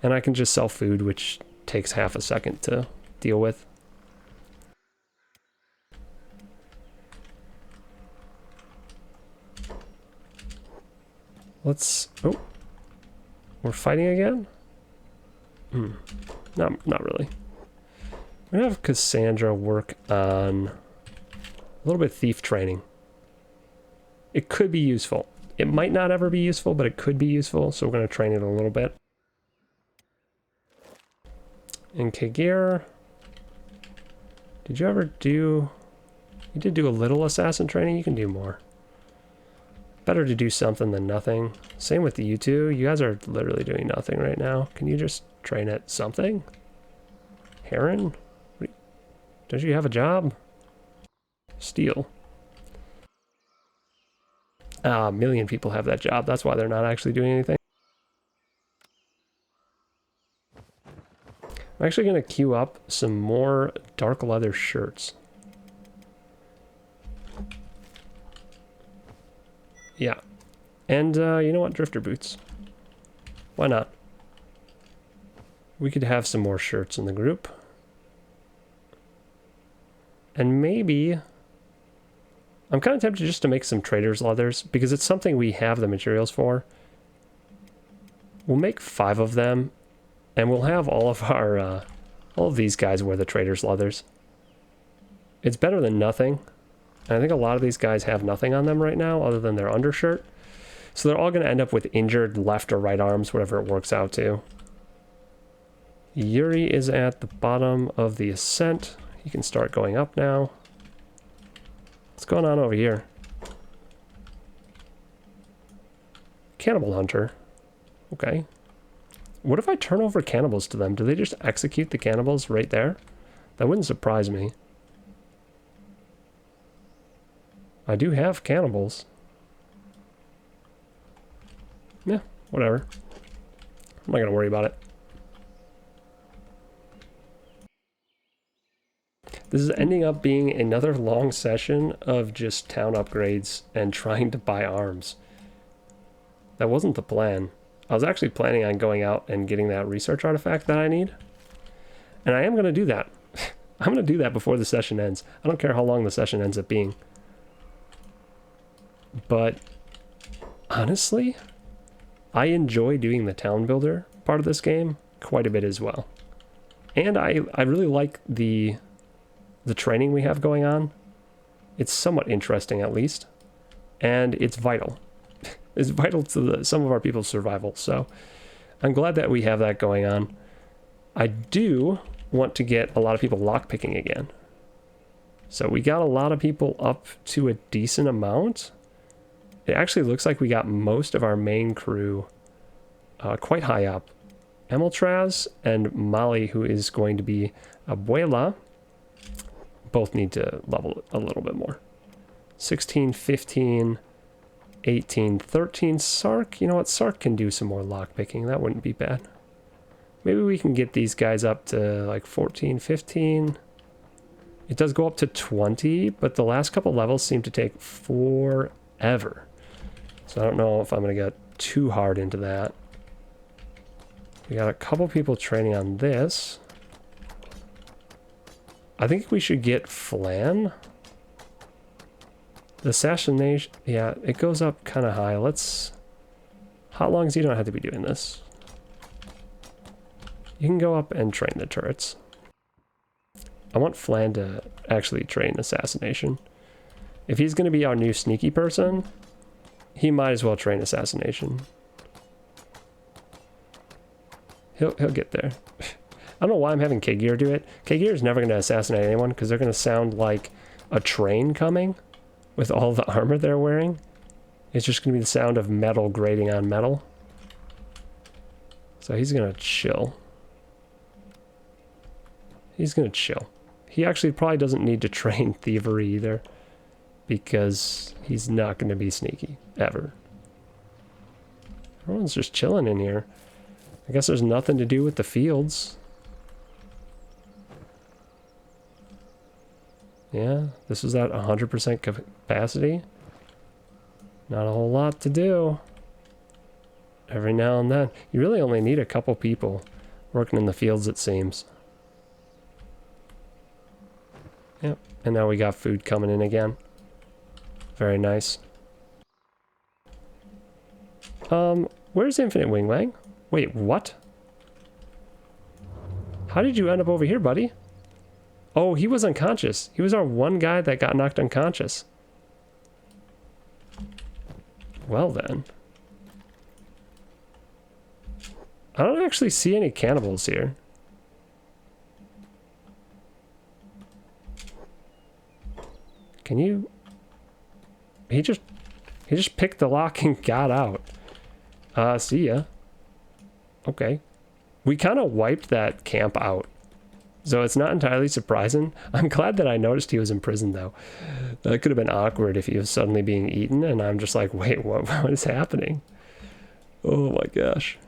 And I can just sell food, which takes half a second to deal with. Let's... Oh. We're fighting again? Not really. We're gonna have Cassandra work on a little bit of thief training. It could be useful. It might not ever be useful, but it could be useful, so we're gonna train it a little bit. And Kagir, did you ever do... You did do a little assassin training, you can do more. Better to do something than nothing. Same with you two. You guys are literally doing nothing right now. Can you just train at something? Heron? Don't you have a job? Steel. A million people have that job. That's why they're not actually doing anything. I'm actually going to queue up some more dark leather shirts. Yeah. And you know what? Drifter boots. Why not? We could have some more shirts in the group. And maybe... I'm kind of tempted just to make some trader's leathers, because it's something we have the materials for. We'll make 5 of them, and we'll have all of our... all of these guys wear the trader's leathers. It's better than nothing. And I think a lot of these guys have nothing on them right now other than their undershirt. So they're all going to end up with injured left or right arms, whatever it works out to. Yuri is at the bottom of the ascent. He can start going up now. What's going on over here? Cannibal hunter. Okay. What if I turn over cannibals to them? Do they just execute the cannibals right there? That wouldn't surprise me. I do have cannibals. Yeah, whatever. I'm not gonna worry about it. This is ending up being another long session of just town upgrades and trying to buy arms. That wasn't the plan. I was actually planning on going out and getting that research artifact that I need. And I am going to do that. I'm going to do that before the session ends. I don't care how long the session ends up being. But honestly, I enjoy doing the town builder part of this game quite a bit as well. And I really like the training we have going on. It's somewhat interesting, at least. And it's vital. It's vital to some of our people's survival. So I'm glad that we have that going on. I do want to get a lot of people lockpicking again. So we got a lot of people up to a decent amount. It actually looks like we got most of our main crew quite high up. Emeltraz and Molly, who is going to be Abuela, both need to level a little bit more. 16, 15, 18, 13. Sark, you know what? Sark can do some more lockpicking. That wouldn't be bad. Maybe we can get these guys up to like 14, 15. It does go up to 20, but the last couple levels seem to take forever. So I don't know if I'm going to get too hard into that. We got a couple people training on this. I think we should get Flan. The assassination, yeah, it goes up kind of high. Let's... Hot Lungs, you don't have to be doing this. You can go up and train the turrets. I want Flan to actually train assassination. If he's going to be our new sneaky person, he might as well train assassination. He'll get there. I don't know why I'm having K-Gear do it. K-Gear is never going to assassinate anyone because they're going to sound like a train coming. With all the armor they're wearing, it's just going to be the sound of metal grating on metal. So he's going to chill. He's going to chill. He actually probably doesn't need to train thievery either, because he's not going to be sneaky, ever. Everyone's just chilling in here. I guess there's nothing to do with the fields. Yeah, this is at 100% capacity. Not a whole lot to do. Every now and then. You really only need a couple people working in the fields, it seems. Yep, and now we got food coming in again. Very nice. Where's Infinite Wingwang? Wait, what? How did you end up over here, buddy? Oh, he was unconscious. He was our one guy that got knocked unconscious. Well then. I don't actually see any cannibals here. Can you... He just picked the lock and got out. See ya. Okay. We kind of wiped that camp out. So it's not entirely surprising. I'm glad that I noticed he was in prison, though. That could have been awkward if he was suddenly being eaten, and I'm just like, wait, what is happening? Oh my gosh.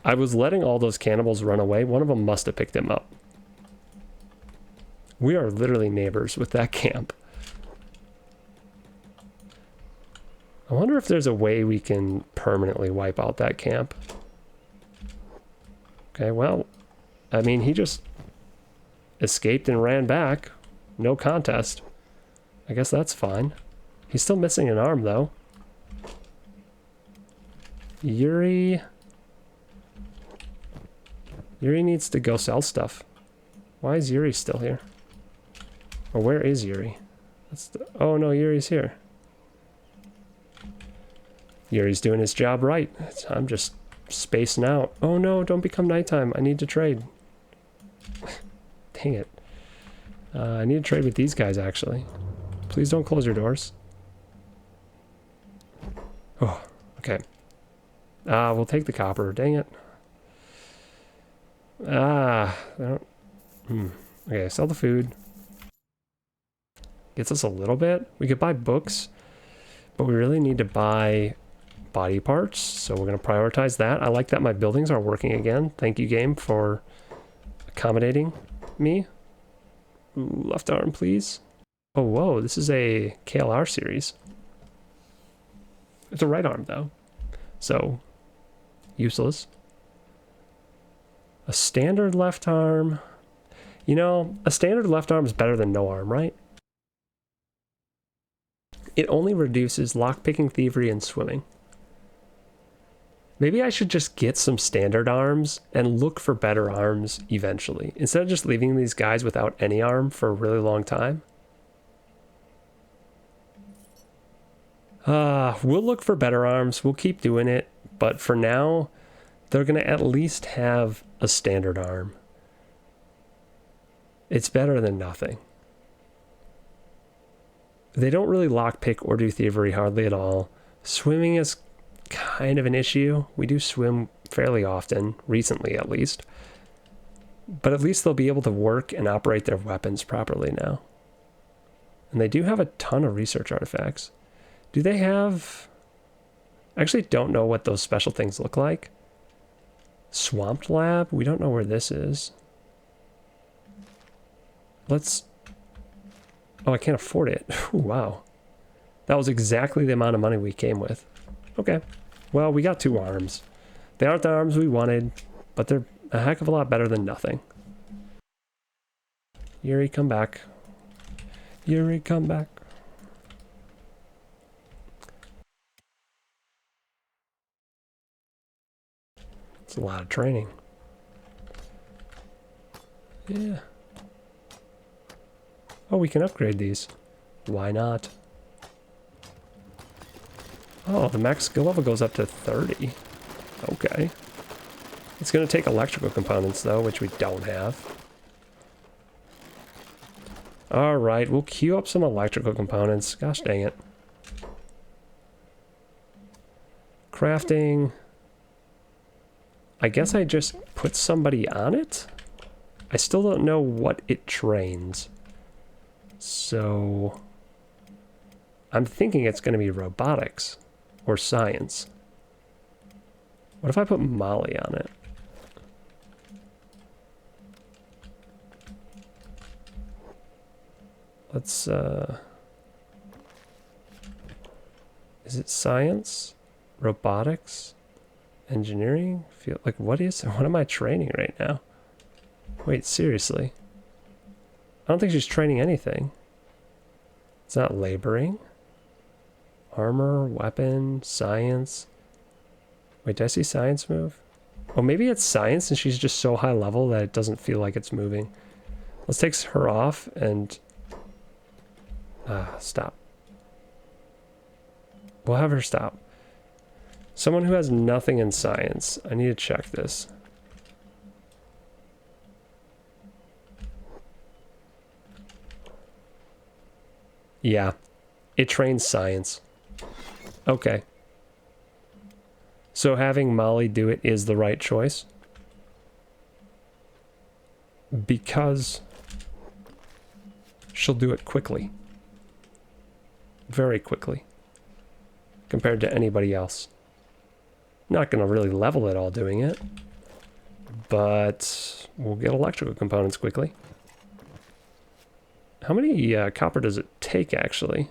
I was letting all those cannibals run away. One of them must have picked him up. We are literally neighbors with that camp. I wonder if there's a way we can permanently wipe out that camp. Okay, well, I mean, he just escaped and ran back. No contest. I guess that's fine. He's still missing an arm, though. Yuri needs to go sell stuff. Why is Yuri still here? Or where is Yuri? Oh no, Yuri's here. Yuri's doing his job right. I'm just spacing out. Oh no, don't become nighttime. I need to trade. Dang it. I need to trade with these guys, actually. Please don't close your doors. Oh, okay. We'll take the copper. Dang it. Ah, I don't... Okay, sell the food. Gets us a little bit. We could buy books, but we really need to buy body parts, so we're going to prioritize that. I like that my buildings are working again. Thank you, game, for accommodating me. Ooh, left arm, please. Oh, whoa, this is a KLR series. It's a right arm, though. So, useless. A standard left arm. You know, a standard left arm is better than no arm, right? It only reduces lockpicking, thievery, and swimming. Maybe I should just get some standard arms and look for better arms eventually, instead of just leaving these guys without any arm for a really long time. We'll look for better arms. We'll keep doing it. But for now, they're going to at least have a standard arm. It's better than nothing. They don't really lockpick or do thievery hardly at all. Swimming is kind of an issue. We do swim fairly often, recently at least. But at least they'll be able to work and operate their weapons properly now. And they do have a ton of research artifacts. Do they have... I actually don't know what those special things look like. Swamped Lab? We don't know where this is. Let's... Oh, I can't afford it. Ooh, wow. That was exactly the amount of money we came with. Okay. Well, we got 2 arms. They aren't the arms we wanted, but they're a heck of a lot better than nothing. Yuri, come back. Yuri, come back. It's a lot of training. Yeah. Oh, we can upgrade these. Why not? Oh, the max skill level goes up to 30. Okay. It's going to take electrical components, though, which we don't have. Alright, we'll queue up some electrical components. Gosh dang it. Crafting. I guess I just put somebody on it? I still don't know what it trains. So... I'm thinking it's going to be robotics. Or science. What if I put Molly on it? Let's, is it science? Robotics? Engineering? What am I training right now? Wait, seriously? I don't think she's training anything. It's not laboring. Armor, weapon, science. Wait, did I see science move? Oh, maybe it's science and she's just so high level that it doesn't feel like it's moving. Let's take her off and... stop. We'll have her stop. Someone who has nothing in science. I need to check this. Yeah. It trains science. Okay. So having Molly do it is the right choice. Because she'll do it quickly. Very quickly. Compared to anybody else. Not going to really level it all doing it. But we'll get electrical components quickly. How many copper does it take, actually?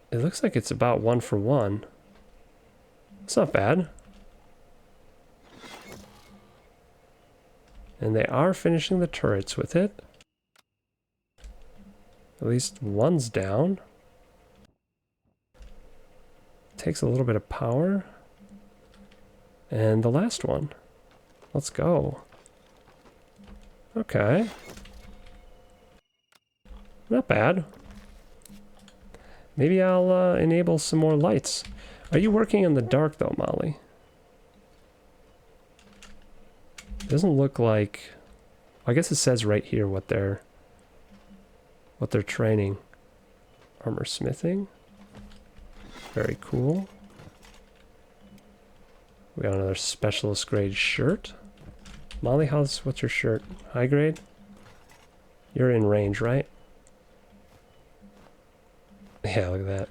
It looks like it's about 1 for 1. It's not bad. And they are finishing the turrets with it. At least one's down. Takes a little bit of power. And the last one. Let's go. Okay. Not bad. Maybe I'll enable some more lights. Are you working in the dark though, Molly? Doesn't look like... I guess it says right here what they're training. Armor smithing. Very cool. We got another specialist grade shirt. Molly, what's your shirt? High grade? You're in range, right? Yeah, look at that.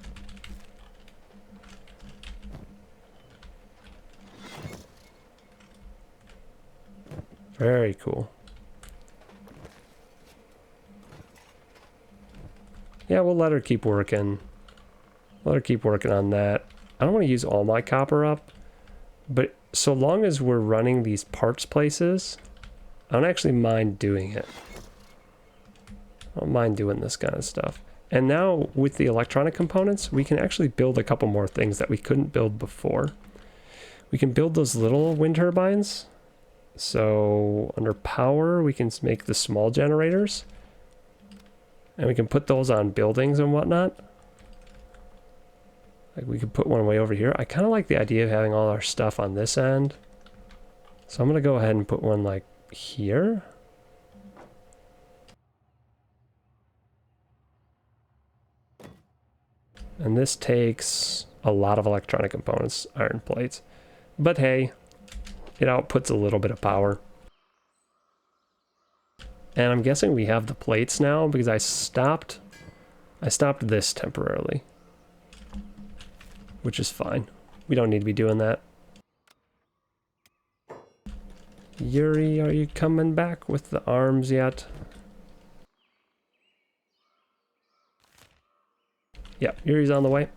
Very cool. Yeah, we'll let her keep working. Let her keep working on that. I don't want to use all my copper up, but so long as we're running these parts places, I don't actually mind doing it. I don't mind doing this kind of stuff. And now with the electronic components, we can actually build a couple more things that we couldn't build before. We can build those little wind turbines. So under power, we can make the small generators. And we can put those on buildings and whatnot. Like we could put one way over here. I kind of like the idea of having all our stuff on this end. So I'm going to go ahead and put one like here. And this takes a lot of electronic components, iron plates. But hey, it outputs a little bit of power. And I'm guessing we have the plates now because I stopped this temporarily. Which is fine. We don't need to be doing that. Yuri, are you coming back with the arms yet? Yeah, Yuri's on the way.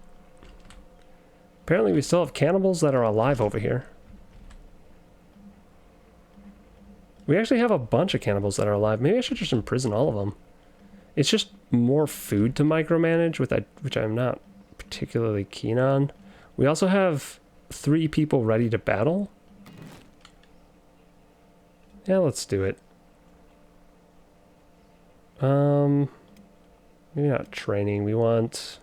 Apparently we still have cannibals that are alive over here. We actually have a bunch of cannibals that are alive. Maybe I should just imprison all of them. It's just more food to micromanage, which I'm not particularly keen on. We also have 3 people ready to battle. Yeah, let's do it. Maybe not training. We want...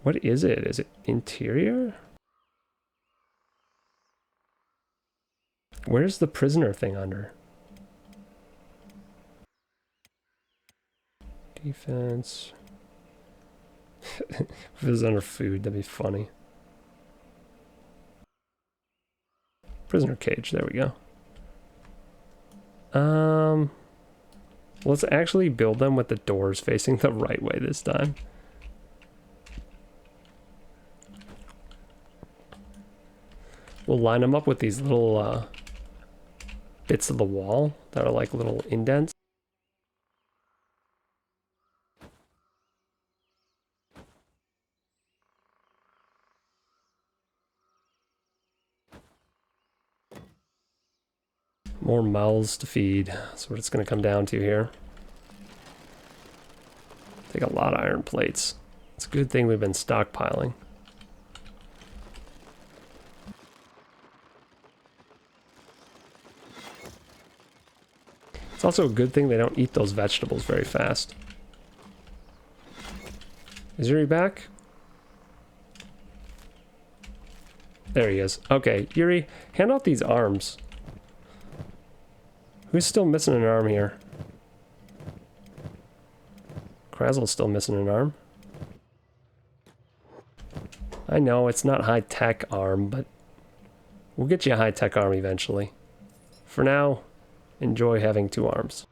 What is it? Is it interior? Where's the prisoner thing under? Defense. If it was under food, that'd be funny. Prisoner cage, there we go. Let's actually build them with the doors facing the right way this time. We'll line them up with these little bits of the wall that are like little indents. More mouths to feed. That's what it's going to come down to here. Take a lot of iron plates. It's a good thing we've been stockpiling. It's also a good thing they don't eat those vegetables very fast. Is Yuri back? There he is. Okay, Yuri, hand out these arms. Who's still missing an arm here? Krazel's still missing an arm. I know, it's not high-tech arm, but we'll get you a high-tech arm eventually. For now, enjoy having 2 arms.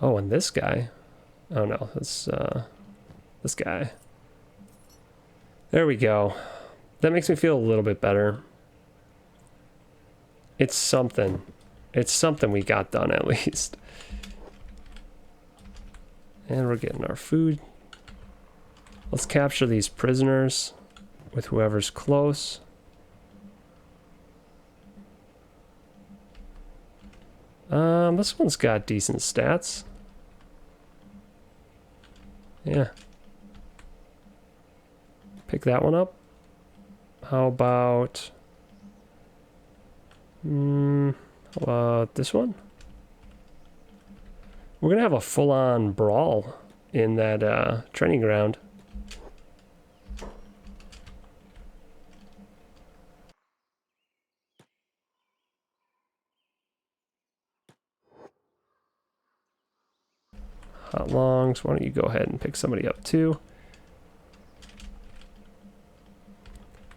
Oh, and this guy. Oh no, this guy. There we go. That makes me feel a little bit better. It's something. It's something we got done at least. And we're getting our food. Let's capture these prisoners with whoever's close. This one's got decent stats. Yeah. Pick that one up. How about... how about this one? We're gonna have a full-on brawl in that training ground. Hot longs, why don't you go ahead and pick somebody up too?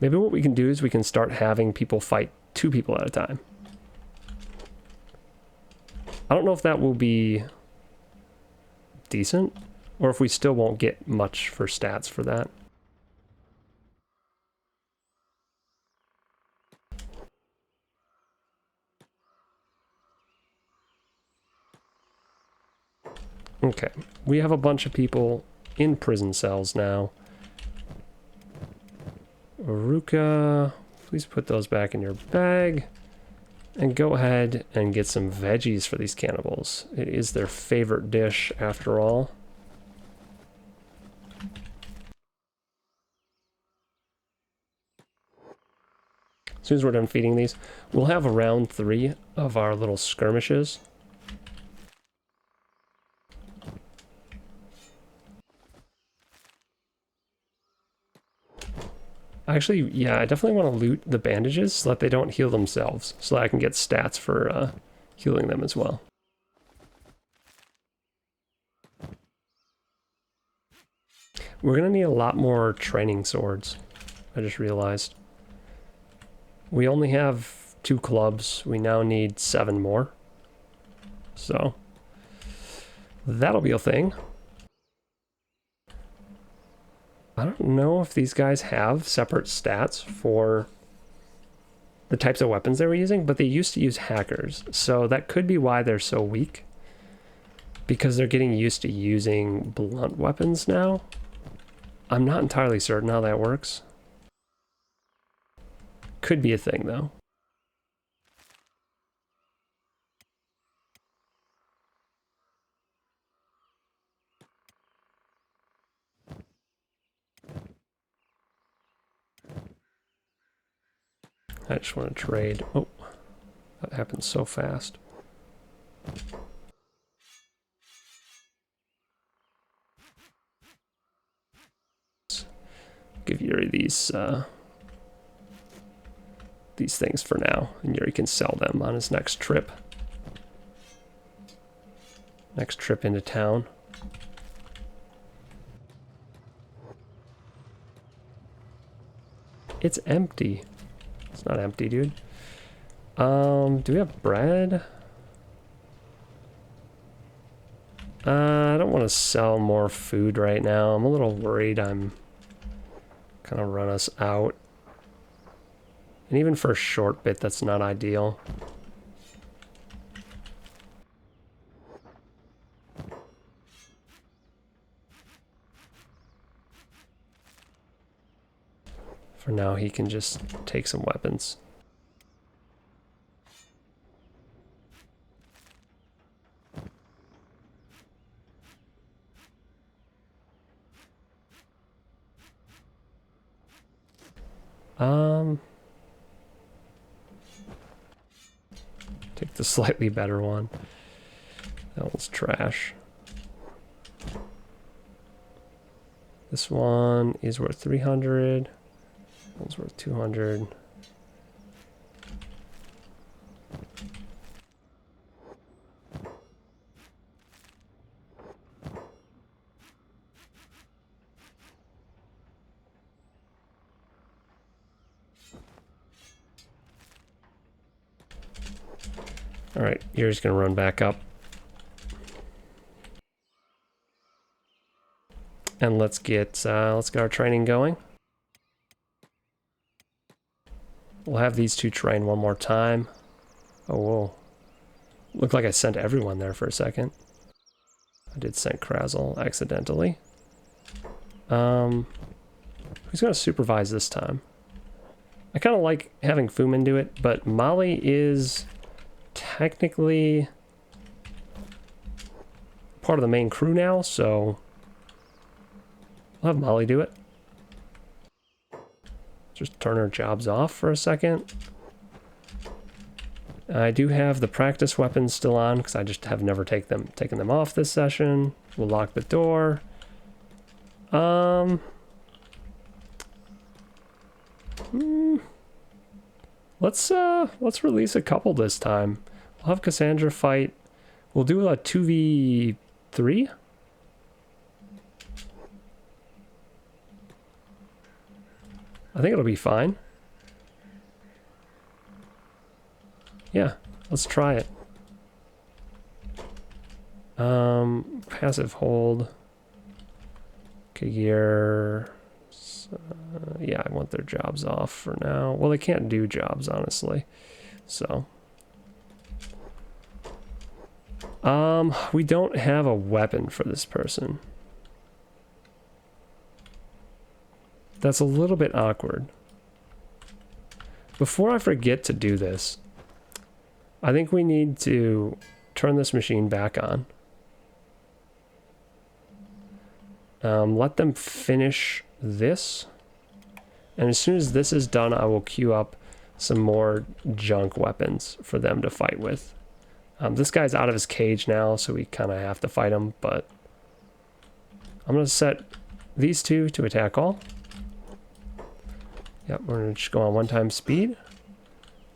Maybe what we can do is we can start having people fight 2 people at a time. I don't know if that will be decent, or if we still won't get much for stats for that. Okay, we have a bunch of people in prison cells now. Aruka, please put those back in your bag. And go ahead and get some veggies for these cannibals. It is their favorite dish, after all. As soon as we're done feeding these, we'll have round 3 of our little skirmishes. Actually, yeah, I definitely want to loot the bandages so that they don't heal themselves, so that I can get stats for healing them as well. We're going to need a lot more training swords, I just realized. We only have 2 clubs. We now need 7 more. So, that'll be a thing. I don't know if these guys have separate stats for the types of weapons they were using, but they used to use hackers. So that could be why they're so weak. Because they're getting used to using blunt weapons now. I'm not entirely certain how that works. Could be a thing, though. I just want to trade. Oh, that happened so fast. Give Yuri these things for now, and Yuri can sell them on his next trip. Next trip into town. It's empty. It's not empty, dude. Do we have bread? I don't want to sell more food right now. I'm a little worried I'm gonna run us out. And even for a short bit, that's not ideal. For now, he can just take some weapons. Take the slightly better one. That one's trash. This one is worth 300. That one's worth 200. All right, you're just gonna run back up. And let's get our training going. We'll have these 2 train one more time. Oh, whoa. Looked like I sent everyone there for a second. I did send Krazel accidentally. Who's gonna supervise this time? I kind of like having Fumin do it, but Molly is technically part of the main crew now, so I'll have Molly do it. Just turn our jobs off for a second. I do have the practice weapons still on because I just have never taken them off this session. We'll lock the door. Let's release a couple this time. We'll have Cassandra fight. We'll do a 2v3. I think it'll be fine. Yeah, let's try it. Passive hold. Gear. Yeah, I want their jobs off for now. Well, they can't do jobs, honestly. So. We don't have a weapon for this person. That's a little bit awkward. Before I forget to do this, I think we need to turn this machine back on. Let them finish this. And as soon as this is done, I will queue up some more junk weapons for them to fight with. This guy's out of his cage now, so we kind of have to fight him, but I'm going to set these two to attack all. Yep, we're going to just go on 1x speed.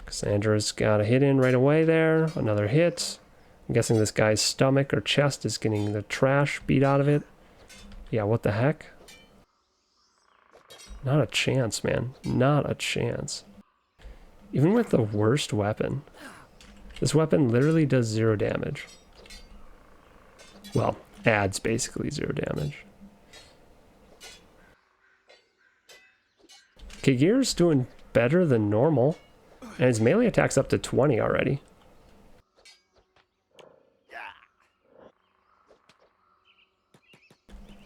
Cassandra's got a hit in right away there. Another hit. I'm guessing this guy's stomach or chest is getting the trash beat out of it. Yeah, what the heck? Not a chance, man. Not a chance. Even with the worst weapon, this weapon literally does 0 damage. Well, adds basically 0 damage. Kagir's doing better than normal, and his melee attack's up to 20 already.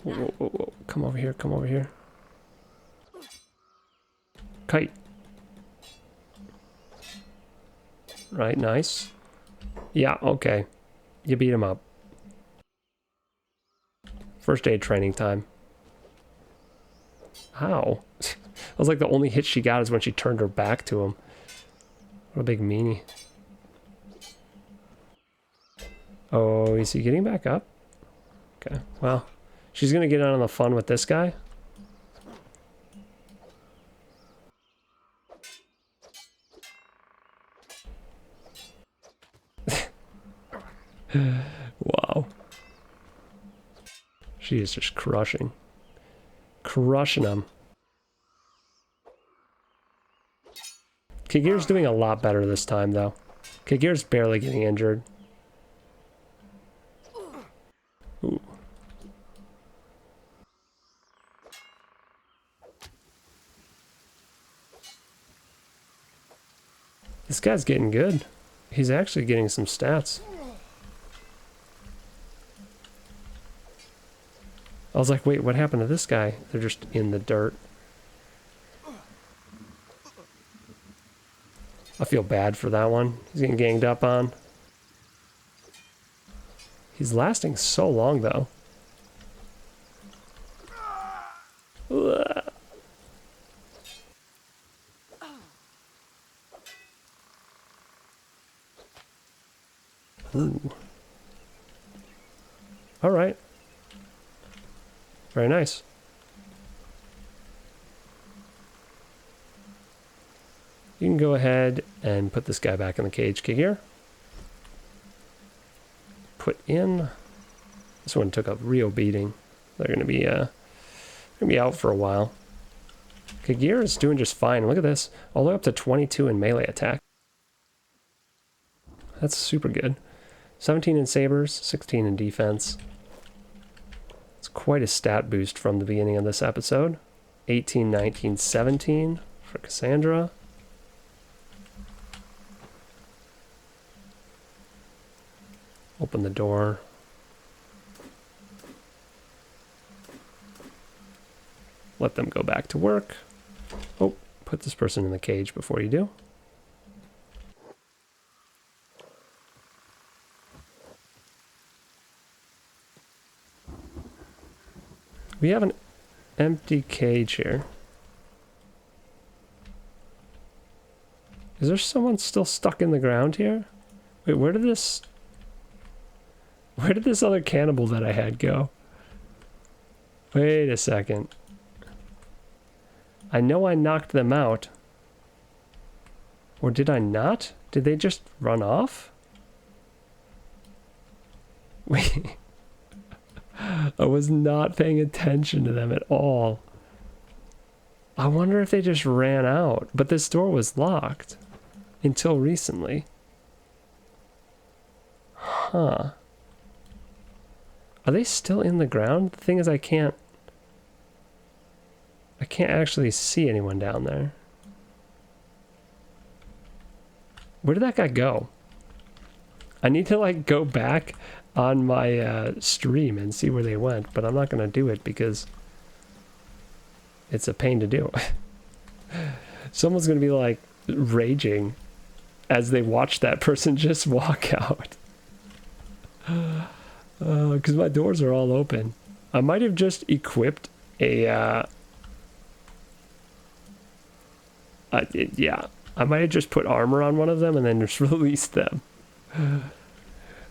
Whoa, whoa, whoa, whoa. Come over here, come over here. Kite. Right, nice. Yeah, okay. You beat him up. First aid training time. How? That was like the only hit she got is when she turned her back to him. What a big meanie. Oh, is he getting back up? Okay, well, she's gonna get on the fun with this guy. Wow. She is just crushing. Crushing them. Kagir's doing a lot better this time, though. Kagir's barely getting injured. Ooh. This guy's getting good. He's actually getting some stats. I was like, wait, what happened to this guy? They're just in the dirt. I feel bad for that one. He's getting ganged up on. He's lasting so long, though. Ooh. All right. Very nice. You can go ahead and put this guy back in the cage, Kagir. Put in. This one took a real beating. They're gonna be out for a while. Kagir is doing just fine. Look at this, all the way up to 22 in melee attack. That's super good. 17 in sabers, 16 in defense. It's quite a stat boost from the beginning of this episode. 18, 19, 17 for Cassandra. Open the door. Let them go back to work. Oh, put this person in the cage before you do. We have an empty cage here. Is there someone still stuck in the ground here? Wait, where did this other cannibal that I had go? Wait a second. I know I knocked them out. Or did I not? Did they just run off? Wait. I was not paying attention to them at all. I wonder if they just ran out. But this door was locked until recently. Huh. Are they still in the ground? The thing is, I can't actually see anyone down there. Where did that guy go? I need to like go back on my stream and see where they went, but I'm not going to do it because it's a pain to do. Someone's going to be like raging as they watch that person just walk out. Because my doors are all open. I might have just equipped a yeah, I might have just put armor on one of them and then just released them.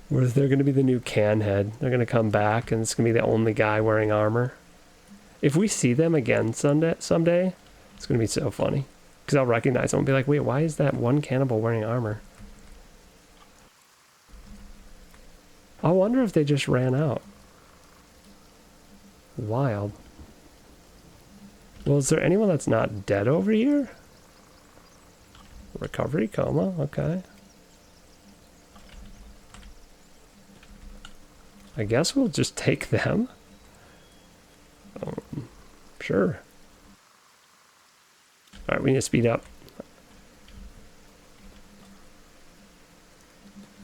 Where they're going to be the new can head. They're going to come back and it's going to be the only guy wearing armor. If we see them again someday, it's going to be so funny. Because I'll recognize them and be like, wait, why is that one cannibal wearing armor? I wonder if they just ran out. Wild. Well, is there anyone that's not dead over here? Recovery, coma, okay. I guess we'll just take them. Sure. Alright, we need to speed up.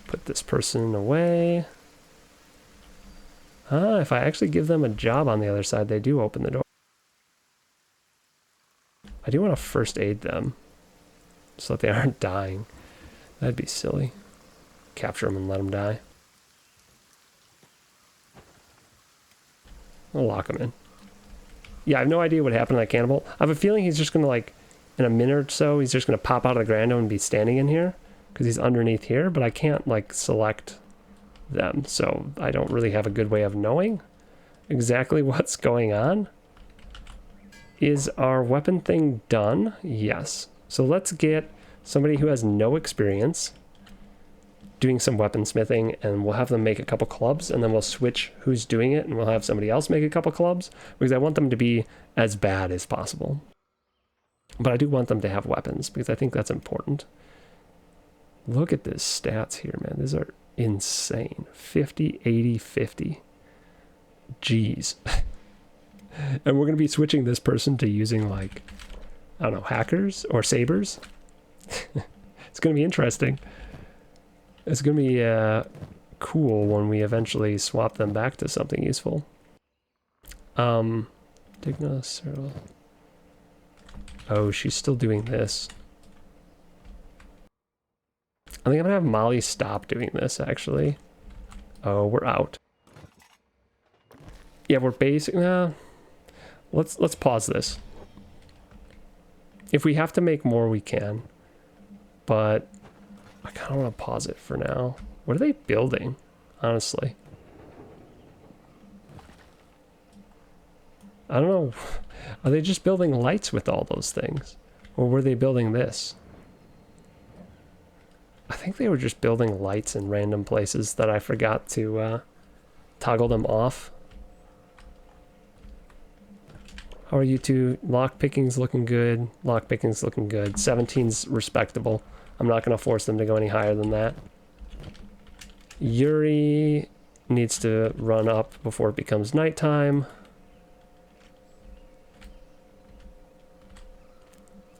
Put this person away. Ah, if I actually give them a job on the other side, they do open the door. I do want to first aid them so that they aren't dying. That'd be silly. Capture them and let them die. I'll lock him in. Yeah, I have no idea what happened to that cannibal. I have a feeling he's just going to, like, in a minute or so, he's just going to pop out of the grando and be standing in here. Because he's underneath here, but I can't, like, select them. So I don't really have a good way of knowing exactly what's going on. Is our weapon thing done? Yes. So let's get somebody who has no experience doing some weaponsmithing, and we'll have them make a couple clubs, and then we'll switch who's doing it, and we'll have somebody else make a couple clubs, because I want them to be as bad as possible. But I do want them to have weapons, because I think that's important. Look at this stats here, man. These are insane. 50, 80, 50. Jeez. And we're going to be switching this person to using, like, I don't know, hackers or sabers. It's going to be interesting. It's going to be cool when we eventually swap them back to something useful. Digna, Cyril. Oh, she's still doing this. I think I'm going to have Molly stop doing this, actually. Oh, we're out. Yeah, we're basic. Let's pause this. If we have to make more, we can. But I kind of want to pause it for now. What are they building, honestly? I don't know. Are they just building lights with all those things? Or were they building this? I think they were just building lights in random places that I forgot to toggle them off. How are you two? Lockpicking's looking good. Lockpicking's looking good. 17's respectable. I'm not going to force them to go any higher than that. Yuri needs to run up before it becomes nighttime.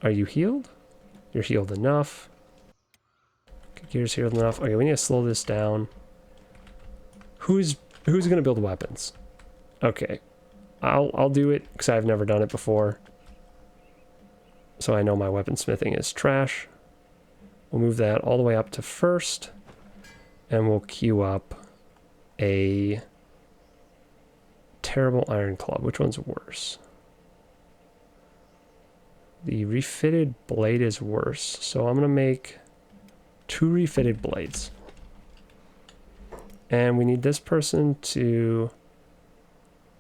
Are you healed? You're healed enough. Gear's healed enough. Okay, we need to slow this down. Who's going to build weapons? Okay. I'll do it because I've never done it before. So I know my weaponsmithing is trash. We'll move that all the way up to first. And we'll queue up a terrible iron club. Which one's worse? The refitted blade is worse. So I'm going to make 2 refitted blades. And we need this person to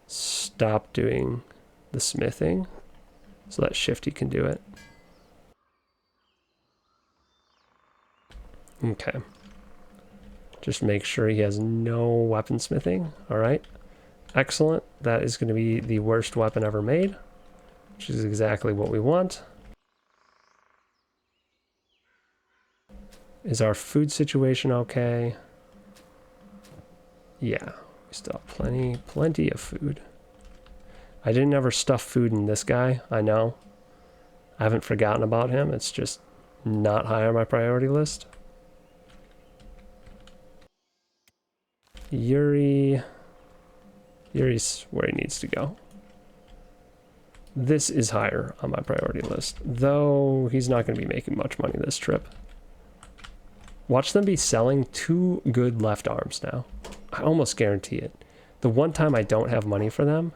stop doing the smithing so that Shifty can do it. Okay. Just make sure he has no weaponsmithing. All right. Excellent. That is going to be the worst weapon ever made. which is exactly what we want. Is our food situation okay? Yeah, we still have plenty of food. I didn't ever stuff food in this guy, I know. I haven't forgotten about him, it's just not high on my priority list. Yuri's where he needs to go. This is higher on my priority list, though he's not going to be making much money this trip. Watch them be selling 2 good left arms now. I almost guarantee it. The one time I don't have money for them,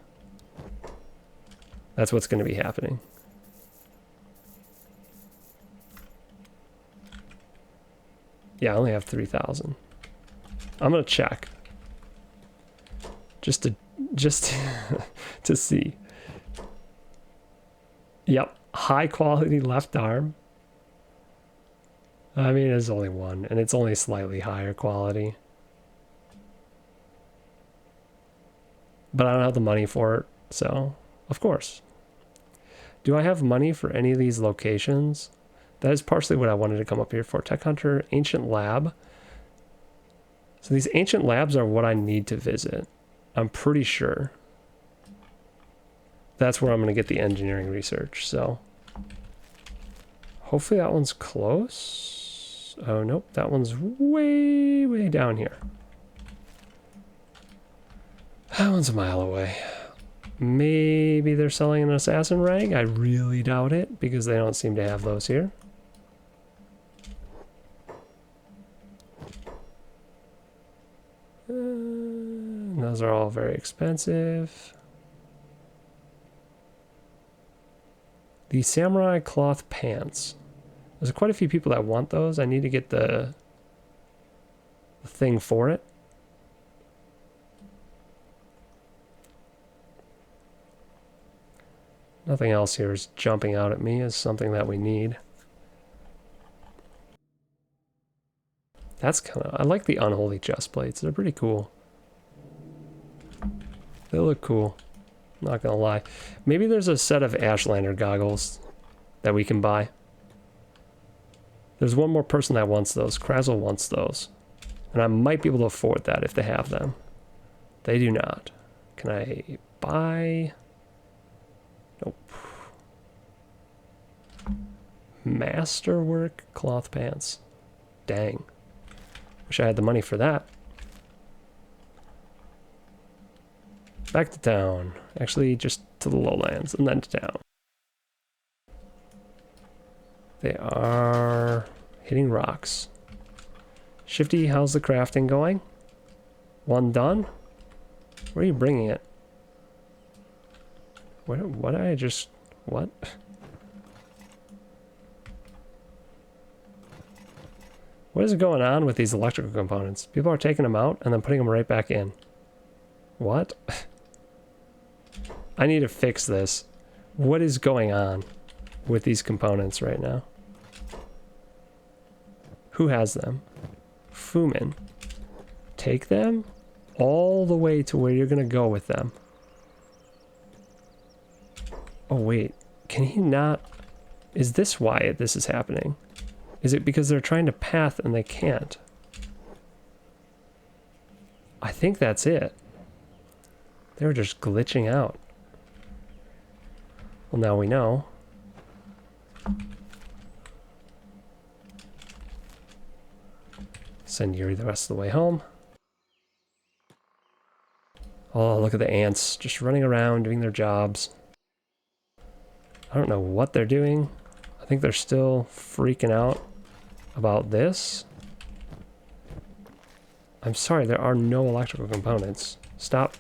that's what's going to be happening. Yeah, I only have 3,000. I'm going to check. Just to see. Yep, high quality left arm. I mean, there's only one, and it's only slightly higher quality. But I don't have the money for it, so of course. Do I have money for any of these locations? That is partially what I wanted to come up here for. Tech Hunter, Ancient Lab. So these Ancient Labs are what I need to visit. I'm pretty sure. That's where I'm going to get the engineering research, so. Hopefully that one's close. Oh, nope. That one's way, way down here. That one's a mile away. Maybe they're selling an assassin rag. I really doubt it because they don't seem to have those here. Those are all very expensive. The samurai cloth pants. There's quite a few people that want those. I need to get the thing for it. Nothing else here is jumping out at me as something that we need. That's kind of... I like the unholy chest plates. They're pretty cool. They look cool. Not gonna lie. Maybe there's a set of Ashlander goggles that we can buy. There's one more person that wants those. Krazel wants those. And I might be able to afford that if they have them. They do not. Can I buy... Nope. Masterwork cloth pants. Dang. Wish I had the money for that. Back to town. Actually, just to the lowlands and then to town. They are hitting rocks. Shifty, how's the crafting going? One done? Where are you bringing it? What did I just... What? What is going on with these electrical components? People are taking them out and then putting them right back in. What? I need to fix this. What is going on with these components right now? Who has them? Fumin. Take them all the way to where you're going to go with them. Oh, wait. Can he not... Is this why this is happening? Is it because they're trying to path and they can't? I think that's it. They were just glitching out. Well, now we know. Send Yuri the rest of the way home. Oh, look at the ants just running around doing their jobs. I don't know what they're doing. I think they're still freaking out about this. I'm sorry, there are no electrical components. Stop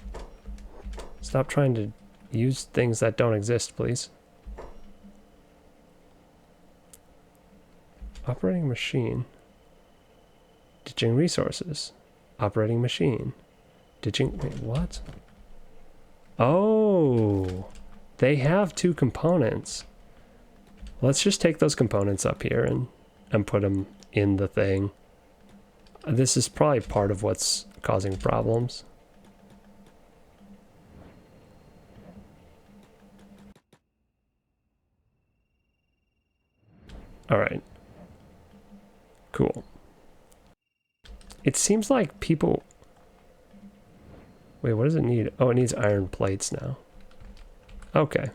trying to use things that don't exist, please. Operating machine. Ditching resources. Operating machine. Ditching... Wait, what? Oh! They have 2 components. Let's just take those components up here and put them in the thing. This is probably part of what's causing problems. All right. Cool. It seems like people... Wait, what does it need? Oh, it needs iron plates now. Okay.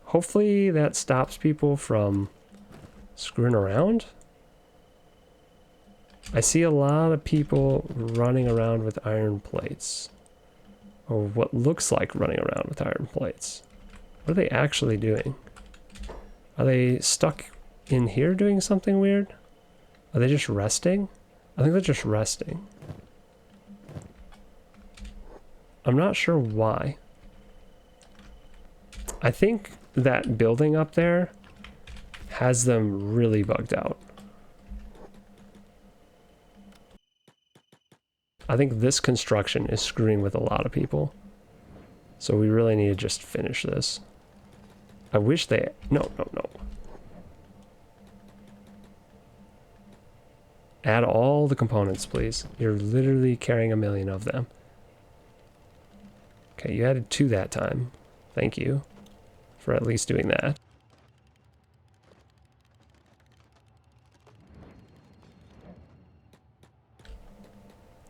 Hopefully that stops people from screwing around. I see a lot of people running around with iron plates. Or what looks like running around with iron plates. What are they actually doing? Are they stuck in here doing something weird? Are they just resting? I think they're just resting. I'm not sure why. I think that building up there has them really bugged out. I think this construction is screwing with a lot of people. So we really need to just finish this. I wish they... No. Add all the components, please. You're literally carrying 1 million of them. Okay, you added 2 that time. Thank you for at least doing that.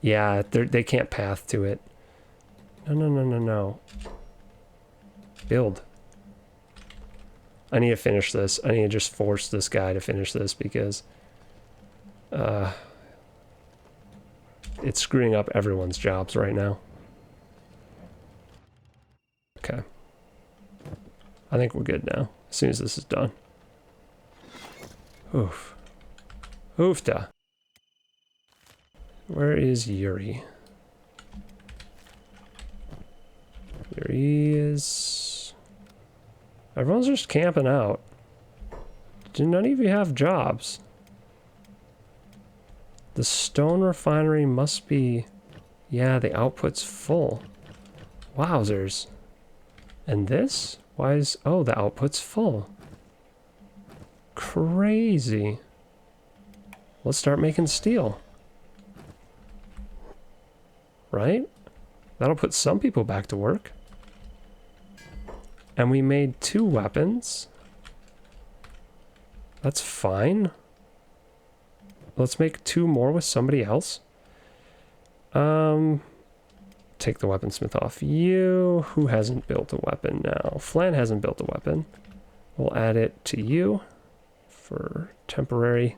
Yeah, they can't path to it. No. Build. I need to finish this. I need to just force this guy to finish this because it's screwing up everyone's jobs right now. Okay. I think we're good now, as soon as this is done. Oof. Oofta. Where is Yuri? Yuri is... Everyone's just camping out. Do none of you have jobs? The stone refinery must be... Yeah, the output's full. Wowzers. And this? Why is... Oh, the output's full. Crazy. Let's start making steel. Right? That'll put some people back to work. And we made 2 weapons. That's fine. Let's make 2 more with somebody else. Take the weaponsmith off you. Who hasn't built a weapon now? Flan hasn't built a weapon. We'll add it to you for temporary.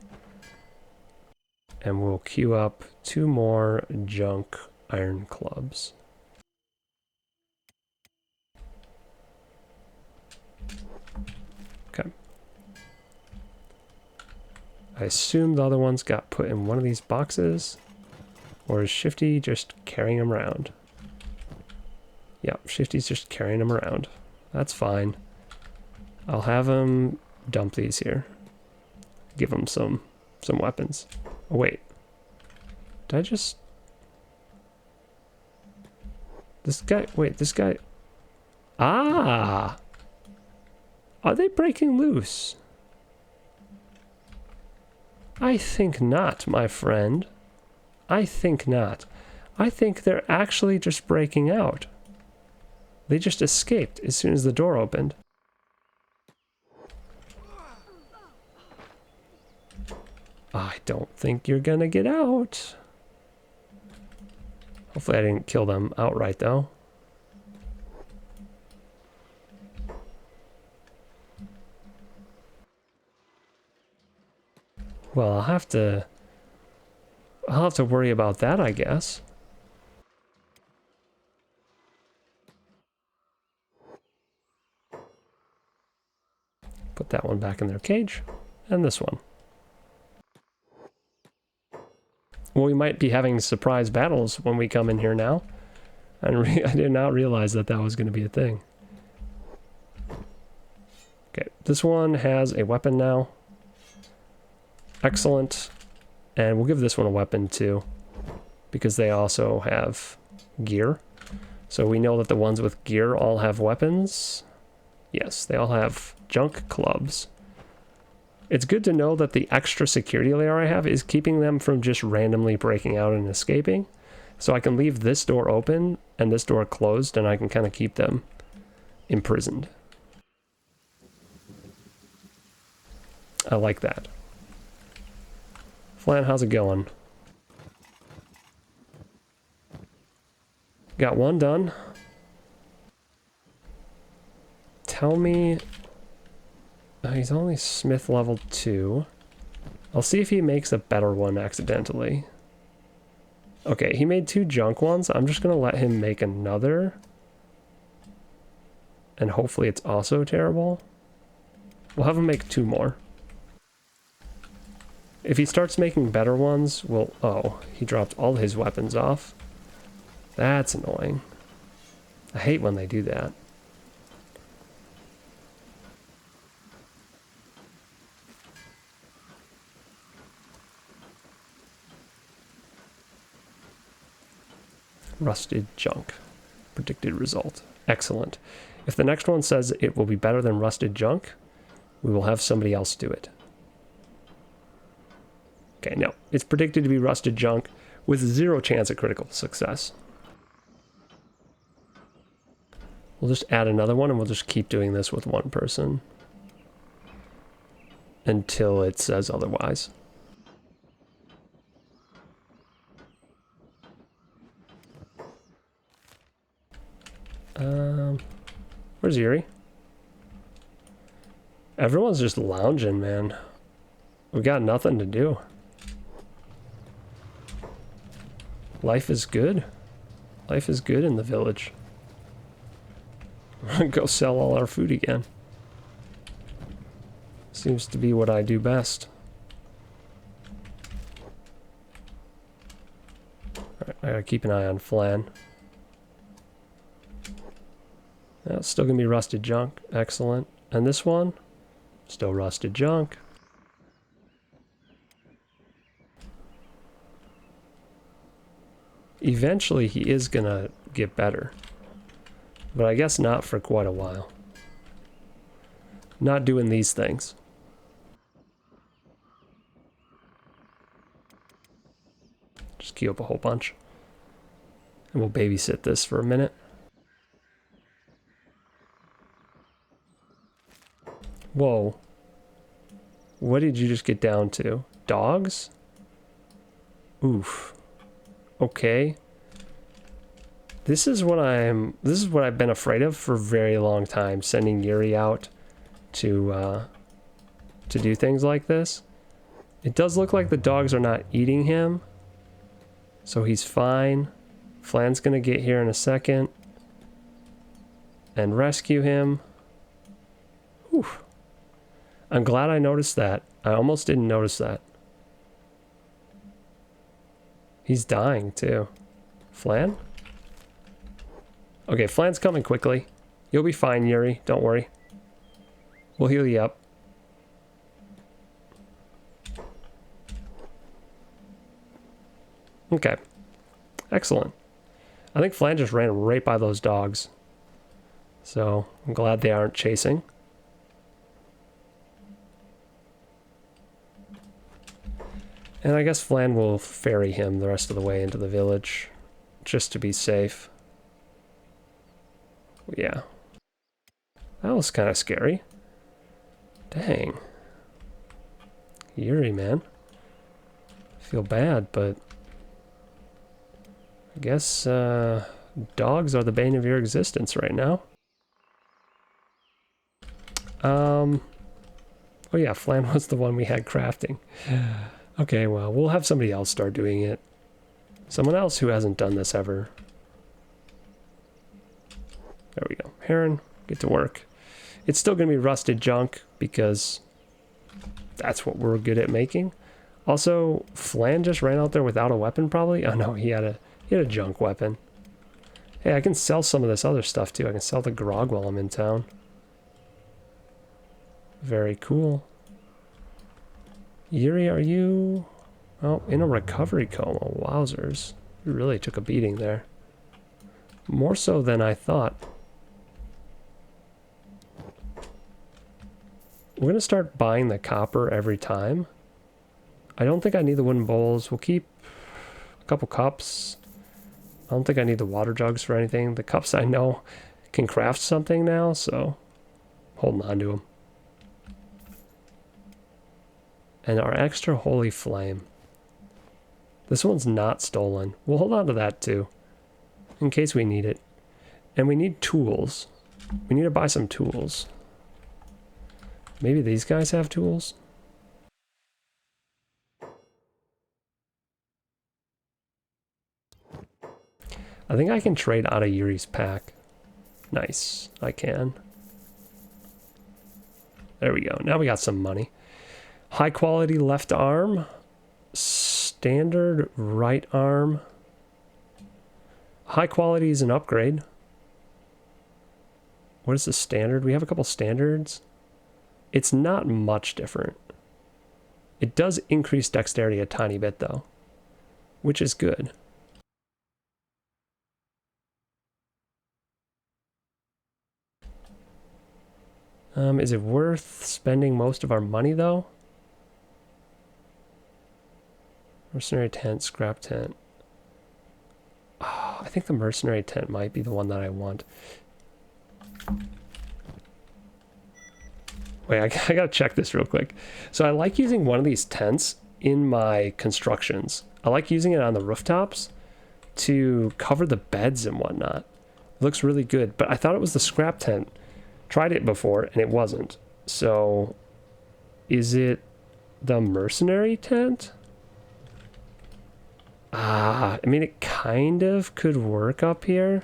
And we'll queue up 2 more junk iron clubs. Okay. I assume the other ones got put in one of these boxes. Or is Shifty just carrying them around? Yep, Shifty's just carrying them around. That's fine. I'll have him dump these here. Give him some weapons. Oh, wait. Did I just... This guy... Wait, this guy... Ah! Are they breaking loose? I think not, my friend. I think not. I think they're actually just breaking out. They just escaped as soon as the door opened. I don't think you're gonna get out. Hopefully I didn't kill them outright, though. Well, I'll have to worry about that, I guess. Put that one back in their cage, and this one. Well, we might be having surprise battles when we come in here now. I did not realize that was going to be a thing. Okay, this one has a weapon now. Excellent. And we'll give this one a weapon too, because they also have gear. So we know that the ones with gear all have weapons. Yes, they all have junk clubs. It's good to know that the extra security layer I have is keeping them from just randomly breaking out and escaping. So I can leave this door open and this door closed, and I can kind of keep them imprisoned. I like that. Flan, how's it going? Got one done. Tell me... he's only Smith level 2. I'll see if he makes a better one accidentally. Okay, he made 2 junk ones. I'm just going to let him make another. And hopefully it's also terrible. We'll have him make 2 more. If he starts making better ones, we'll... Oh, he dropped all his weapons off. That's annoying. I hate when they do that. Rusted junk. Predicted result. Excellent. If the next one says it will be better than rusted junk, we will have somebody else do it. Okay, no. It's predicted to be rusted junk with 0 chance of critical success. We'll just add another one and we'll just keep doing this with one person until it says otherwise. Where's Yuri? Everyone's just lounging, man. We got nothing to do. Life is good. Life is good in the village. We're gonna go sell all our food again. Seems to be what I do best. Alright, I gotta keep an eye on Flan. That's still gonna be rusted junk. Excellent. And this one? Still rusted junk. Eventually he is gonna get better. But I guess not for quite a while. Not doing these things. Just queue up a whole bunch. And we'll babysit this for a minute. Whoa. What did you just get down to? Dogs? Oof. Okay. This is what I've been afraid of for a very long time, sending Yuri out to do things like this. It does look like the dogs are not eating him, so he's fine. Flan's gonna get here in a second and rescue him. Whew. I'm glad I noticed that. I almost didn't notice that. He's dying too. Flan? Okay, Flan's coming quickly. You'll be fine, Yuri. Don't worry. We'll heal you up. Okay. Excellent. I think Flan just ran right by those dogs. So, I'm glad they aren't chasing. And I guess Flan will ferry him the rest of the way into the village, just to be safe. Yeah. That was kind of scary. Dang. Yuri, man. I feel bad, but... I guess, dogs are the bane of your existence right now. Oh yeah, Flan was the one we had crafting. Okay, well, we'll have somebody else start doing it. Someone else who hasn't done this ever. There we go. Heron, get to work. It's still going to be rusted junk because that's what we're good at making. Also, Flan just ran out there without a weapon probably. Oh no, he had a junk weapon. Hey, I can sell some of this other stuff too. I can sell the grog while I'm in town. Very cool. Yuri, are you... Oh, in a recovery coma. Wowzers. You really took a beating there. More so than I thought. We're going to start buying the copper every time. I don't think I need the wooden bowls. We'll keep a couple cups. I don't think I need the water jugs for anything. The cups I know can craft something now, so holding on to them. And our extra holy flame. This one's not stolen. We'll hold on to that too, in case we need it. And we need tools. We need to buy some tools. Maybe these guys have tools? I think I can trade out of Yuri's pack. Nice, I can. There we go. Now we got some money. High quality left arm. Standard right arm. High quality is an upgrade. What is the standard? We have a couple standards. It's not much different. It does increase dexterity a tiny bit though, which is good. Is it worth spending most of our money though? Mercenary tent, scrap tent. Oh, I think the mercenary tent might be the one that I want. Wait, I gotta check this real quick. So I like using one of these tents in my constructions. I like using it on the rooftops to cover the beds and whatnot. It looks really good, but I thought it was the scrap tent. Tried it before and it wasn't. So is it the mercenary tent? I mean, it kind of could work up here.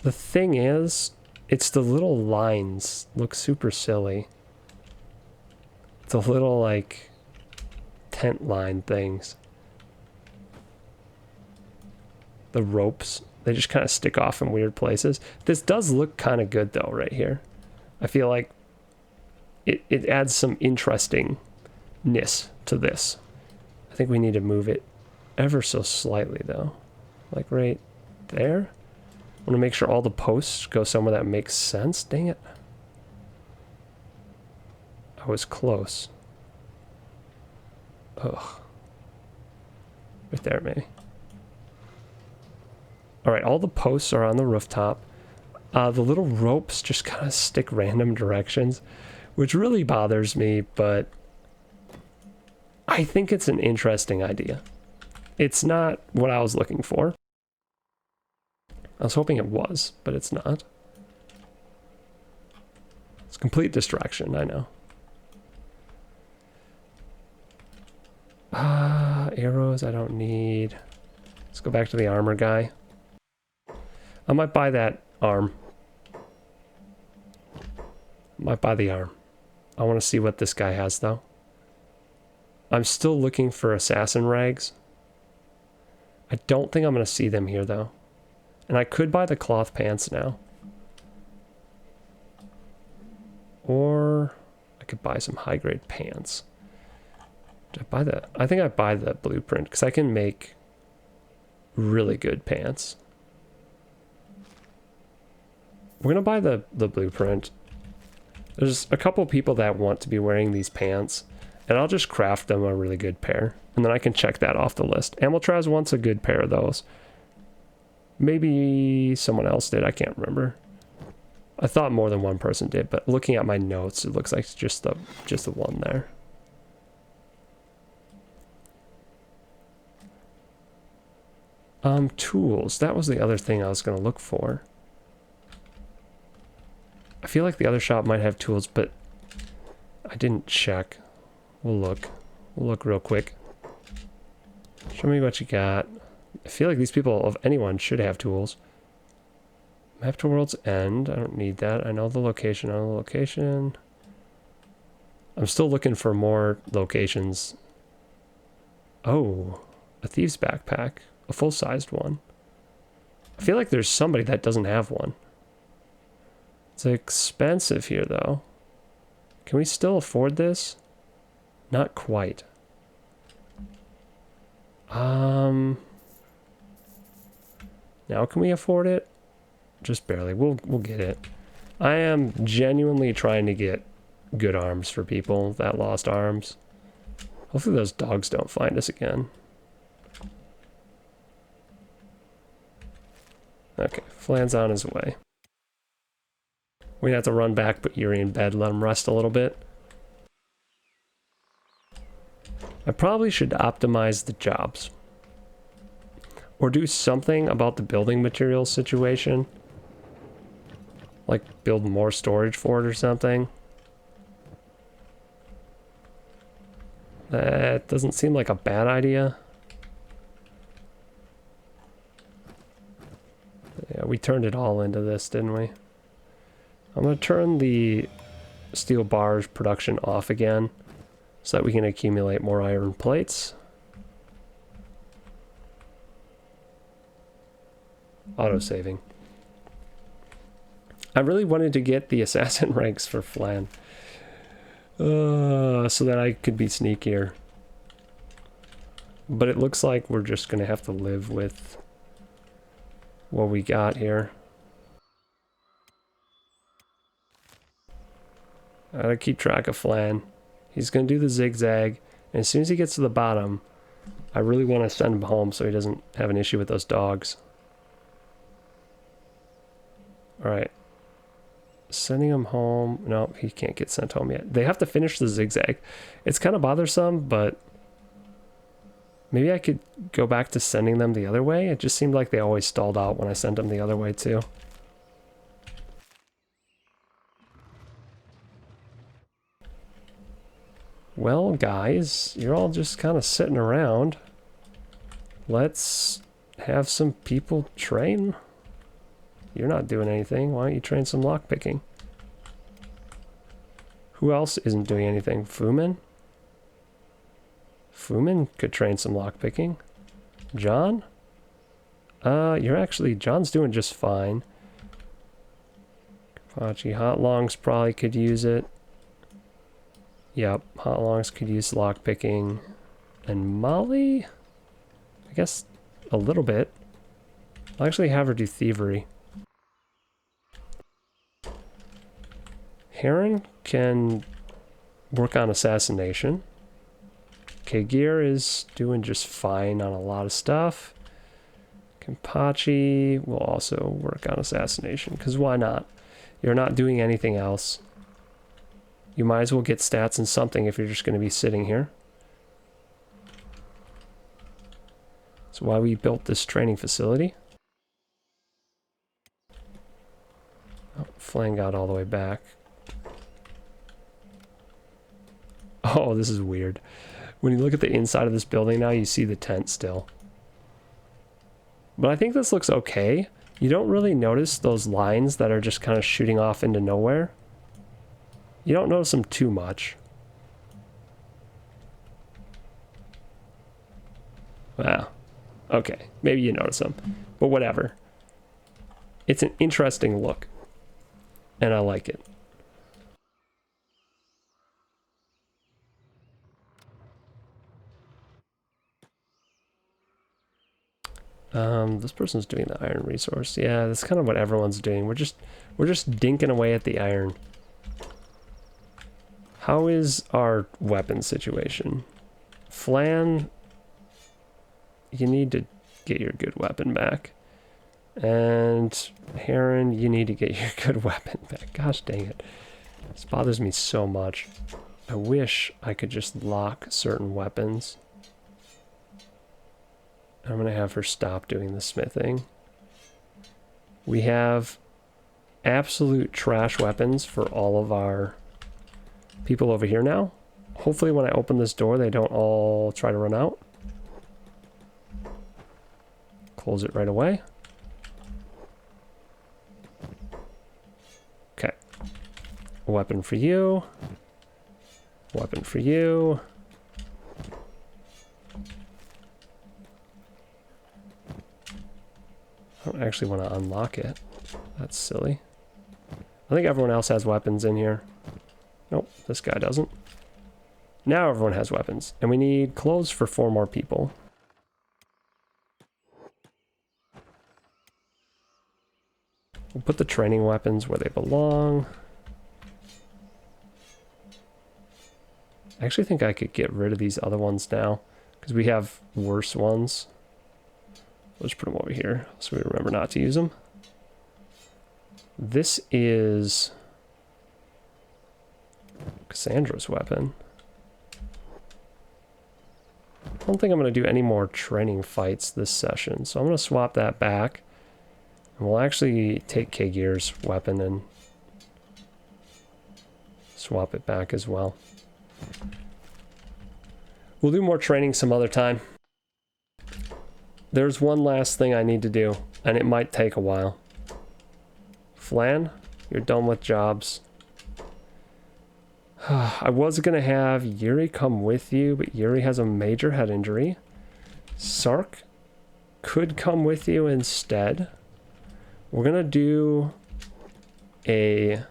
The thing is, it's the little lines look super silly. The little like tent line things. The ropes, they just kind of stick off in weird places. This does look kind of good though right here. I feel like it adds some interestingness to this. I think we need to move it ever so slightly though. Like right there. I want to make sure all the posts go somewhere that makes sense. Dang it. I was close. Ugh. Right there, maybe. Alright, all the posts are on the rooftop. The little ropes just kind of stick random directions, which really bothers me, but I think it's an interesting idea. It's not what I was looking for. I was hoping it was, but it's not. It's complete distraction, I know. Arrows I don't need. Let's go back to the armor guy. I might buy that arm. Might buy the arm. I want to see what this guy has though. I'm still looking for assassin rags. I don't think I'm going to see them here though. And I could buy the cloth pants now. Or I could buy some high grade pants. Did I buy that? I think I buy the blueprint because I can make really good pants. We're going to buy the blueprint. There's a couple people that want to be wearing these pants, and I'll just craft them a really good pair, and then I can check that off the list. Amiltraz wants a good pair of those. Maybe someone else did, I can't remember. I thought more than one person did, but looking at my notes, it looks like it's just the one there. Tools. That was the other thing I was going to look for. I feel like the other shop might have tools, but I didn't check. We'll look. We'll look real quick. Show me what you got. I feel like these people, if anyone, should have tools. Map to World's End. I don't need that. I know the location. I know the location. I'm still looking for more locations. Oh, a thieves backpack. A full-sized one. I feel like there's somebody that doesn't have one. It's expensive here, though. Can we still afford this? Not quite. Now can we afford it? Just barely. We'll get it. I am genuinely trying to get good arms for people that lost arms. Hopefully those dogs don't find us again. Okay, Flan's on his way. We have to run back, put Yuri in bed, let him rest a little bit. I probably should optimize the jobs. Or do something about the building materials situation. Like build more storage for it or something. That doesn't seem like a bad idea. Yeah, we turned it all into this, didn't we? I'm going to turn the steel bars production off again so that we can accumulate more iron plates. Auto-saving. I really wanted to get the assassin ranks for Flan. So that I could be sneakier. But it looks like we're just going to have to live with what we got here. I gotta keep track of Flan. He's going to do the zigzag. And as soon as he gets to the bottom, I really want to send him home so he doesn't have an issue with those dogs. Alright. Sending him home. No, he can't get sent home yet. They have to finish the zigzag. It's kind of bothersome, but maybe I could go back to sending them the other way. It just seemed like they always stalled out when I sent them the other way too. Well, guys, you're all just kind of sitting around. Let's have some people train. You're not doing anything. Why don't you train some lockpicking? Who else isn't doing anything? Fumin? Fumin could train some lockpicking. John? John's doing just fine. Kapachi Hot Longs probably could use it. Yep, Hot Longs could use lockpicking. And Molly? I guess a little bit. I'll actually have her do thievery. Heron can work on assassination. Kagir is doing just fine on a lot of stuff. Kenpachi will also work on assassination, because why not? You're not doing anything else. You might as well get stats in something if you're just going to be sitting here. That's why we built this training facility. Oh, Flang got all the way back. Oh, this is weird. When you look at the inside of this building now, you see the tent still. But I think this looks okay. You don't really notice those lines that are just kind of shooting off into nowhere. You don't notice them too much. Wow. Okay, maybe you notice them. But whatever. It's an interesting look. And I like it. This person's doing the iron resource. Yeah, that's kind of what everyone's doing. We're just dinking away at the iron. How is our weapon situation? Flan, you need to get your good weapon back. And Heron, you need to get your good weapon back. Gosh dang it. This bothers me so much. I wish I could just lock certain weapons. I'm going to have her stop doing the smithing. We have absolute trash weapons for all of our people over here now. Hopefully when I open this door, they don't all try to run out. Close it right away. Okay. A weapon for you. Weapon for you. I don't actually want to unlock it. That's silly. I think everyone else has weapons in here. Nope, this guy doesn't. Now everyone has weapons. And we need clothes for 4 more people. We'll put the training weapons where they belong. I actually think I could get rid of these other ones now, because we have worse ones. Let's put them over here so we remember not to use them. This is Cassandra's weapon. I don't think I'm going to do any more training fights this session, so I'm going to swap that back. And we'll actually take K-Gear's weapon and swap it back as well. We'll do more training some other time. There's one last thing I need to do, and it might take a while. Flan, you're done with jobs. I was going to have Yuri come with you, but Yuri has a major head injury. Sark could come with you instead. We're going to do a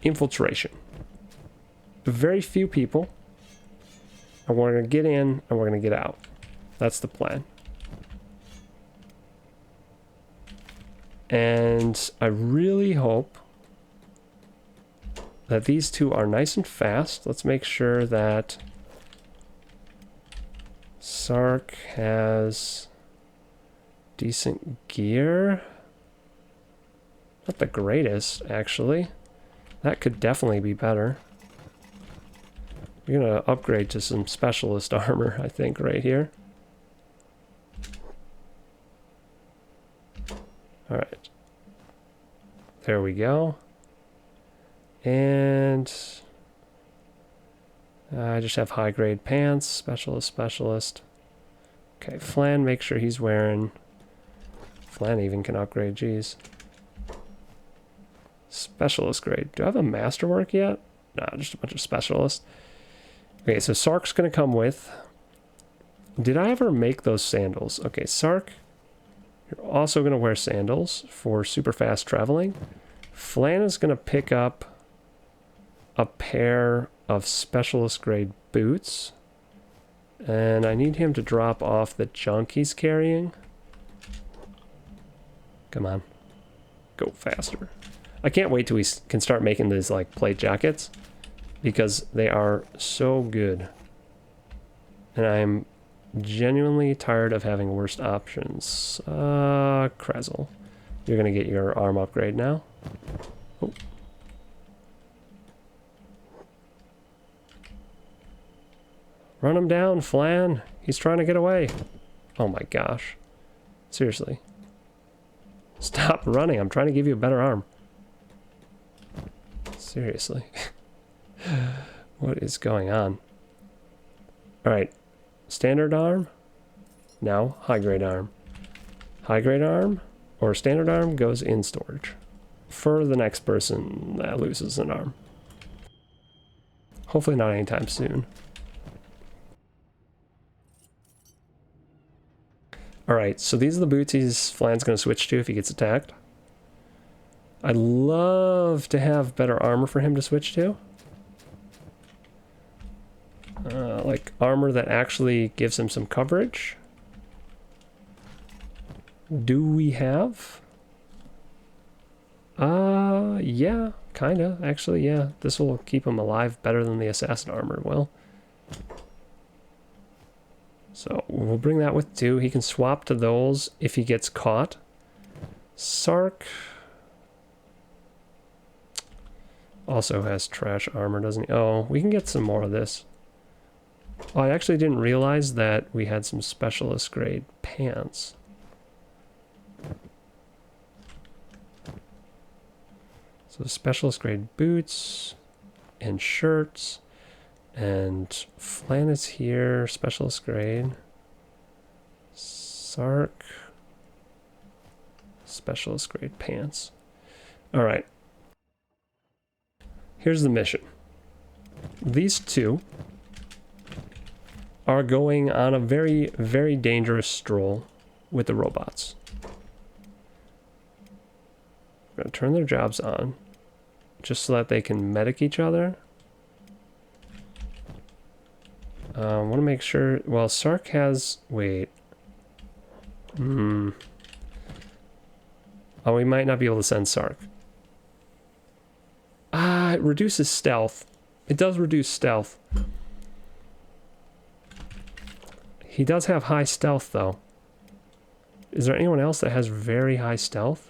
infiltration. Very few people. And we're going to get in and we're going to get out. That's the plan. And I really hope that these two are nice and fast. Let's make sure that Sark has decent gear. Not the greatest, actually. That could definitely be better. We're going to upgrade to some specialist armor, I think, right here. Alright. There we go. And I just have high grade pants, specialist. Okay, Flan, make sure he's wearing... Flan even can upgrade, geez. Specialist grade. Do I have a masterwork yet? No, just a bunch of specialists. Okay, so Sark's gonna come with... Did I ever make those sandals? Okay, Sark, you're also gonna wear sandals for super fast traveling. Flan is gonna pick up a pair of specialist grade boots, and I need him to drop off the junk he's carrying. Come on, go faster. I can't wait till we can start making these like plate jackets, because they are so good, and I'm genuinely tired of having worst options. Krezel, you're gonna get your arm upgrade now. Oh. Run him down, Flan. He's trying to get away. Oh my gosh. Seriously. Stop running. I'm trying to give you a better arm. Seriously. What is going on? Alright. Standard arm. Now, high grade arm. High grade arm or standard arm goes in storage for the next person that loses an arm. Hopefully not anytime soon. Alright, so these are the boots Flan's going to switch to if he gets attacked. I'd love to have better armor for him to switch to. Like armor that actually gives him some coverage. Do we have? Yeah, kinda. Actually, yeah. This will keep him alive better than the assassin armor will. So we'll bring that with two. He can swap to those if he gets caught. Sark also has trash armor, doesn't he? Oh, we can get some more of this. Oh, I actually didn't realize that we had some specialist grade pants. So specialist grade boots and shirts. And Flan is here, specialist grade. Sark, specialist grade pants. All right. Here's the mission. These two are going on a very, very dangerous stroll with the robots. We're going to turn their jobs on just so that they can medic each other. I want to make sure... Well, Sark has... Wait. Oh, we might not be able to send Sark. Ah, it reduces stealth. It does reduce stealth. He does have high stealth, though. Is there anyone else that has very high stealth?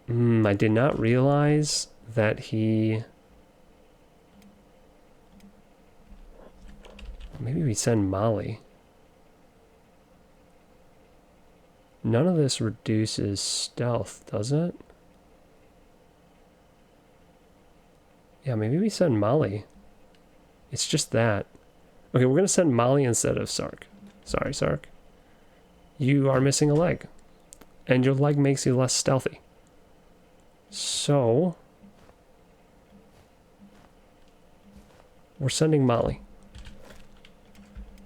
I did not realize that he... maybe we send Molly. None of this reduces stealth, does it? Yeah, maybe we send Molly. It's just that. Okay, we're going to send Molly instead of Sark. Sorry, Sark. You are missing a leg. And your leg makes you less stealthy. So... we're sending Molly.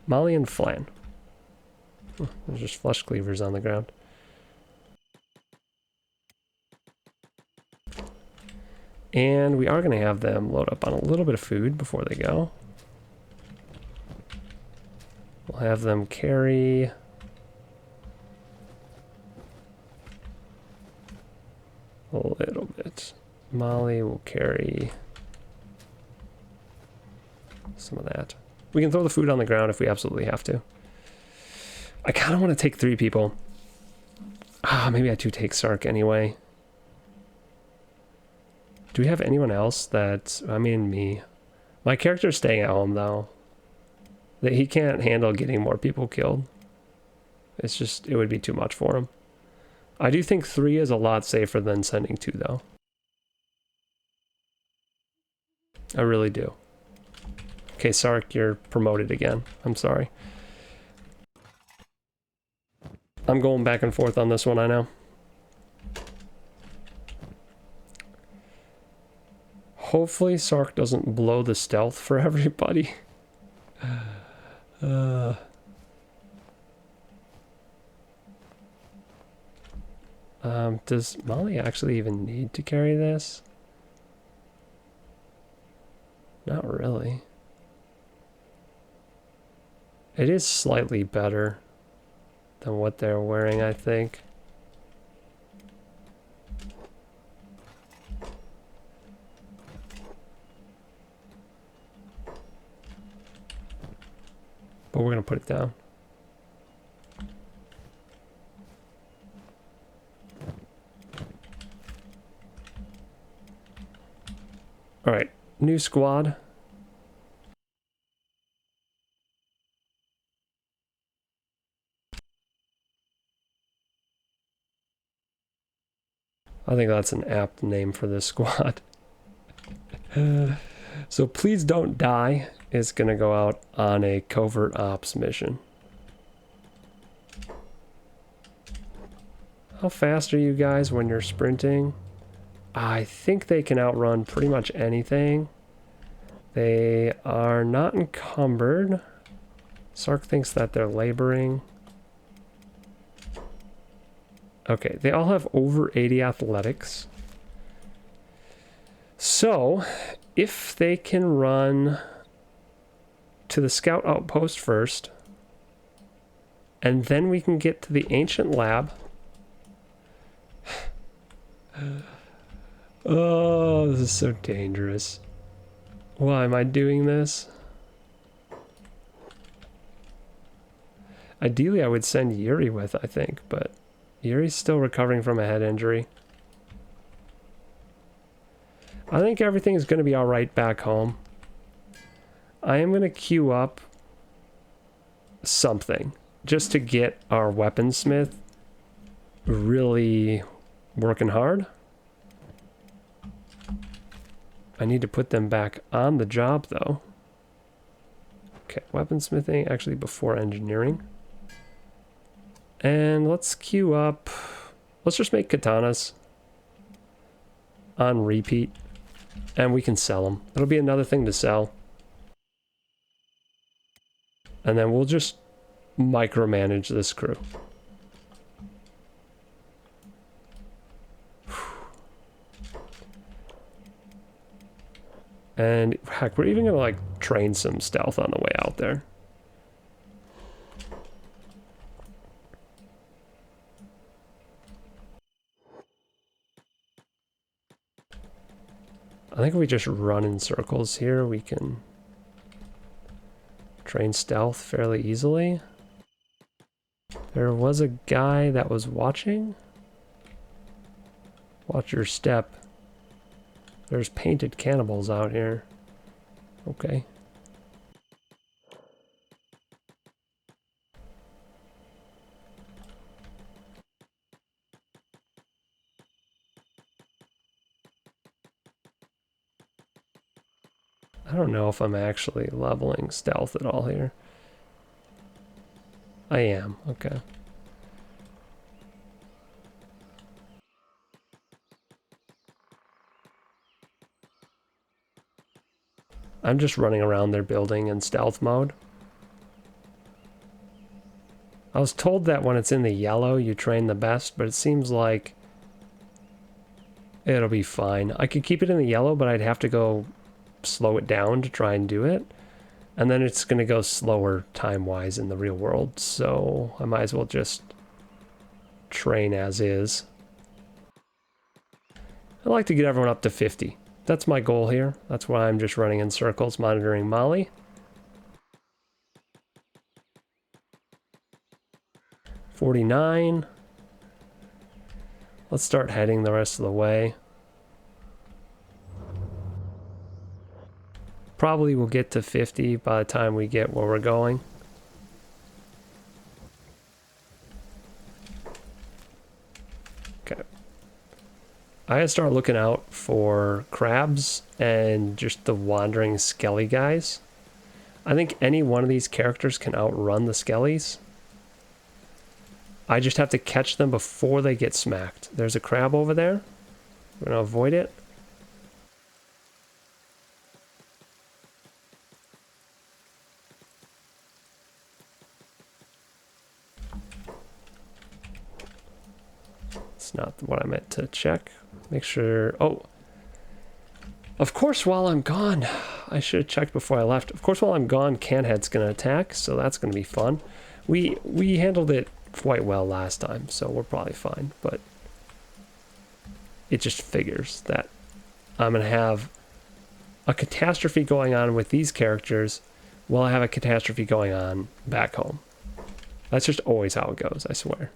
Molly and Flan. There's just flesh cleavers on the ground. And we are going to have them load up on a little bit of food before they go. We'll have them carry... a little bit. Molly will carry some of that. We can throw the food on the ground if we absolutely have to. I kind of want to take 3 people. Maybe I do take Sark anyway. Do we have anyone else that... I mean, me. My character's staying at home, though. That he can't handle getting more people killed. It's just... it would be too much for him. I do think 3 is a lot safer than sending 2, though. I really do. Okay, Sark, you're promoted again. I'm sorry. I'm going back and forth on this one, I know. Hopefully Sark doesn't blow the stealth for everybody. Does Molly actually even need to carry this? Not really. It is slightly better than what they're wearing, I think. But we're going to put it down. All right, new squad. I think that's an apt name for this squad. So please don't die is going to go out on a covert ops mission. How fast are you guys when you're sprinting? I think they can outrun pretty much anything. They are not encumbered. Sark thinks that they're laboring. Okay, they all have over 80 athletics. So, if they can run to the scout outpost first, and then we can get to the ancient lab. Oh, this is so dangerous. Why am I doing this? Ideally, I would send Yuri with, I think, but Yuri's still recovering from a head injury. I think everything is going to be all right back home. I am going to queue up something just to get our weaponsmith really working hard. I need to put them back on the job, though. Okay, weaponsmithing actually before engineering. And let's queue up... let's just make katanas on repeat. And we can sell them. It'll be another thing to sell. And then we'll just micromanage this crew. And heck, we're even gonna like train some stealth on the way out there. I think if we just run in circles here, we can train stealth fairly easily. There was a guy that was watching. Watch your step. There's painted cannibals out here. Okay. I don't know if I'm actually leveling stealth at all here. I am, okay. I'm just running around their building in stealth mode. I was told that when it's in the yellow, you train the best, but it seems like it'll be fine. I could keep it in the yellow, but I'd have to go slow it down to try and do it. And then it's going to go slower time-wise in the real world, so I might as well just train as is. I'd like to get everyone up to 50. That's my goal here. That's why I'm just running in circles, monitoring Molly. 49. Let's start heading the rest of the way. Probably we'll get to 50 by the time we get where we're going. Okay. I gotta start looking out for crabs and just the wandering skelly guys. I think any one of these characters can outrun the skellies. I just have to catch them before they get smacked. There's a crab over there. We're gonna avoid it. It's not what I meant to check. Make sure. Oh, of course, while I'm gone, I should have checked before I left. Of course, while I'm gone, Canhead's gonna attack, so that's gonna be fun. We handled it quite well last time, so we're probably fine, but it just figures that I'm gonna have a catastrophe going on with these characters while I have a catastrophe going on back home. That's just always how it goes, I swear.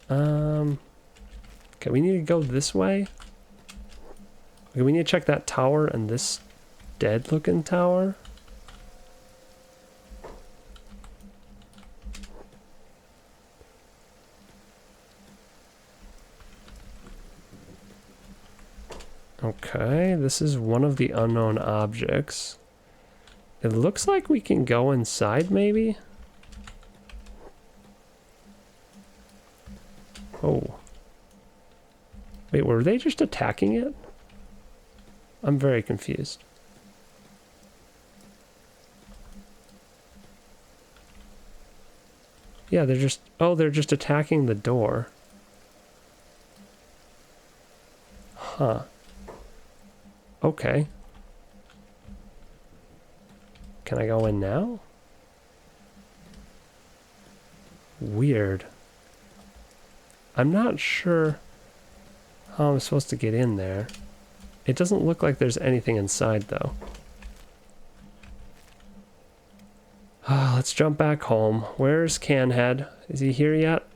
Okay, we need to go this way. Okay, we need to check that tower and this dead looking tower. Okay, this is one of the unknown objects. It looks like we can go inside, maybe? Oh. Wait, were they just attacking it? I'm very confused. Yeah, they're just... Oh, they're just attacking the door. Huh. Okay. Can I go in now? Weird. I'm not sure how I'm supposed to get in there. It doesn't look like there's anything inside, though. Let's jump back home. Where's Canhead? Is he here yet?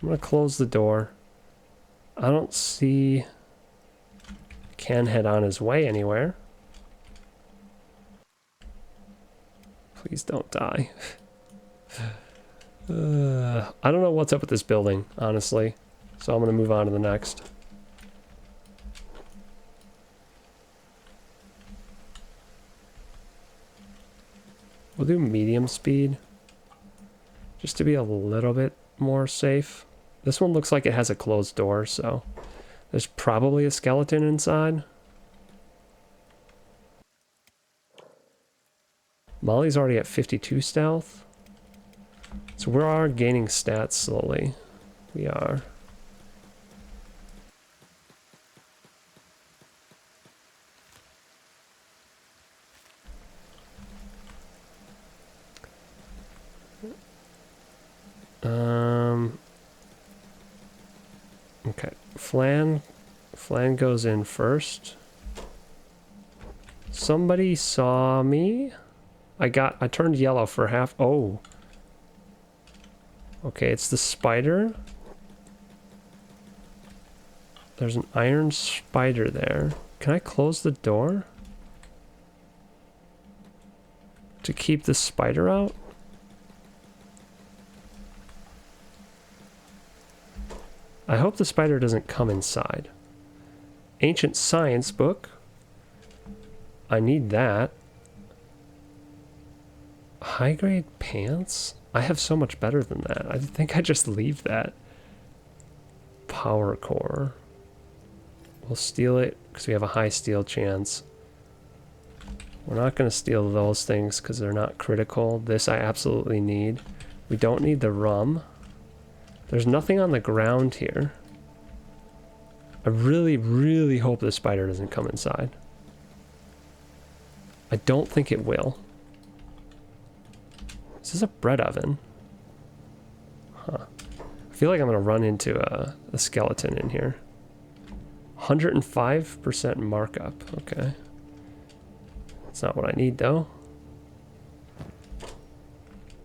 I'm gonna close the door. I don't see Canhead on his way anywhere. Please don't die. I don't know what's up with this building, honestly. So I'm going to move on to the next. We'll do medium speed. Just to be a little bit more safe. This one looks like it has a closed door, so there's probably a skeleton inside. Molly's already at 52 stealth. So we are gaining stats slowly. We are. Okay. Flan goes in first. Somebody saw me. I turned yellow for half. Oh. Okay, it's the spider. There's an iron spider there. Can I close the door? To keep the spider out? I hope the spider doesn't come inside. Ancient science book. I need that. High grade pants? I have so much better than that. I think I just leave that. Power core. We'll steal it because we have a high steal chance. We're not going to steal those things because they're not critical. This I absolutely need. We don't need the rum. There's nothing on the ground here. I really, really hope the spider doesn't come inside. I don't think it will. Is this a bread oven? Huh. I feel like I'm going to run into a skeleton in here. 105% markup. Okay. That's not what I need, though.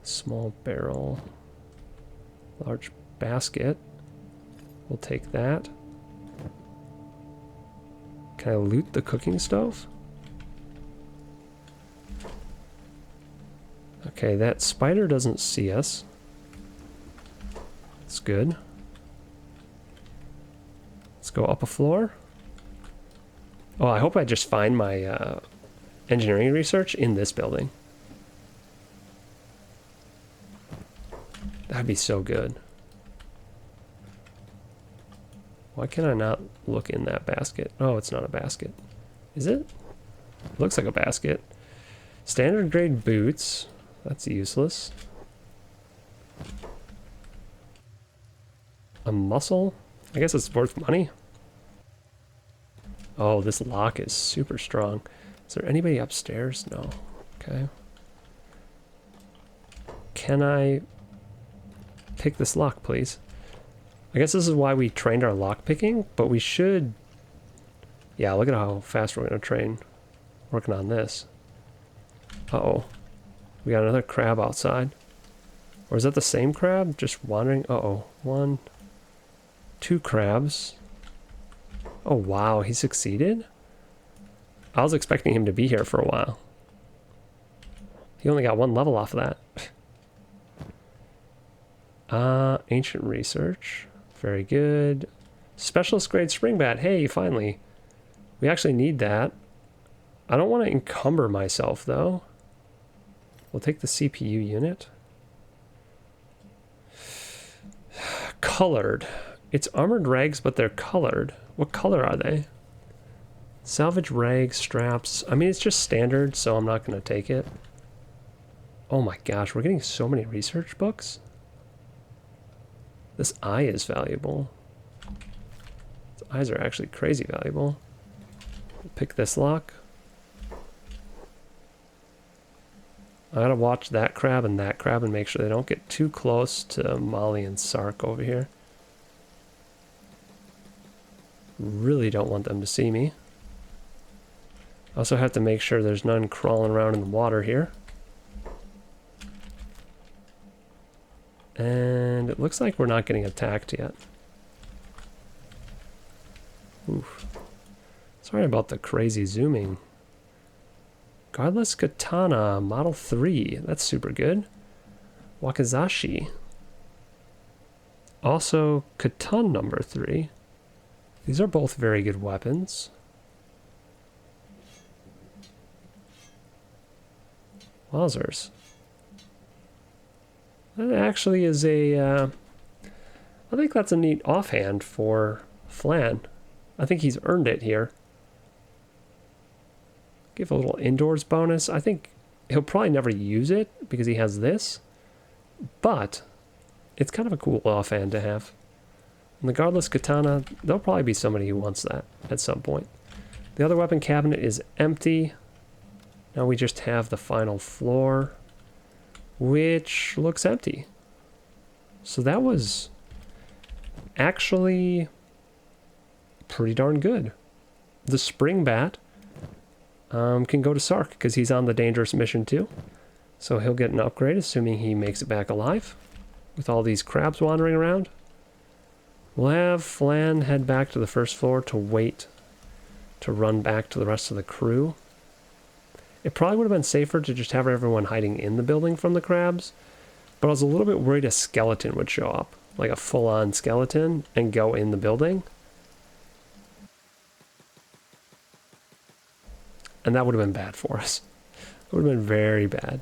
Small barrel. Large basket. We'll take that. Can I loot the cooking stove? Okay, that spider doesn't see us. That's good. Let's go up a floor. Oh, I hope I just find my engineering research in this building. That'd be so good. Why can I not look in that basket? Oh, it's not a basket. Is it? It looks like a basket. Standard grade boots. That's useless. A muscle? I guess it's worth money. Oh, this lock is super strong. Is there anybody upstairs? No. Okay. Can I pick this lock, please? I guess this is why we trained our lock picking, but we should... Yeah, look at how fast we're going to train working on this. Uh-oh. We got another crab outside. Or is that the same crab? Just wandering? Uh-oh. 1, 2 crabs. Oh, wow. He succeeded? I was expecting him to be here for a while. He only got 1 level off of that. Ancient research. Very good. Specialist grade springbat. Hey, finally. We actually need that. I don't want to encumber myself, though. We'll take the CPU unit. Colored. It's armored rags, but they're colored. What color are they? Salvage rags, straps. I mean, it's just standard, so I'm not going to take it. Oh my gosh, we're getting so many research books. This eye is valuable. These eyes are actually crazy valuable. Pick this lock. I gotta watch that crab and make sure they don't get too close to Molly and Sark over here. Really don't want them to see me. I also have to make sure there's none crawling around in the water here. And it looks like we're not getting attacked yet. Oof. Sorry about the crazy zooming. Godless Katana, Model 3. That's super good. Wakizashi. Also, Katan number 3. These are both very good weapons. Wowzers. That actually is a... I think that's a neat offhand for Flan. I think he's earned it here. Give a little indoors bonus. I think he'll probably never use it because he has this. But it's kind of a cool offhand to have. And the Godless Katana, there'll probably be somebody who wants that at some point. The other weapon cabinet is empty. Now we just have the final floor, which looks empty. So that was actually pretty darn good. The spring bat can go to Sark because he's on the dangerous mission too. So he'll get an upgrade assuming he makes it back alive with all these crabs wandering around. We'll have Flan head back to the first floor to wait to run back to the rest of the crew. It probably would have been safer to just have everyone hiding in the building from the crabs, but I was a little bit worried a skeleton would show up, like a full-on skeleton, and go in the building. and that would have been bad for us. It would have been very bad.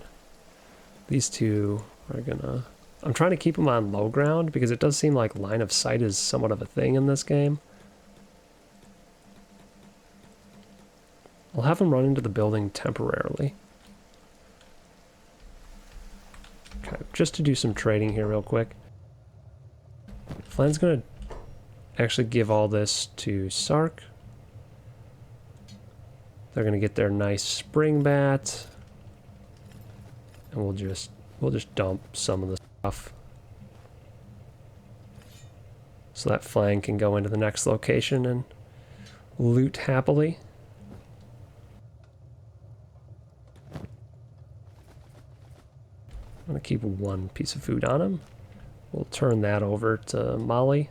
These two are gonna... I'm trying to keep them on low ground because it does seem like line of sight is somewhat of a thing in this game. I'll have them run into the building temporarily. Okay, just to do some trading here real quick. Flan's gonna actually give all this to Sark. They're gonna get their nice spring bat. And we'll just dump some of the stuff. So that Flan can go into the next location and loot happily. I'm gonna keep one piece of food on him. We'll turn that over to Molly.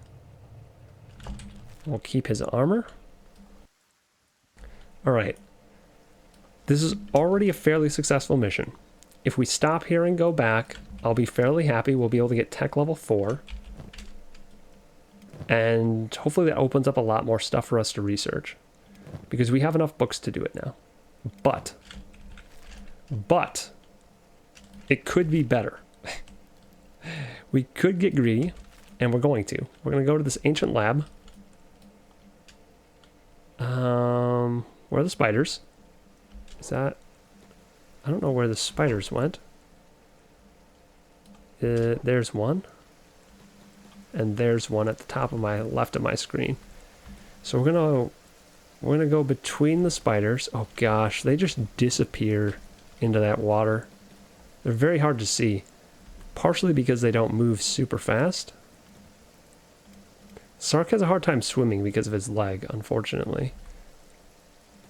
We'll keep his armor. Alright. This is already a fairly successful mission. If we stop here and go back, I'll be fairly happy. We'll be able to get tech level 4. And hopefully that opens up a lot more stuff for us to research. Because we have enough books to do it now. But it could be better. We could get greedy, and we're going to. We're going to go to this ancient lab. Where are the spiders? Is that... I don't know where the spiders went. There's one. And there's one at the top of my left of my screen. So we're gonna go between the spiders. Oh gosh, they just disappear into that water. They're very hard to see. Partially because they don't move super fast. Sark has a hard time swimming because of his leg, unfortunately.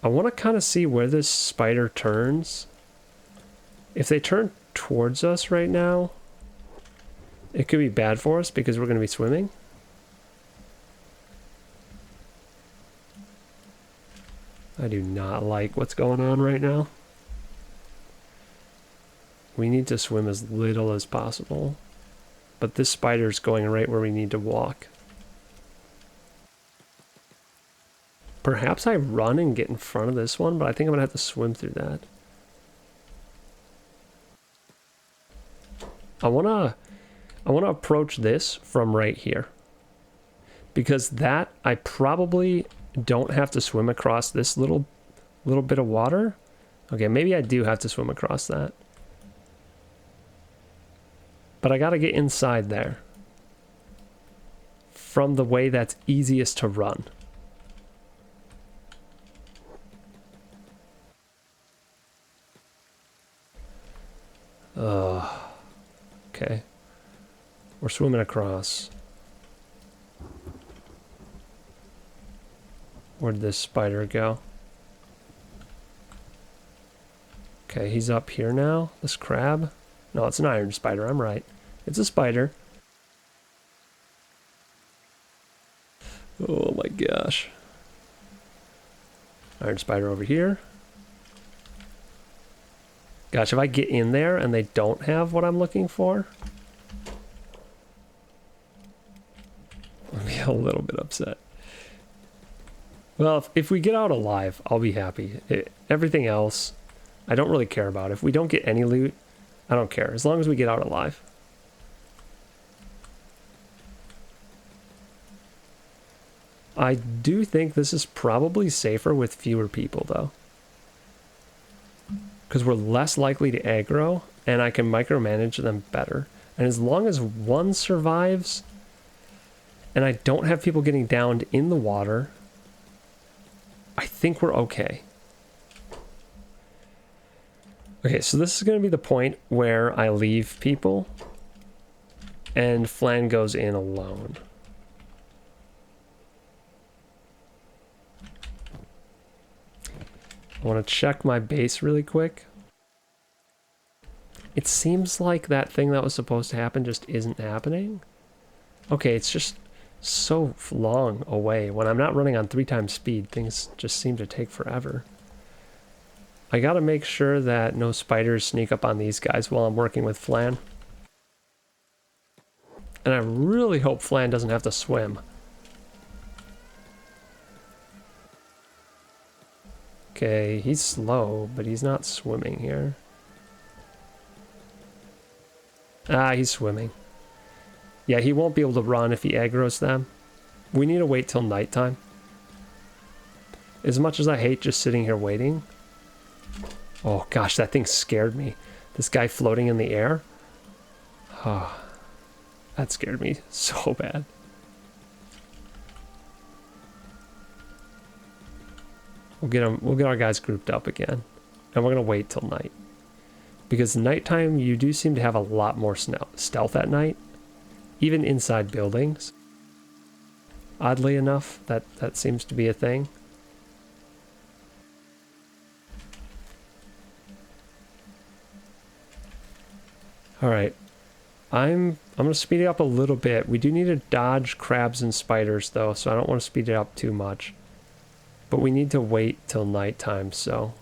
I want to kind of see where this spider turns. If they turn towards us right now, it could be bad for us because we're going to be swimming. I do not like what's going on right now. We need to swim as little as possible. But this spider's going right where we need to walk. Perhaps I run and get in front of this one, but I think I'm going to have to swim through that. I want to approach this from right here. Because that, I probably don't have to swim across this little bit of water. Okay, maybe I do have to swim across that. But I got to get inside there. From the way that's easiest to run. Okay. We're swimming across. Where'd this spider go? Okay, he's up here now. This crab. No, it's an iron spider. I'm right. It's a spider. Oh my gosh. Iron spider over here. Gosh, if I get in there and they don't have what I'm looking for, I'll be a little bit upset. Well, if we get out alive, I'll be happy. Everything else, I don't really care about. If we don't get any loot, I don't care. As long as we get out alive. I do think this is probably safer with fewer people, though. Because we're less likely to aggro, and I can micromanage them better. And as long as one survives, and I don't have people getting downed in the water, I think we're okay. Okay, so this is going to be the point where I leave people, and Flan goes in alone. I want to check my base really quick. It seems like that thing that was supposed to happen just isn't happening. Okay, it's just so long away. When I'm not running on 3 times speed, things just seem to take forever. I gotta make sure that no spiders sneak up on these guys while I'm working with Flan. And I really hope Flan doesn't have to swim. Okay, he's slow, but he's not swimming here. Ah, he's swimming. Yeah, he won't be able to run if he aggroes them. We need to wait till nighttime. As much as I hate just sitting here waiting. Oh gosh, that thing scared me. This guy floating in the air. Oh, that scared me so bad. We'll get our guys grouped up again. And we're gonna wait till night. Because nighttime, you do seem to have a lot more stealth at night. Even inside buildings. Oddly enough, that seems to be a thing. Alright. I'm gonna speed it up a little bit. We do need to dodge crabs and spiders though, so I don't want to speed it up too much. But we need to wait till nighttime, so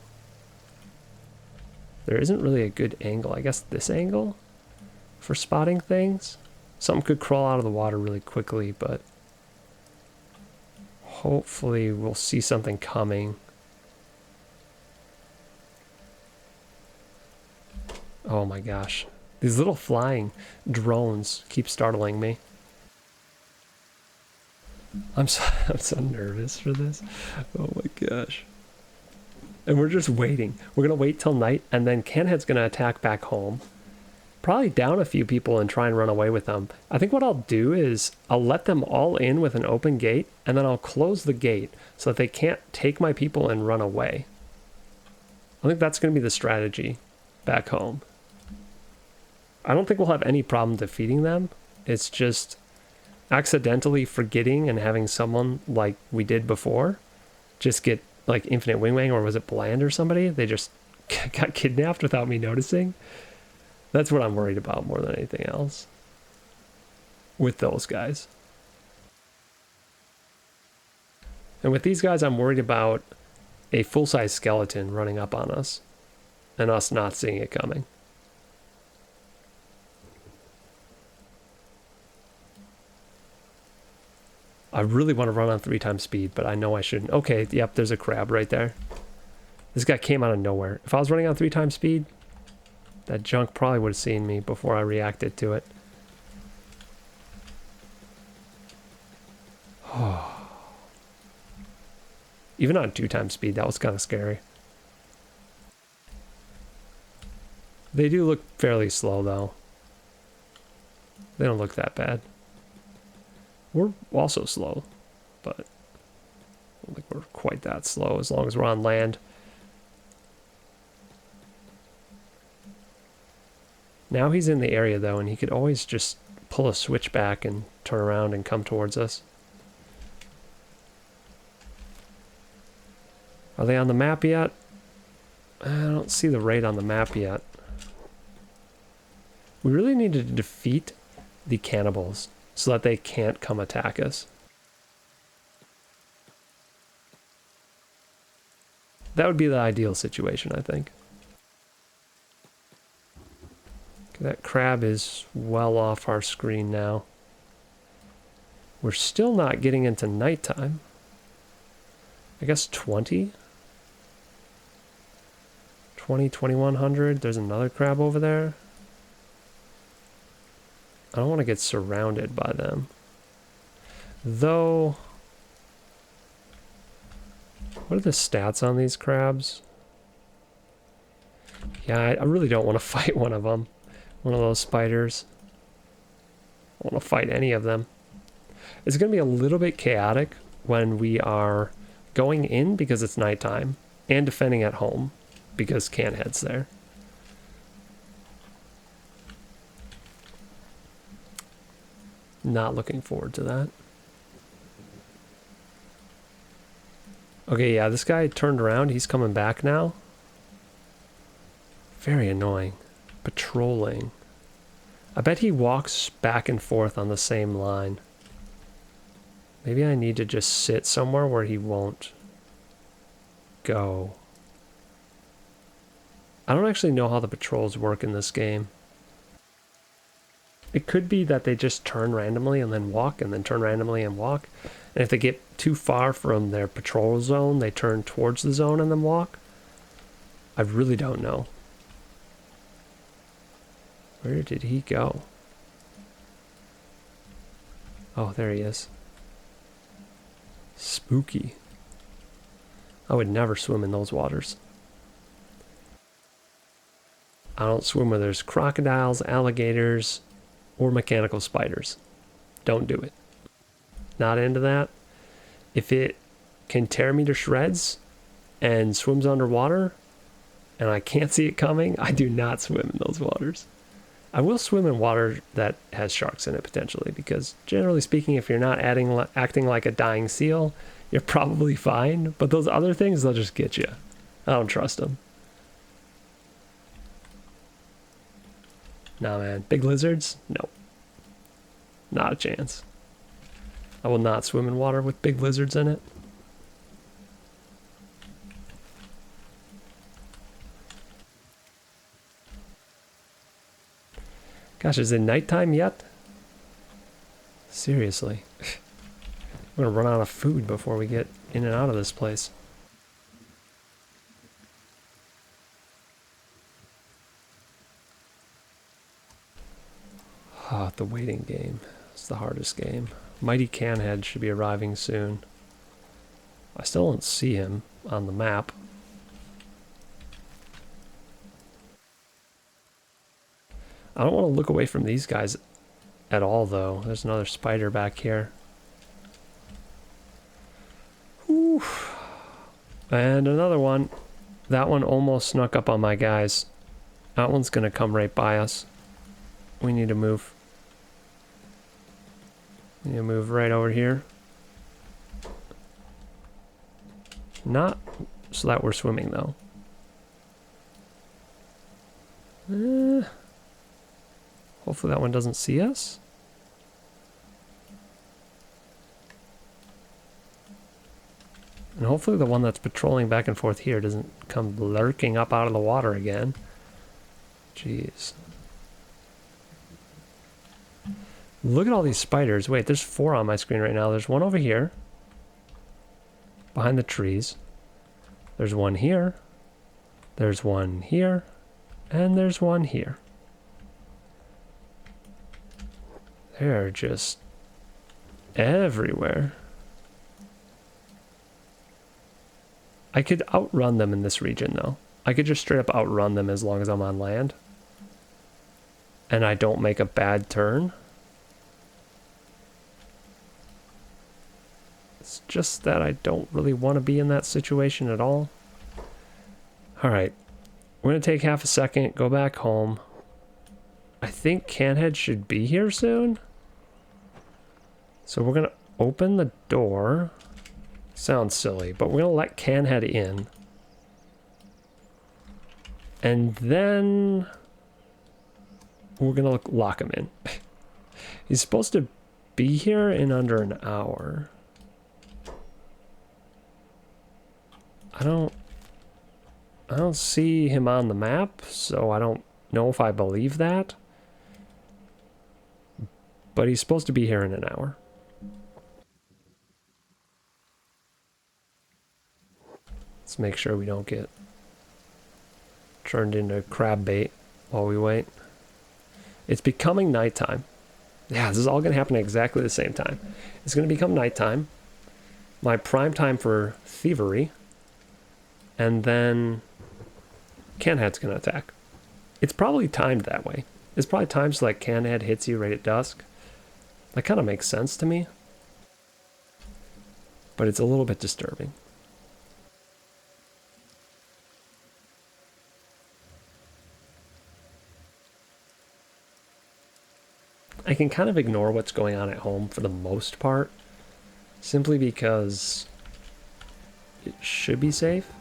there isn't really a good angle. I guess this angle for spotting things. Something could crawl out of the water really quickly, but hopefully we'll see something coming. Oh my gosh. These little flying drones keep startling me. I'm so nervous for this. Oh my gosh. And we're just waiting. We're going to wait till night, and then Canhead's going to attack back home. Probably down a few people and try and run away with them. I think what I'll do is I'll let them all in with an open gate, and then I'll close the gate so that they can't take my people and run away. I think that's going to be the strategy back home. I don't think we'll have any problem defeating them. It's just accidentally forgetting and having someone like we did before just get like infinite wing, or was it Bland or somebody? They just got kidnapped without me noticing. That's what I'm worried about more than anything else with those guys. And with these guys, I'm worried about a full-size skeleton running up on us and us not seeing it coming. I really want to run on 3x speed, but I know I shouldn't. Okay, yep, there's a crab right there. This guy came out of nowhere. If I was running on 3x speed, that junk probably would have seen me before I reacted to it. Oh. Even on 2x speed, that was kind of scary. They do look fairly slow, though. They don't look that bad. We're also slow, but I don't think we're quite that slow as long as we're on land. Now he's in the area, though, and he could always just pull a switch back and turn around and come towards us. Are they on the map yet? I don't see the raid on the map yet. We really need to defeat the cannibals so that they can't come attack us. That would be the ideal situation, I think. Okay, that crab is well off our screen now. We're still not getting into nighttime. I guess 20? 2100. There's another crab over there. I don't want to get surrounded by them. Though, what are the stats on these crabs? Yeah, I really don't want to fight one of them. One of those spiders. I don't want to fight any of them. It's going to be a little bit chaotic when we are going in because it's nighttime and defending at home because Canhead's there. Not looking forward to that. Okay, yeah, this guy turned around. He's coming back now. Very annoying. Patrolling. I bet he walks back and forth on the same line. Maybe I need to just sit somewhere where he won't go. I don't actually know how the patrols work in this game. It could be that they just turn randomly and then walk, and then turn randomly and walk. And if they get too far from their patrol zone, they turn towards the zone and then walk. I really don't know. Where did he go? Oh, there he is. Spooky. I would never swim in those waters. I don't swim where there's crocodiles, alligators, or mechanical spiders. Don't do it. Not into that. If it can tear me to shreds and swims underwater and I can't see it coming, I do not swim in those waters. I will swim in water that has sharks in it potentially, because generally speaking, if you're not acting like a dying seal, you're probably fine. But those other things, they'll just get you. I don't trust them. Nah, man. Big lizards? Nope. Not a chance. I will not swim in water with big lizards in it. Gosh, is it nighttime yet? Seriously. I'm gonna run out of food before we get in and out of this place. Ah, the waiting game. It's the hardest game. Mighty Canhead should be arriving soon. I still don't see him on the map. I don't want to look away from these guys at all, though. There's another spider back here. Whew. And another one. That one almost snuck up on my guys. That one's going to come right by us. We need to move. We need to move right over here. Not so that we're swimming, though. Hopefully that one doesn't see us. And hopefully the one that's patrolling back and forth here doesn't come lurking up out of the water again. Jeez. Look at all these spiders. Wait, there's 4 on my screen right now. There's one over here. Behind the trees. There's one here. There's one here. And there's one here. They're just everywhere. I could outrun them in this region, though. I could just straight up outrun them as long as I'm on land. And I don't make a bad turn. It's just that I don't really want to be in that situation at all. Alright. We're going to take half a second, go back home. I think Canhead should be here soon. So we're going to open the door. Sounds silly, but we're going to let Canhead in. And then we're going to lock him in. He's supposed to be here in under an hour. I don't see him on the map, so I don't know if I believe that. But he's supposed to be here in an hour. Let's make sure we don't get turned into crab bait while we wait. It's becoming nighttime. Yeah, this is all going to happen at exactly the same time. It's going to become nighttime. My prime time for thievery. And then Canhead's going to attack. It's probably timed that way. It's probably timed so like Canhead hits you right at dusk. That kind of makes sense to me. But it's a little bit disturbing. I can kind of ignore what's going on at home for the most part, simply because it should be safe.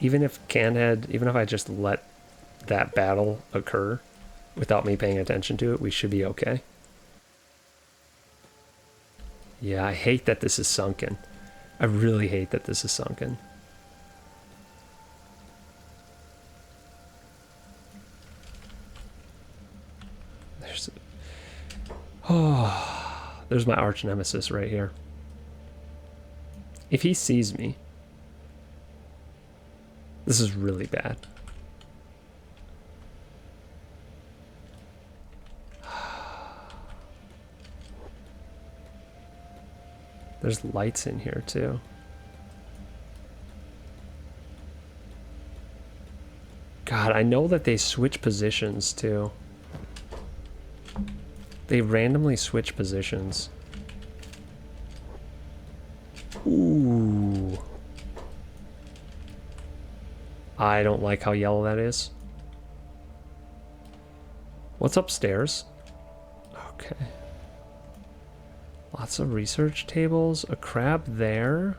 Even if I just let that battle occur without me paying attention to it, we should be okay. Yeah, I hate that this is sunken. I really hate that this is sunken. There's my arch nemesis right here. If he sees me, this is really bad. There's lights in here too. God, I know that they switch positions too. They randomly switch positions. Ooh. I don't like how yellow that is. What's upstairs? Okay. Lots of research tables. A crab there.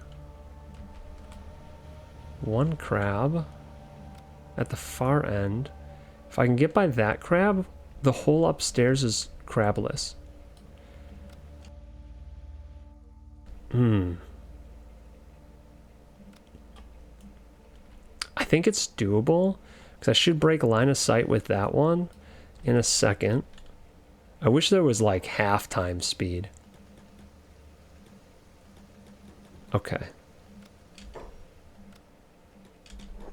One crab at the far end. If I can get by that crab, the whole upstairs is crabless. I think it's doable because I should break line of sight with that one in a second. I wish there was like half time speed. Okay.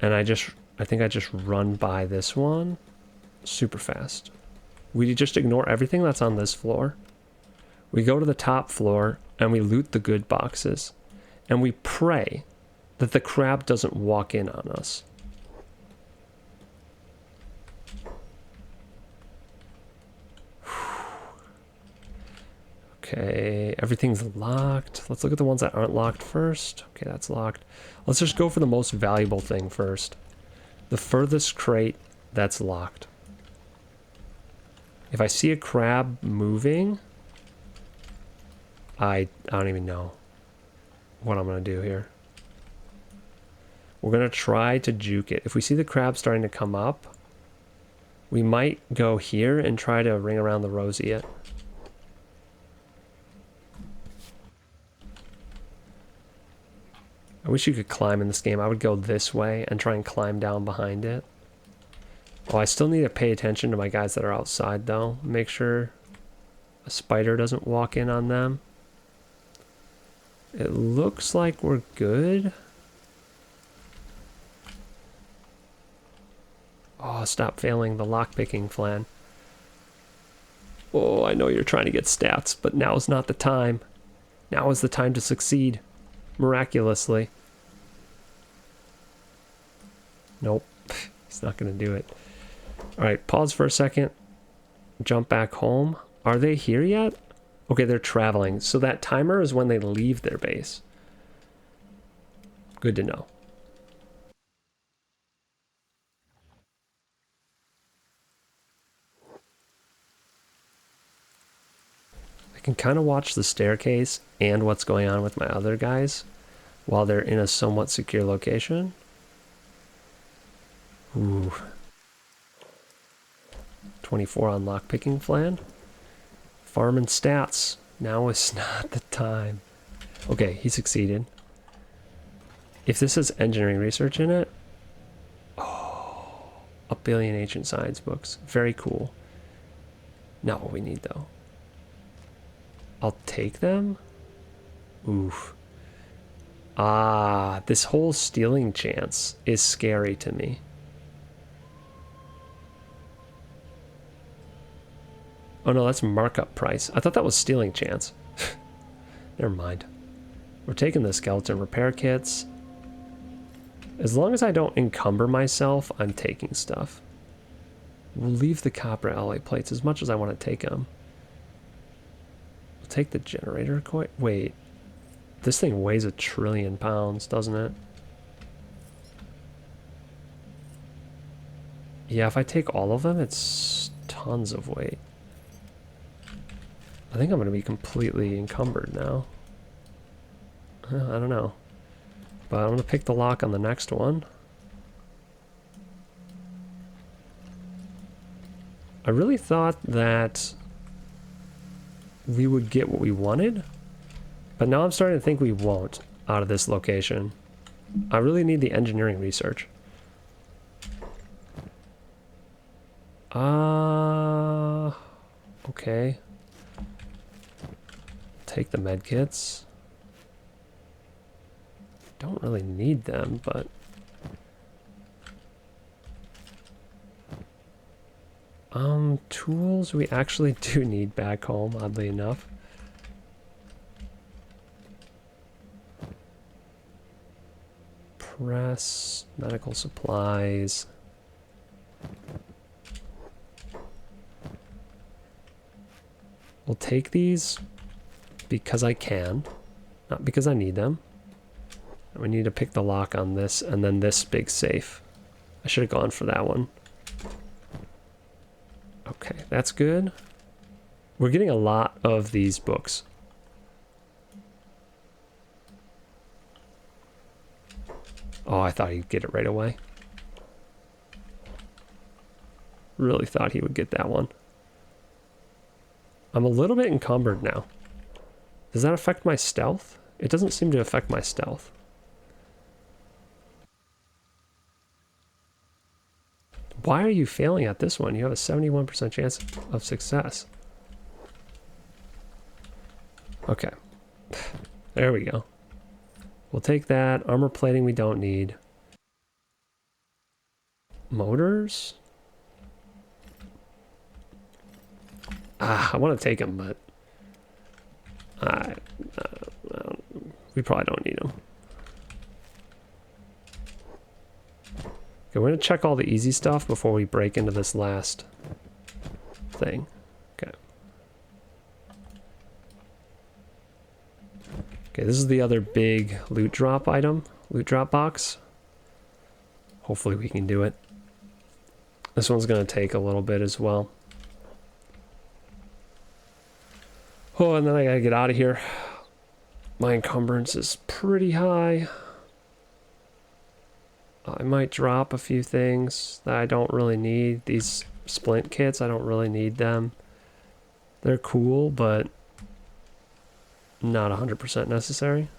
And I think I just run by this one super fast. We just ignore everything that's on this floor. We go to the top floor and we loot the good boxes. And we pray that the crab doesn't walk in on us. Okay, everything's locked. Let's look at the ones that aren't locked first. Okay, that's locked. Let's just go for the most valuable thing first. The furthest crate, that's locked. If I see a crab moving, I don't even know what I'm going to do here. We're going to try to juke it. If we see the crab starting to come up, we might go here and try to ring around the roseate. I wish you could climb in this game. I would go this way and try and climb down behind it. Oh, I still need to pay attention to my guys that are outside, though. Make sure a spider doesn't walk in on them. It looks like we're good. Oh, stop failing the lockpicking plan. Oh, I know you're trying to get stats, but now is not the time. Now is the time to succeed. Miraculously. Nope. He's not going to do it. Alright, pause for a second. Jump back home. Are they here yet? Okay, they're traveling. So that timer is when they leave their base. Good to know. I can kind of watch the staircase and what's going on with my other guys while they're in a somewhat secure location. Ooh. 24 on lockpicking plan. Farming stats. Now is not the time. Okay, he succeeded. If this has engineering research in it, oh, 1 billion ancient science books. Very cool. Not what we need though. I'll take them. Oof. Ah, this whole stealing chance is scary to me. Oh no, that's markup price. I thought that was stealing chance. Never mind. We're taking the skeleton repair kits. As long as I don't encumber myself, I'm taking stuff. We'll leave the copper alloy plates as much as I want to take them. We'll take the generator coil. Wait. This thing weighs 1 trillion pounds, doesn't it? Yeah, if I take all of them, it's tons of weight. I think I'm going to be completely encumbered now. I don't know. But I'm going to pick the lock on the next one. I really thought that we would get what we wanted. But now I'm starting to think we won't out of this location. I really need the engineering research. Okay. Take the med kits. Don't really need them, but... tools we actually do need back home, oddly enough. Press, medical supplies. We'll take these because I can, not because I need them. And we need to pick the lock on this and then this big safe. I should have gone for that one. Okay, that's good. We're getting a lot of these books. Oh, I thought he'd get it right away. Really thought he would get that one. I'm a little bit encumbered now. Does that affect my stealth? It doesn't seem to affect my stealth. Why are you failing at this one? You have a 71% chance of success. Okay. There we go. We'll take that. Armor plating we don't need. Motors? I want to take them, but... we probably don't need them. Okay, we're going to check all the easy stuff before we break into this last thing. Okay. Okay, this is the other big loot drop item, loot drop box. Hopefully we can do it. This one's going to take a little bit as well. Oh, and then I gotta get out of here. My encumbrance is pretty high. I might drop a few things that I don't really need. These splint kits, I don't really need them. They're cool, but not 100% necessary.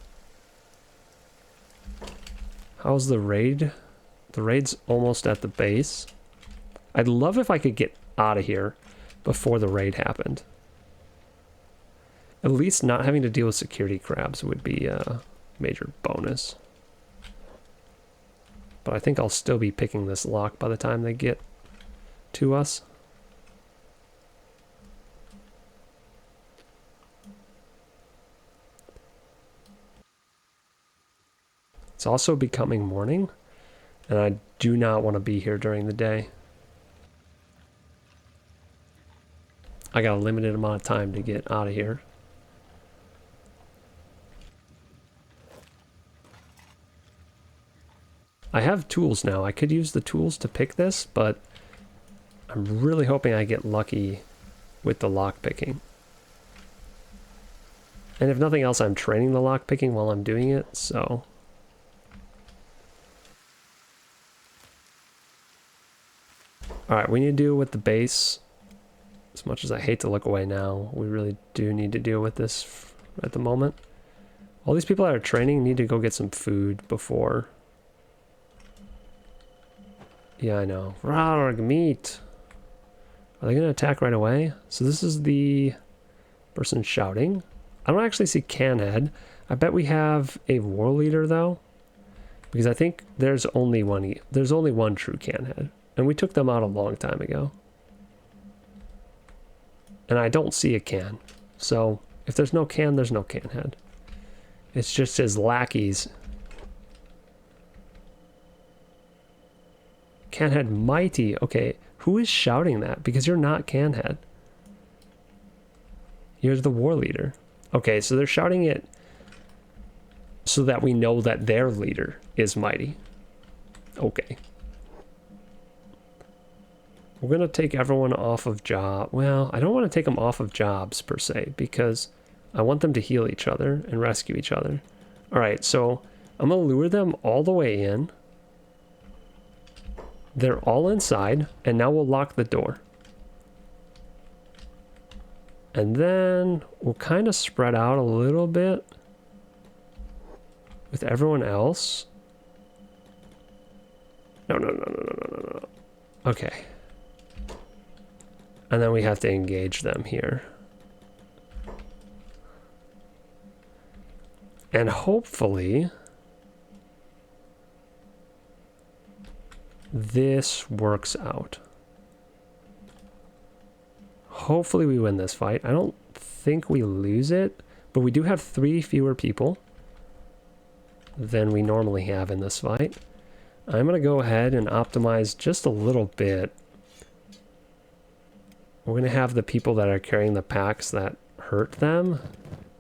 How's the raid? The raid's almost at the base. I'd love if I could get out of here before the raid happened. At least not having to deal with security crabs would be a major bonus. But I think I'll still be picking this lock by the time they get to us. It's also becoming morning, and I do not want to be here during the day. I got a limited amount of time to get out of here. I have tools now. I could use the tools to pick this, but I'm really hoping I get lucky with the lock picking. And if nothing else, I'm training the lock picking while I'm doing it, so... Alright, we need to deal with the base. As much as I hate to look away now, we really do need to deal with this at the moment. All these people that are training need to go get some food before... Yeah, I know. Rawr, meat! Are they going to attack right away? So this is the person shouting. I don't actually see Canhead. I bet we have a war leader, though. Because I think there's only one true Canhead. And we took them out a long time ago. And I don't see a can. So if there's no can, there's no Canhead. It's just his lackeys. Canhead Mighty. Okay, who is shouting that? Because you're not Canhead. You're the war leader. Okay, so they're shouting it so that we know that their leader is Mighty. Okay. We're going to take everyone off of job. Well, I don't want to take them off of jobs per se, because I want them to heal each other and rescue each other. All right, so I'm going to lure them all the way in. They're all inside, and now we'll lock the door. And then we'll kind of spread out a little bit with everyone else. No. Okay. And then we have to engage them here. And hopefully this works out. Hopefully we win this fight. I don't think we lose it, but we do have 3 fewer people than we normally have in this fight. I'm going to go ahead and optimize just a little bit. We're going to have the people that are carrying the packs that hurt them.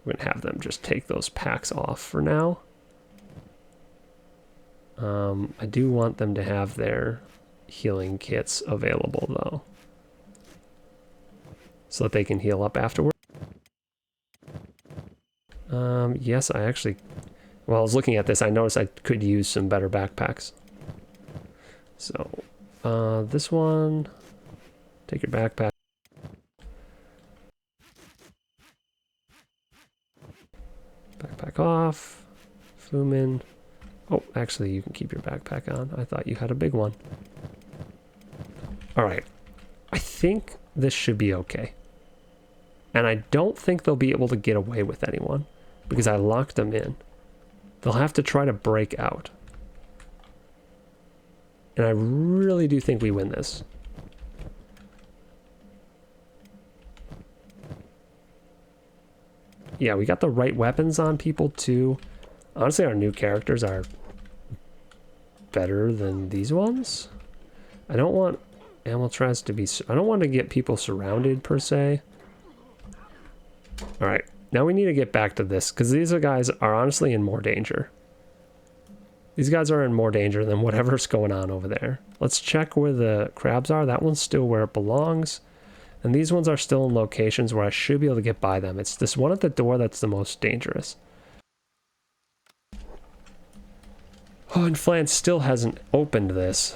We're going to have them just take those packs off for now. I do want them to have their healing kits available though, so that they can heal up afterward. Yes, I actually, while I was looking at this, I noticed I could use some better backpacks. So, this one, take your backpack. Backpack off, Fumin. Oh, actually, you can keep your backpack on. I thought you had a big one. All right. I think this should be okay. And I don't think they'll be able to get away with anyone because I locked them in. They'll have to try to break out. And I really do think we win this. Yeah, we got the right weapons on people too. Honestly, our new characters are better than these ones. I don't want Amiltraz to be... I don't want to get people surrounded, per se. Alright, now we need to get back to this, because these guys are honestly in more danger. These guys are in more danger than whatever's going on over there. Let's check where the crabs are. That one's still where it belongs. And these ones are still in locations where I should be able to get by them. It's this one at the door that's the most dangerous. Oh, and Flan still hasn't opened this.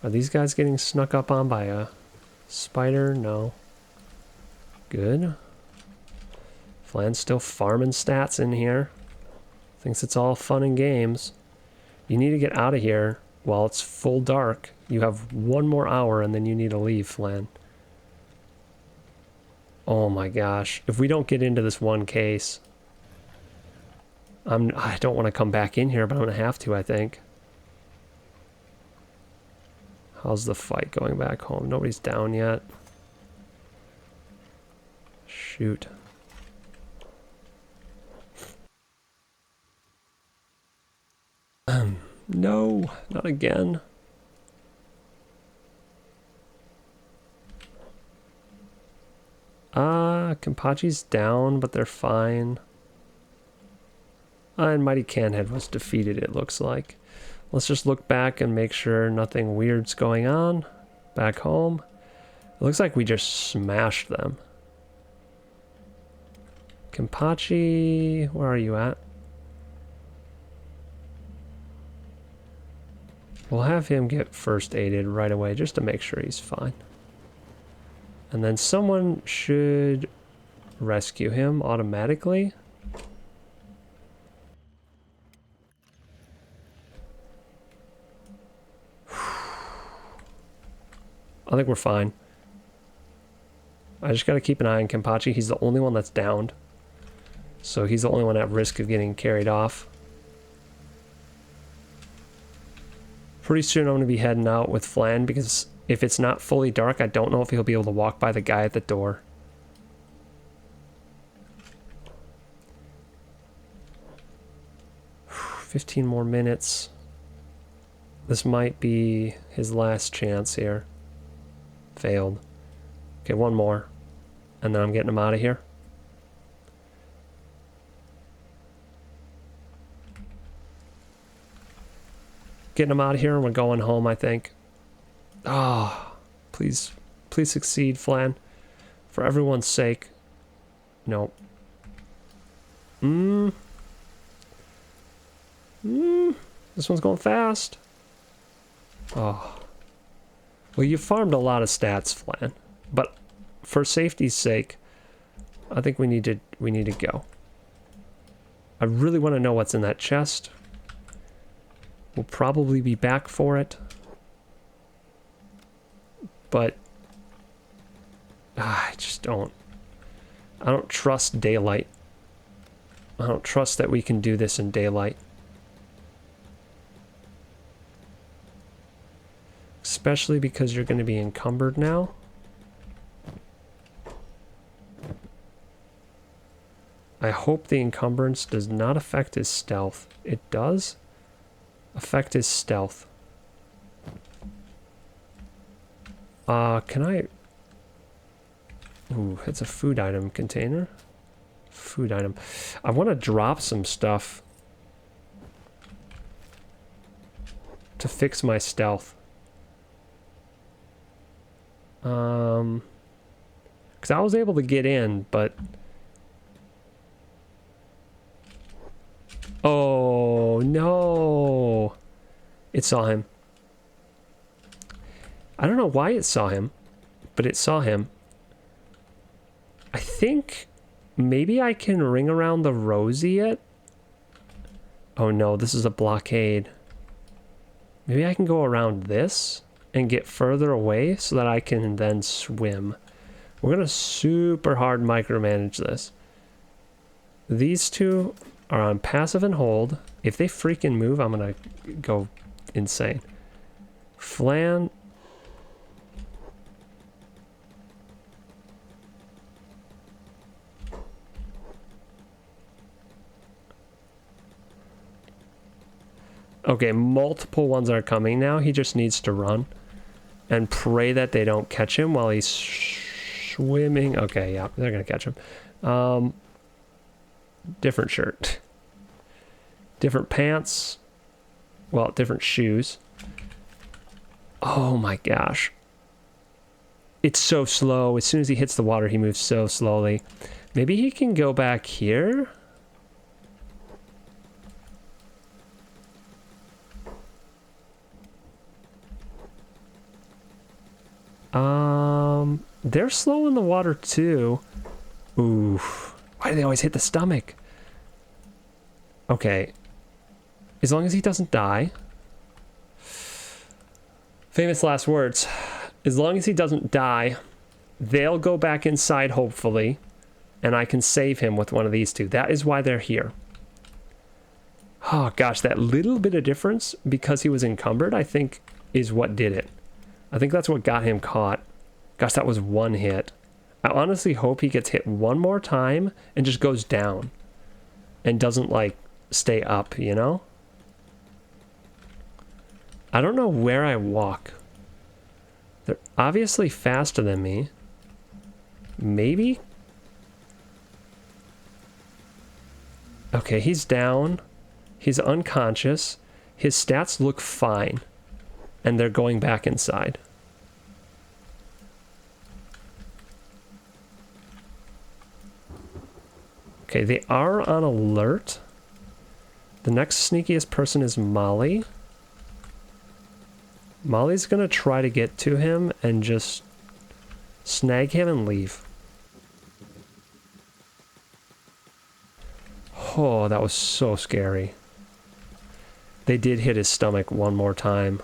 Are these guys getting snuck up on by a spider? No. Good. Flan's still farming stats in here. Thinks it's all fun and games. You need to get out of here while it's full dark. You have 1 more hour and then you need to leave, Flan. Oh my gosh. If we don't get into this one case, I don't want to come back in here, but I'm going to have to, I think. How's the fight going back home? Nobody's down yet. Shoot. No, not again. Kenpachi's down, but they're fine. And Mighty Canhead was defeated, it looks like. Let's just look back and make sure nothing weird's going on. Back home. It looks like we just smashed them. Kenpachi, where are you at? We'll have him get first aided right away just to make sure he's fine. And then someone should rescue him automatically. I think we're fine. I just got to keep an eye on Kenpachi. He's the only one that's downed. So he's the only one at risk of getting carried off. Pretty soon I'm going to be heading out with Flan because if it's not fully dark, I don't know if he'll be able to walk by the guy at the door. Whew, 15 more minutes. This might be his last chance here. Failed. Okay, 1 more. And then I'm getting him out of here. Getting him out of here and we're going home, I think. Ah, oh, please succeed, Flan. For everyone's sake. Nope. This one's going fast. Oh. Well, you farmed a lot of stats, Flan. But for safety's sake, I think we need to go. I really want to know what's in that chest. We'll probably be back for it. But I just don't. I don't trust daylight. I don't trust that we can do this in daylight. Especially because you're going to be encumbered now. I hope the encumbrance does not affect his stealth. It does affect his stealth. Can I... Ooh, it's a food item container. Food item. I want to drop some stuff to fix my stealth. Because I was able to get in, but... Oh, no! It saw him. I don't know why it saw him, but it saw him. I think maybe I can ring around the rosy it. Oh no, this is a blockade. Maybe I can go around this and get further away so that I can then swim. We're gonna super hard micromanage this. These two are on passive and hold. If they freaking move, I'm gonna go insane. Flan. Okay, multiple ones are coming now. He just needs to run and pray that they don't catch him while he's swimming. Okay, yeah, they're gonna catch him. Different shirt. Different pants. Well, different shoes. Oh my gosh. It's so slow. As soon as he hits the water, he moves so slowly. Maybe he can go back here? They're slow in the water too. Oof. Why do they always hit the stomach? Okay. As long as he doesn't die. Famous last words. As long as he doesn't die, they'll go back inside, hopefully, and I can save him with one of these two. That is why they're here. Oh, gosh, that little bit of difference, because he was encumbered, I think, is what did it. I think that's what got him caught. Gosh, that was one hit. I honestly hope he gets hit one more time and just goes down and doesn't, like, stay up, you know? I don't know where I walk. They're obviously faster than me. Maybe? Okay, he's down. He's unconscious. His stats look fine. And they're going back inside. Okay, they are on alert. The next sneakiest person is Molly. Molly's gonna try to get to him and just snag him and leave. Oh, that was so scary. They did hit his stomach one more time.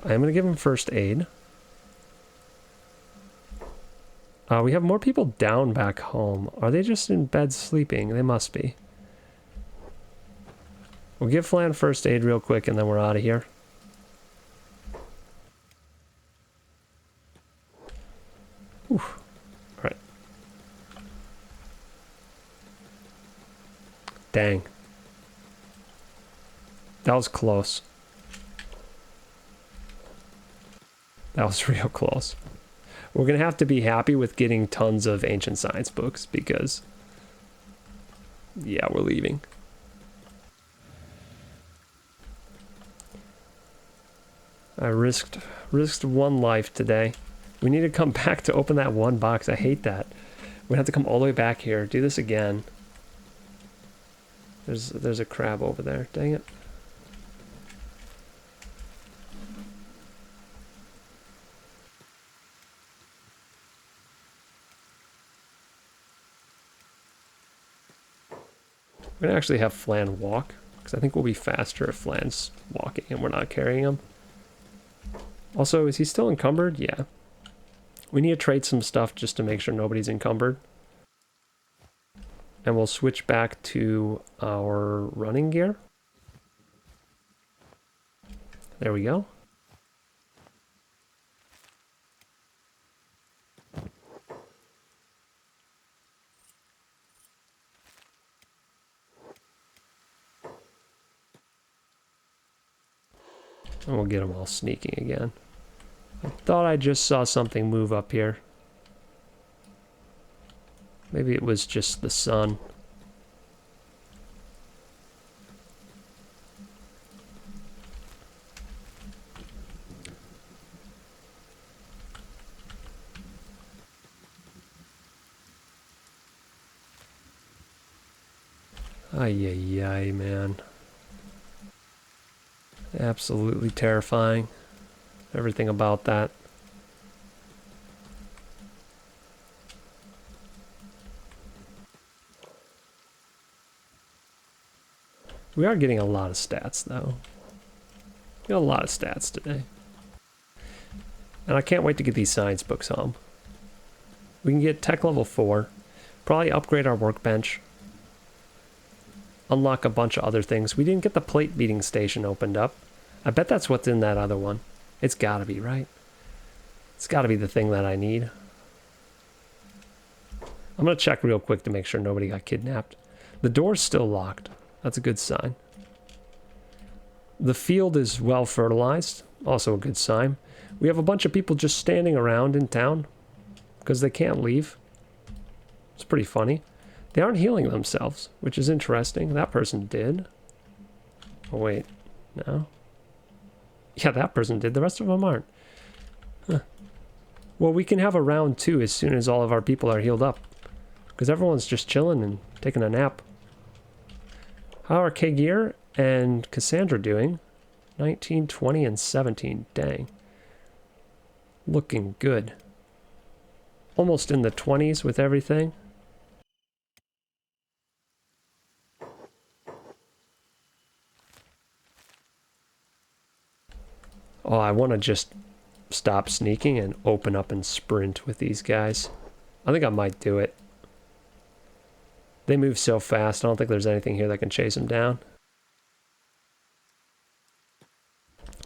I'm gonna give him first aid. We have more people down back home. Are they just in bed sleeping? They must be. We'll give Flan first aid real quick and then we're out of here. Oof. All right. Dang. That was close. That was real close. We're going to have to be happy with getting tons of ancient science books because, yeah, we're leaving. I risked one life today. We need to come back to open that one box. I hate that. We have to come all the way back here. Do this again. There's a crab over there. Dang it. We're gonna actually have Flan walk, because I think we'll be faster if Flan's walking and we're not carrying him. Also, is he still encumbered? Yeah. We need to trade some stuff just to make sure nobody's encumbered. And we'll switch back to our running gear. There we go. And we'll get them all sneaking again. I thought I just saw something move up here. Maybe it was just the sun. Ay, ay, ay, man. Absolutely terrifying. Everything about that. We are getting a lot of stats, though. We got a lot of stats today. And I can't wait to get these science books home. We can get tech level 4. Probably upgrade our workbench. Unlock a bunch of other things. We didn't get the plate beating station opened up. I bet that's what's in that other one. It's gotta be, right? It's gotta be the thing that I need. I'm gonna check real quick to make sure nobody got kidnapped. The door's still locked. That's a good sign. The field is well fertilized. Also a good sign. We have a bunch of people just standing around in town because they can't leave. It's pretty funny. They aren't healing themselves, which is interesting. That person did. Oh, wait. No? Yeah, that person did. The rest of them aren't. Huh. Well, we can have a round 2 as soon as all of our people are healed up. Because everyone's just chilling and taking a nap. How are Kagir and Cassandra doing? 19, 20, and 17. Dang. Looking good. Almost in the 20s with everything. Oh, I want to just stop sneaking and open up and sprint with these guys. I think I might do it. They move so fast, I don't think there's anything here that can chase them down.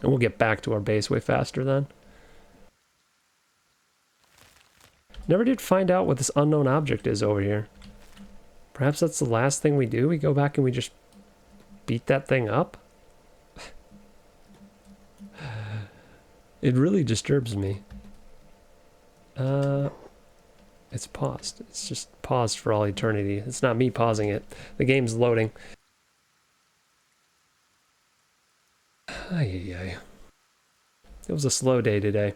And we'll get back to our base way faster then. Never did find out what this unknown object is over here. Perhaps that's the last thing we do? We go back and we just beat that thing up? It really disturbs me. It's paused. It's just paused for all eternity. It's not me pausing it. The game's loading. Ay, ay, ay. It was a slow day today.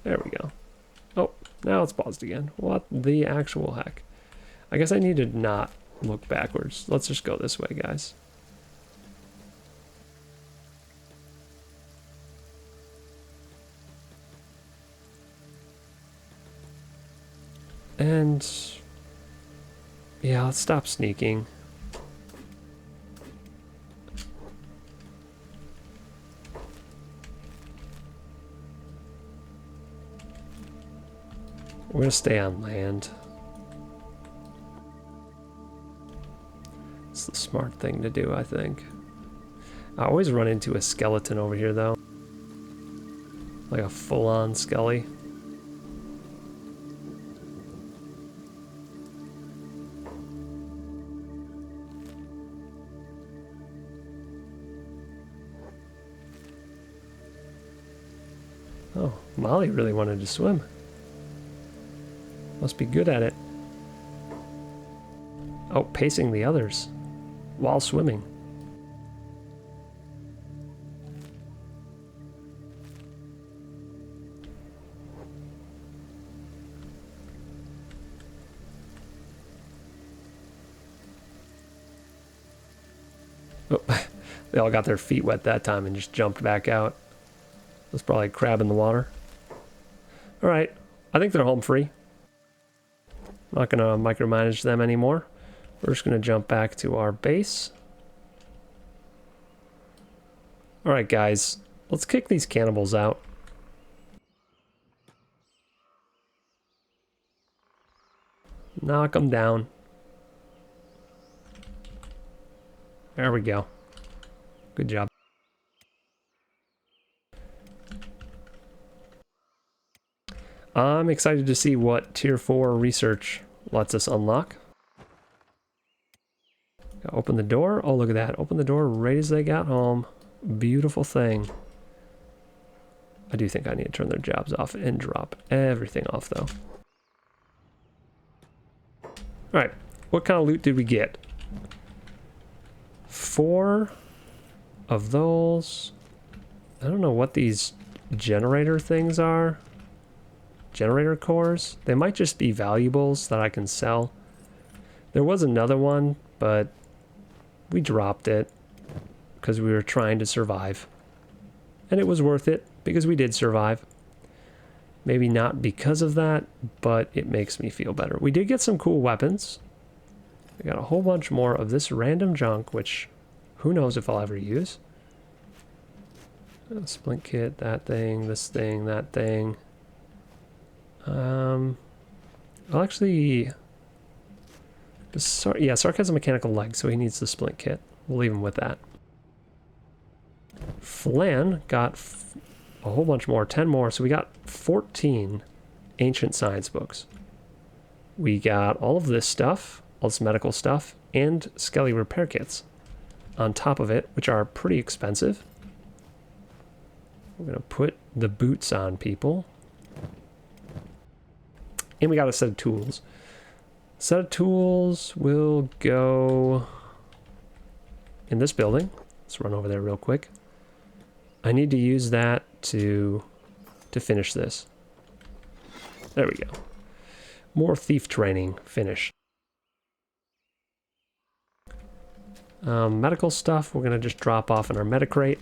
There we go. Oh, now it's paused again. What the actual heck? I guess I need to not look backwards. Let's just go this way, guys. And yeah, let's stop sneaking. We're gonna stay on land. It's the smart thing to do, I think. I always run into a skeleton over here, though. Like a full-on skelly. Oh, Molly really wanted to swim. Must be good at it. Oh, pacing the others while swimming. Oh, they all got their feet wet that time and just jumped back out. There's probably a crab in the water. All right, I think they're home free. I'm not gonna micromanage them anymore. We're just gonna jump back to our base. Alright guys, let's kick these cannibals out. Knock them down. There we go. Good job. I'm excited to see what Tier 4 research lets us unlock. Open the door. Oh, look at that. Open the door right as they got home. Beautiful thing. I do think I need to turn their jobs off and drop everything off, though. Alright. What kind of loot did we get? 4 of those. I don't know what these generator things are. Generator cores. They might just be valuables that I can sell. There was another one, but we dropped it because we were trying to survive. And it was worth it because we did survive. Maybe not because of that, but it makes me feel better. We did get some cool weapons. We got a whole bunch more of this random junk, which who knows if I'll ever use. Splint kit, that thing, this thing, that thing. Well, actually, yeah, Sark has a mechanical leg, so he needs the splint kit. We'll leave him with that. Flan got a whole bunch more, 10 more, so we got 14 ancient science books. We got all of this stuff, all this medical stuff, and skelly repair kits on top of it, which are pretty expensive. We're going to put the boots on people. And we got a set of tools. Set of tools will go in this building. Let's run over there real quick. I need to use that to finish this. There we go. More thief training finished. Medical stuff we're going to just drop off in our medicrate.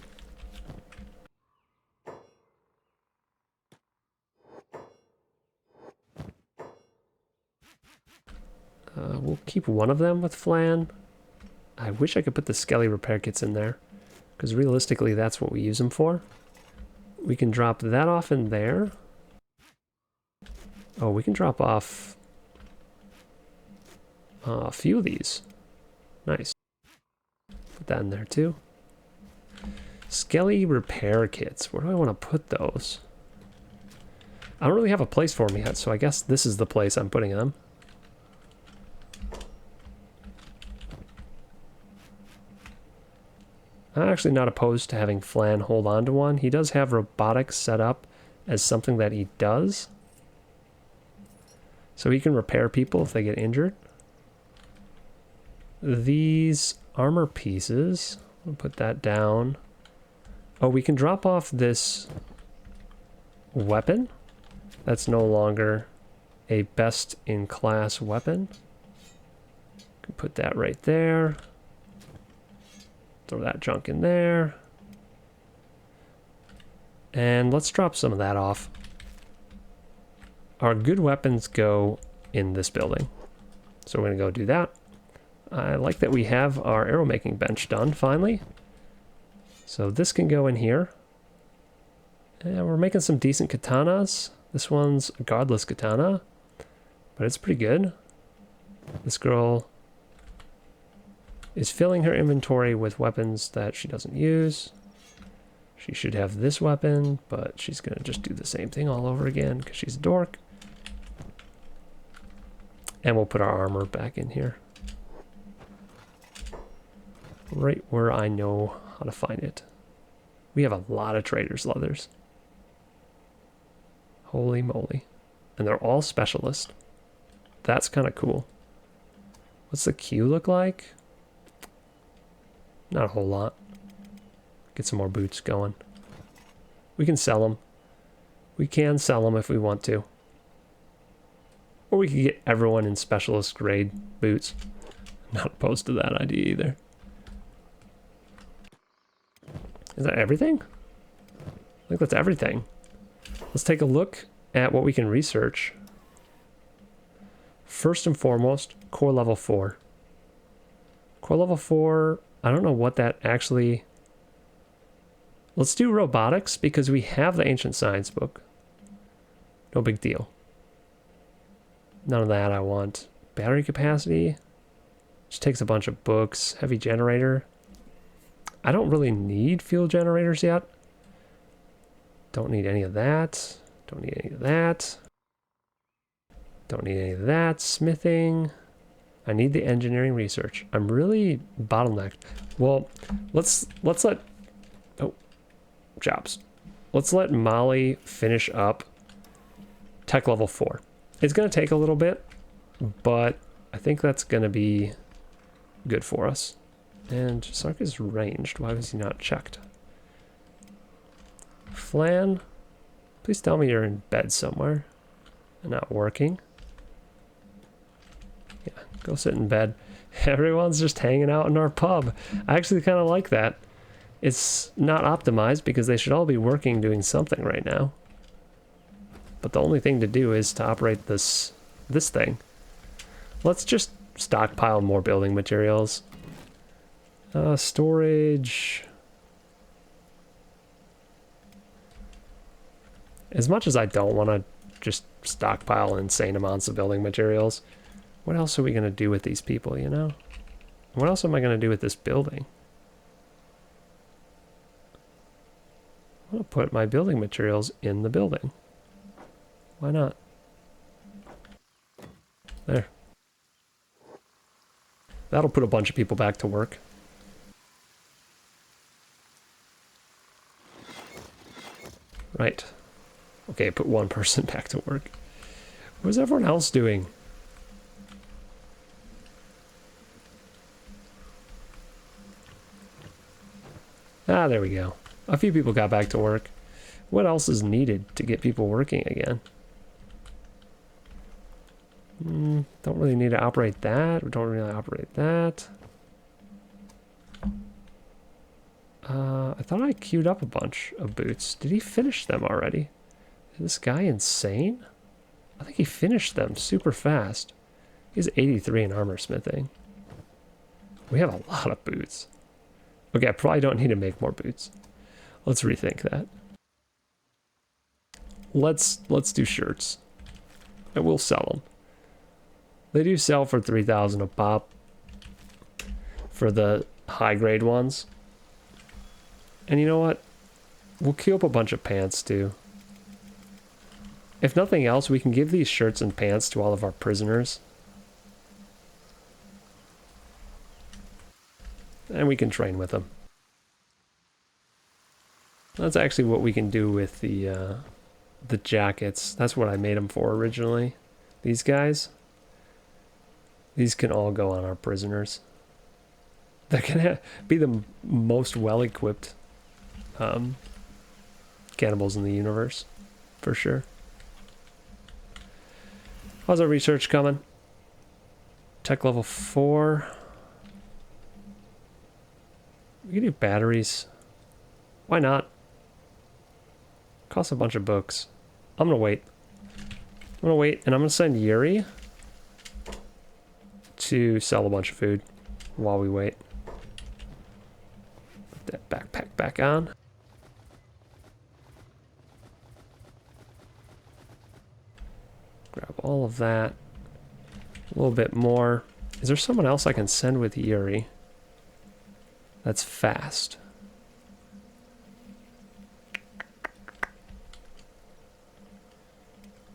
We'll keep one of them with Flan. I wish I could put the skelly repair kits in there, because realistically that's what we use them for. We can drop that off in there. Oh, we can drop off a few of these. Nice. Put that in there too. Skelly repair kits. Where do I want to put those? I don't really have a place for them yet, so I guess this is the place I'm putting them. I'm actually not opposed to having Flan hold on to one. He does have robotics set up as something that he does. So he can repair people if they get injured. These armor pieces, I'll put that down. Oh, we can drop off this weapon. That's no longer a best-in-class weapon. Can put that right there. Throw that junk in there. And let's drop some of that off. Our good weapons go in this building. So we're going to go do that. I like that we have our arrow making bench done finally. So this can go in here. And we're making some decent katanas. This one's a guardless katana, but it's pretty good. This girl is filling her inventory with weapons that she doesn't use. She should have this weapon, but she's going to just do the same thing all over again because she's a dork. And we'll put our armor back in here. Right where I know how to find it. We have a lot of trader's leathers. Holy moly. And they're all specialist. That's kind of cool. What's the queue look like? Not a whole lot. Get some more boots going. We can sell them. We can sell them if we want to. Or we could get everyone in specialist grade boots. Not opposed to that idea either. Is that everything? I think that's everything. Let's take a look at what we can research. First and foremost, core level 4. Core level 4, I don't know what that actually Let's do robotics because we have the ancient science book. No big deal. None of that I want. Battery capacity. Just takes a bunch of books. Heavy generator. I don't really need fuel generators yet. Don't need any of that. Don't need any of that. Don't need any of that. Smithing. I need the engineering research. I'm really bottlenecked. Well, let's let... Oh, jobs. Let's let Molly finish up tech level 4. It's going to take a little bit, but I think that's going to be good for us. And Sark is ranged. Why was he not checked? Flan, please tell me you're in bed somewhere and not working. Yeah, go sit in bed. Everyone's just hanging out in our pub. I actually kind of like that. It's not optimized because they should all be working doing something right now. But the only thing to do is to operate this thing. Let's just stockpile more building materials. Storage. As much as I don't want to just stockpile insane amounts of building materials, what else are we going to do with these people, you know? What else am I going to do with this building? I'm going to put my building materials in the building. Why not? There. That'll put a bunch of people back to work. Right. Okay, put one person back to work. What's everyone else doing? Ah, there we go. A few people got back to work. What else is needed to get people working again? Don't really need to operate that. We don't really operate that. I thought I queued up a bunch of boots. Did he finish them already? Is this guy insane? I think he finished them super fast. He's 83 in armor smithing. We have a lot of boots. Okay, I probably don't need to make more boots. Let's rethink that. Let's do shirts. And we'll sell them. They do sell for 3,000 a pop for the high grade ones. And you know what? We'll queue up a bunch of pants too. If nothing else, we can give these shirts and pants to all of our prisoners. And we can train with them. That's actually what we can do with the jackets. That's what I made them for originally. These guys. These can all go on our prisoners. That can be the most well-equipped cannibals in the universe, for sure. How's our research coming? Tech level 4. We can do batteries. Why not? Costs a bunch of books. I'm gonna wait. I'm gonna wait, and I'm gonna send Yuri to sell a bunch of food while we wait. Put that backpack back on. Grab all of that. A little bit more. Is there someone else I can send with Yuri? That's fast.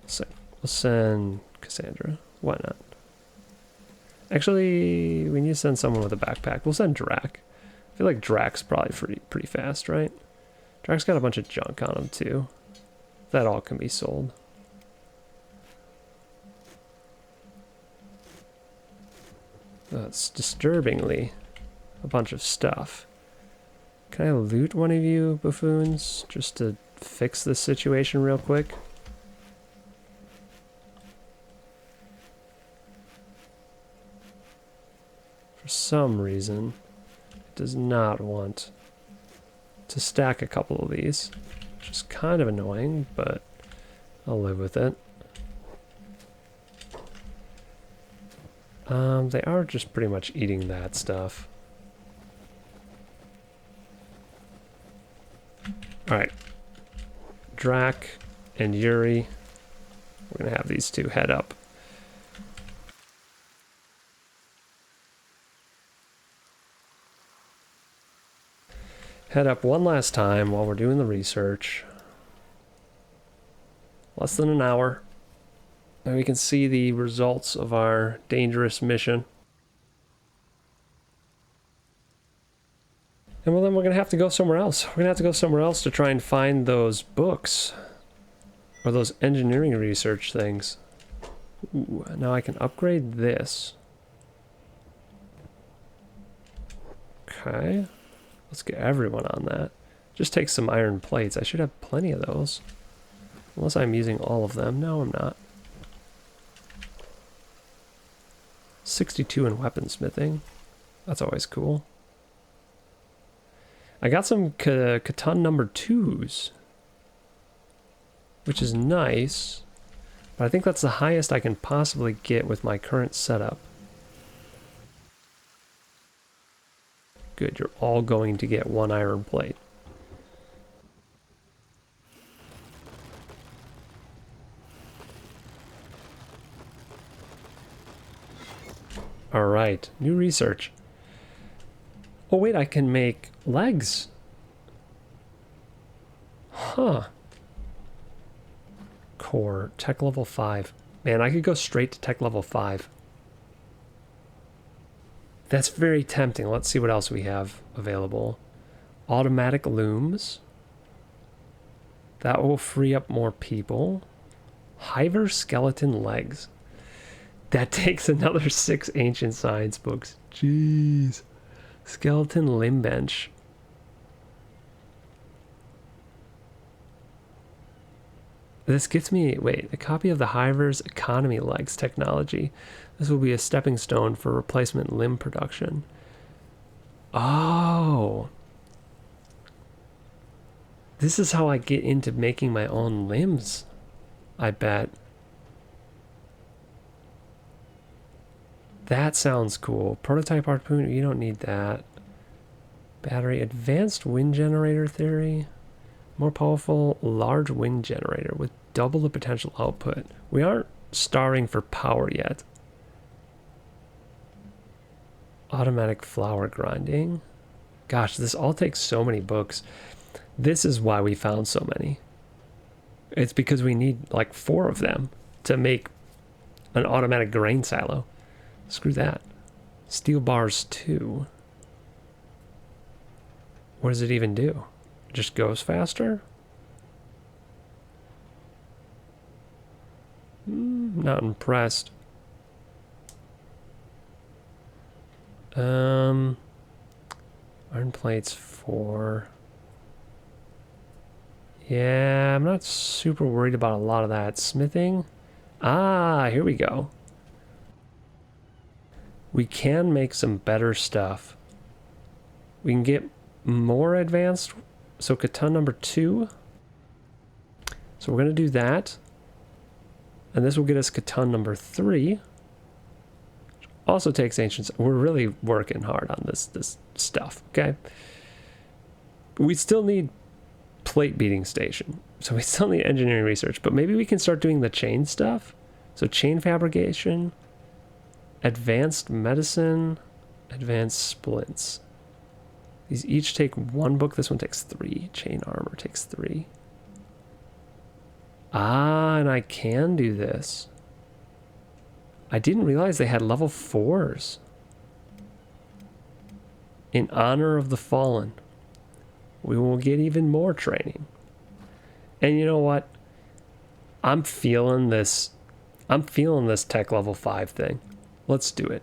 So we'll send Cassandra. Why not? Actually, we need to send someone with a backpack. We'll send Drac. I feel like Drac's probably pretty fast, right? Drac's got a bunch of junk on him too. That all can be sold. That's disturbingly a bunch of stuff. Can I loot one of you buffoons just to fix this situation real quick? For some reason, it does not want to stack a couple of these, which is kind of annoying, but I'll live with it. They are just pretty much eating that stuff. Alright. Drac and Yuri. We're going to have these two head up. Head up one last time while we're doing the research. Less than an hour. And we can see the results of our dangerous mission. And well, then we're going to have to go somewhere else. We're going to have to go somewhere else to try and find those books. Or those engineering research things. Ooh, now I can upgrade this. Okay. Let's get everyone on that. Just take some iron plates. I should have plenty of those. Unless I'm using all of them. No, I'm not. 62 in weaponsmithing. That's always cool. I got some Catan number 2s. Which is nice. But I think that's the highest I can possibly get with my current setup. Good, you're all going to get one iron plate. Alright, new research. Oh wait, I can make legs. Huh. Core, tech level 5. Man, I could go straight to tech level 5. That's very tempting. Let's see what else we have available. Automatic looms. That will free up more people. Hiver skeleton legs. That takes another 6 ancient science books. Jeez. Skeleton limb bench. This gets me, wait, a copy of the Hiver's economy legs technology. This will be a stepping stone for replacement limb production. Oh. This is how I get into making my own limbs, I bet. That sounds cool. Prototype harpoon, you don't need that. Battery, advanced wind generator theory. More powerful, large wind generator with double the potential output. We aren't starving for power yet. Automatic flour grinding. Gosh, this all takes so many books. This is why we found so many. It's because we need like 4 of them to make an automatic grain silo. Screw that. Steel bars 2. What does it even do? It just goes faster? Not impressed. Iron plates 4. Yeah, I'm not super worried about a lot of that. Smithing? Ah, here we go. We can make some better stuff. We can get more advanced. So Catan number 2. So we're going to do that. And this will get us Catan number 3. Which also takes ancients. We're really working hard on this stuff, okay? We still need plate beating station. So we still need engineering research. But maybe we can start doing the chain stuff. So chain fabrication. Advanced medicine, advanced splints. These each take 1 book. This one takes 3. Chain armor takes 3. Ah, and I can do this. I didn't realize they had level 4s. In honor of the fallen. We will get even more training. And you know what? I'm feeling this tech level 5 thing. Let's do it.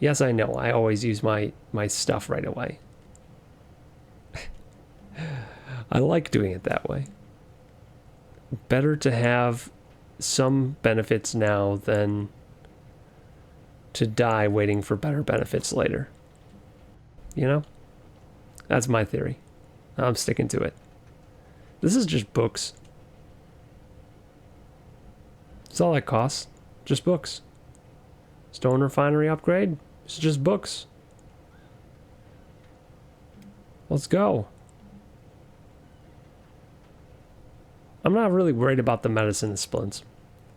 Yes, I know. I always use my stuff right away. I like doing it that way. Better to have some benefits now than to die waiting for better benefits later. You know? That's my theory. I'm sticking to it. This is just books. That's all that costs. Just books. Stone refinery upgrade. It's just books. Let's go. I'm not really worried about the medicine splints.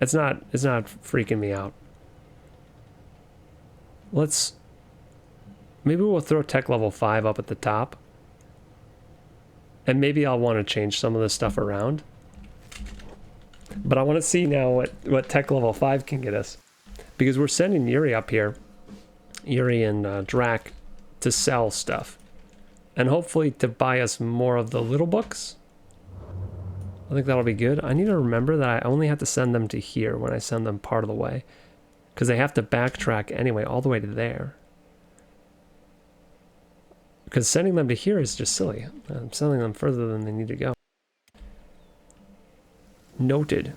It's not freaking me out. Maybe we'll throw tech level 5 up at the top. And maybe I'll want to change some of this stuff around. But I want to see now what tech level 5 can get us. Because we're sending Yuri up here. Yuri and Drac to sell stuff. And hopefully to buy us more of the little books. I think that'll be good. I need to remember that I only have to send them to here when I send them part of the way. Because they have to backtrack anyway all the way to there. Because sending them to here is just silly. I'm sending them further than they need to go. Noted.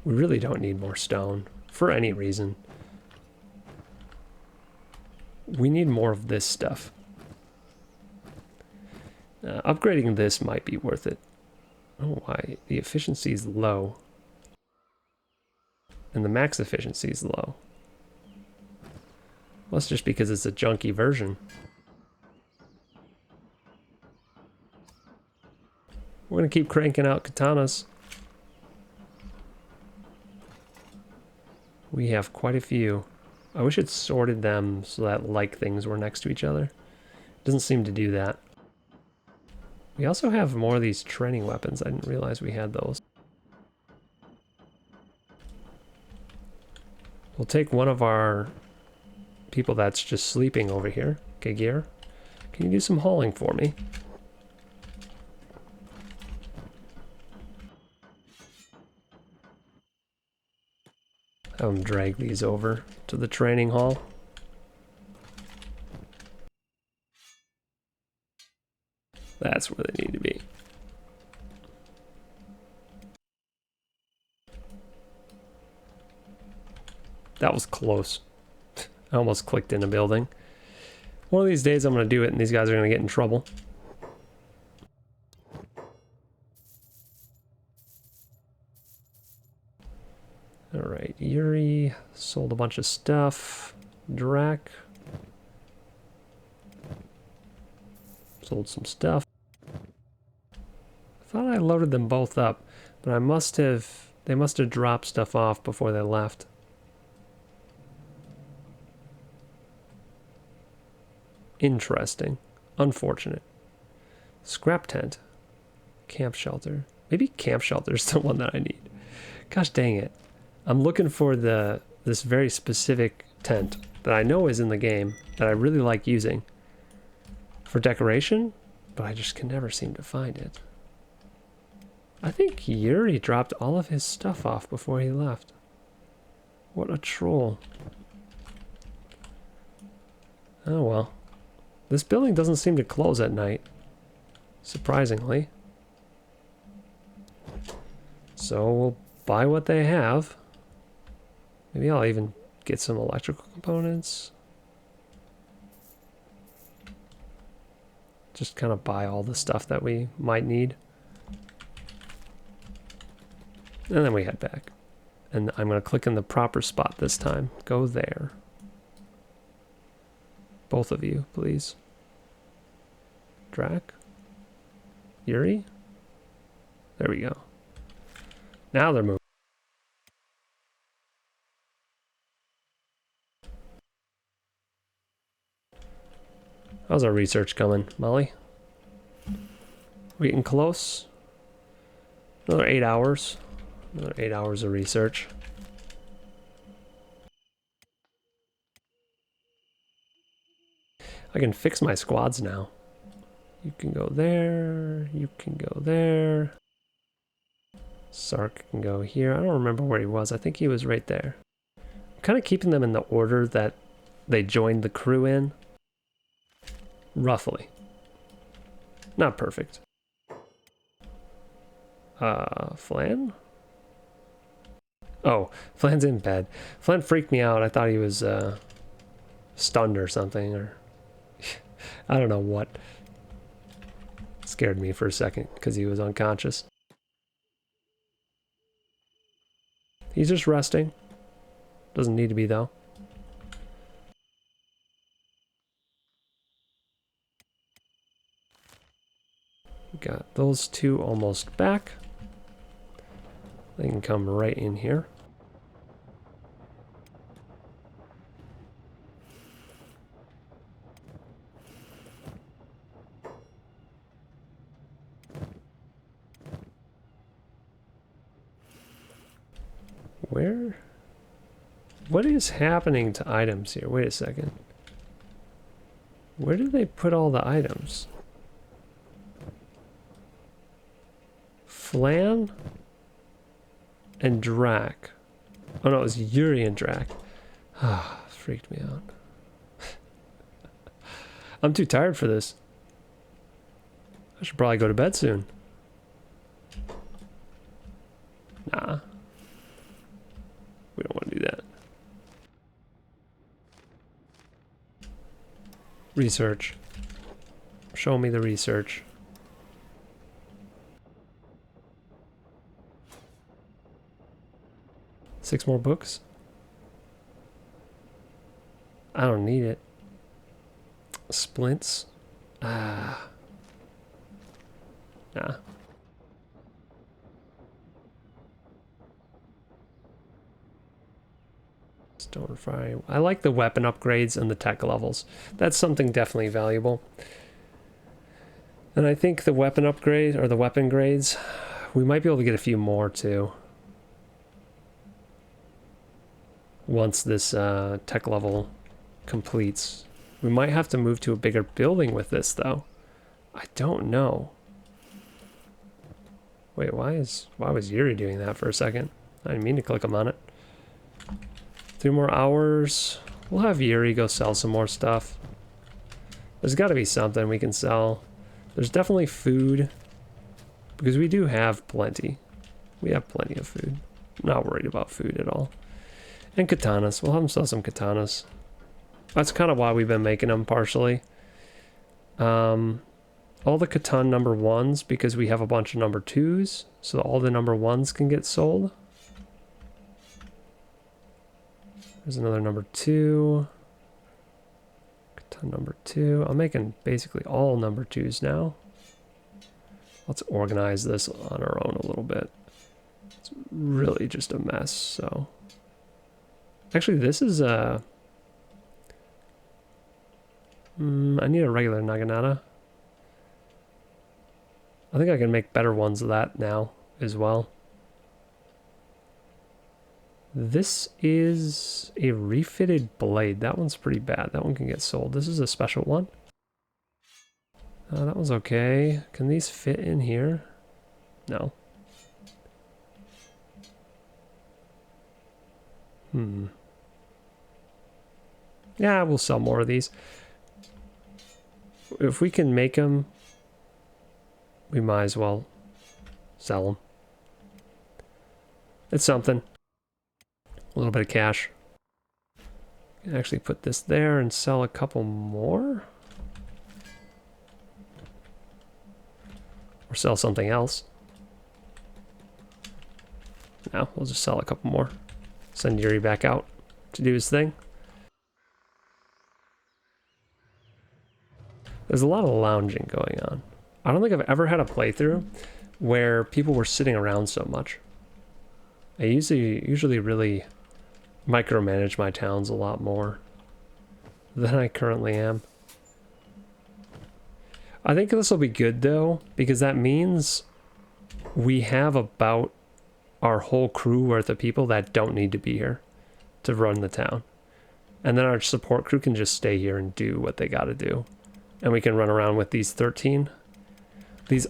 We really don't need more stone for any reason. We need more of this stuff. Upgrading this might be worth it. Oh, why? The efficiency is low. And the max efficiency is low. Well, that's just because it's a junky version. We're going to keep cranking out katanas. We have quite a few. I wish it sorted them so that like things were next to each other. It doesn't seem to do that. We also have more of these training weapons. I didn't realize we had those. We'll take one of our people that's just sleeping over here. Kagir, can you do some hauling for me? Have him drag these over to the training hall. That's where they need to be. That was close. I almost clicked in a building. One of these days I'm going to do it and these guys are going to get in trouble. Alright, Yuri sold a bunch of stuff. Drac sold some stuff. I thought I loaded them both up, but they must have dropped stuff off before they left. Interesting. Unfortunate. Scrap tent. Camp shelter. Maybe camp shelter is the one that I need. Gosh dang it. I'm looking for this very specific tent that I know is in the game that I really like using for decoration, but I just can never seem to find it. I think Yuri dropped all of his stuff off before he left. What a troll. Oh well. This building doesn't seem to close at night, surprisingly. So we'll buy what they have. Maybe I'll even get some electrical components. Just kind of buy all the stuff that we might need. And then we head back. And I'm going to click in the proper spot this time. Go there. Both of you, please. Drac? Yuri? There we go. Now they're moving. How's our research coming, Molly? We getting close? Another 8 hours. Another 8 hours of research. I can fix my squads now. You can go there. You can go there. Sark can go here. I don't remember where he was. I think he was right there. I'm kind of keeping them in the order that they joined the crew in. Roughly. Not perfect. Flan? Oh, Flan's in bed. Flan freaked me out. I thought he was stunned or something, or I don't know what. Scared me for a second because he was unconscious. He's just resting. Doesn't need to be though. Got those two almost back. They can come right in here. Where? What is happening to items here? Wait a second. Where did they put all the items? Flan and Drac. Oh no, it was Yuri and Drac. Ah, freaked me out. I'm too tired for this. I should probably go to bed soon. Nah. We don't want to do that. Research. Show me the research. Six more books? I don't need it. Splints? Ah. Nah. Stone fry. I like the weapon upgrades and the tech levels. That's something definitely valuable. And I think the weapon upgrade, or the weapon grades, we might be able to get a few more too. Once this tech level completes. We might have to move to a bigger building with this though. I don't know. Wait, why was Yuri doing that for a second? I didn't mean to click him on it. 3 more hours. We'll have Yuri go sell some more stuff. There's got to be something we can sell. There's definitely food. Because we do have plenty. We have plenty of food. I'm not worried about food at all. And katanas. We'll have them sell some katanas. That's kind of why we've been making them partially. All the katana number 1s because we have a bunch of number 2s. So all the number 1s can get sold. There's another number 2. Katana number 2. I'm making basically all number 2s now. Let's organize this on our own a little bit. It's really just a mess, so. Actually, this is a... I need a regular Naginata. I think I can make better ones of that now as well. This is a refitted blade. That one's pretty bad. That one can get sold. This is a special one. That one's okay. Can these fit in here? No. Yeah, we'll sell more of these. If we can make them, we might as well sell them. It's something. A little bit of cash. Can actually put this there and sell a couple more. Or sell something else. No, we'll just sell a couple more. Send Yuri back out to do his thing. There's a lot of lounging going on. I don't think I've ever had a playthrough where people were sitting around so much. I usually really micromanage my towns a lot more than I currently am. I think this will be good though, because that means we have about our whole crew worth of people that don't need to be here to run the town. And then our support crew can just stay here and do what they gotta do. And we can run around with these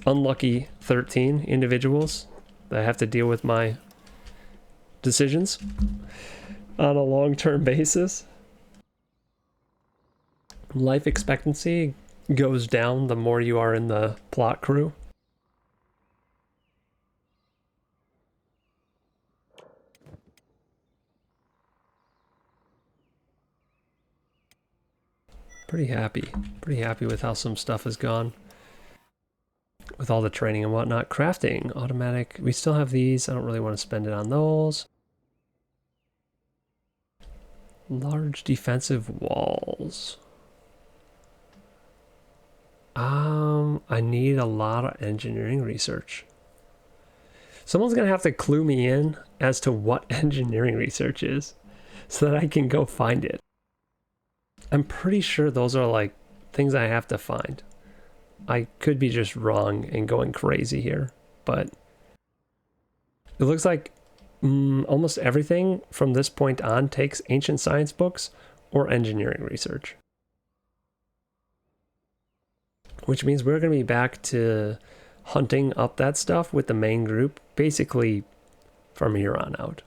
unlucky 13 individuals that have to deal with my decisions on a long-term basis. Life expectancy goes down the more you are in the plot crew. Pretty happy with how some stuff has gone with all the training and whatnot. Crafting, automatic, we still have these. I don't really want to spend it on those. Large defensive walls. I need a lot of engineering research. Someone's gonna have to clue me in as to what engineering research is so that I can go find it. I'm pretty sure those are like things I have to find. I could be just wrong and going crazy here, but it looks like almost everything from this point on takes ancient science books or engineering research. Which means we're going to be back to hunting up that stuff with the main group, basically from here on out.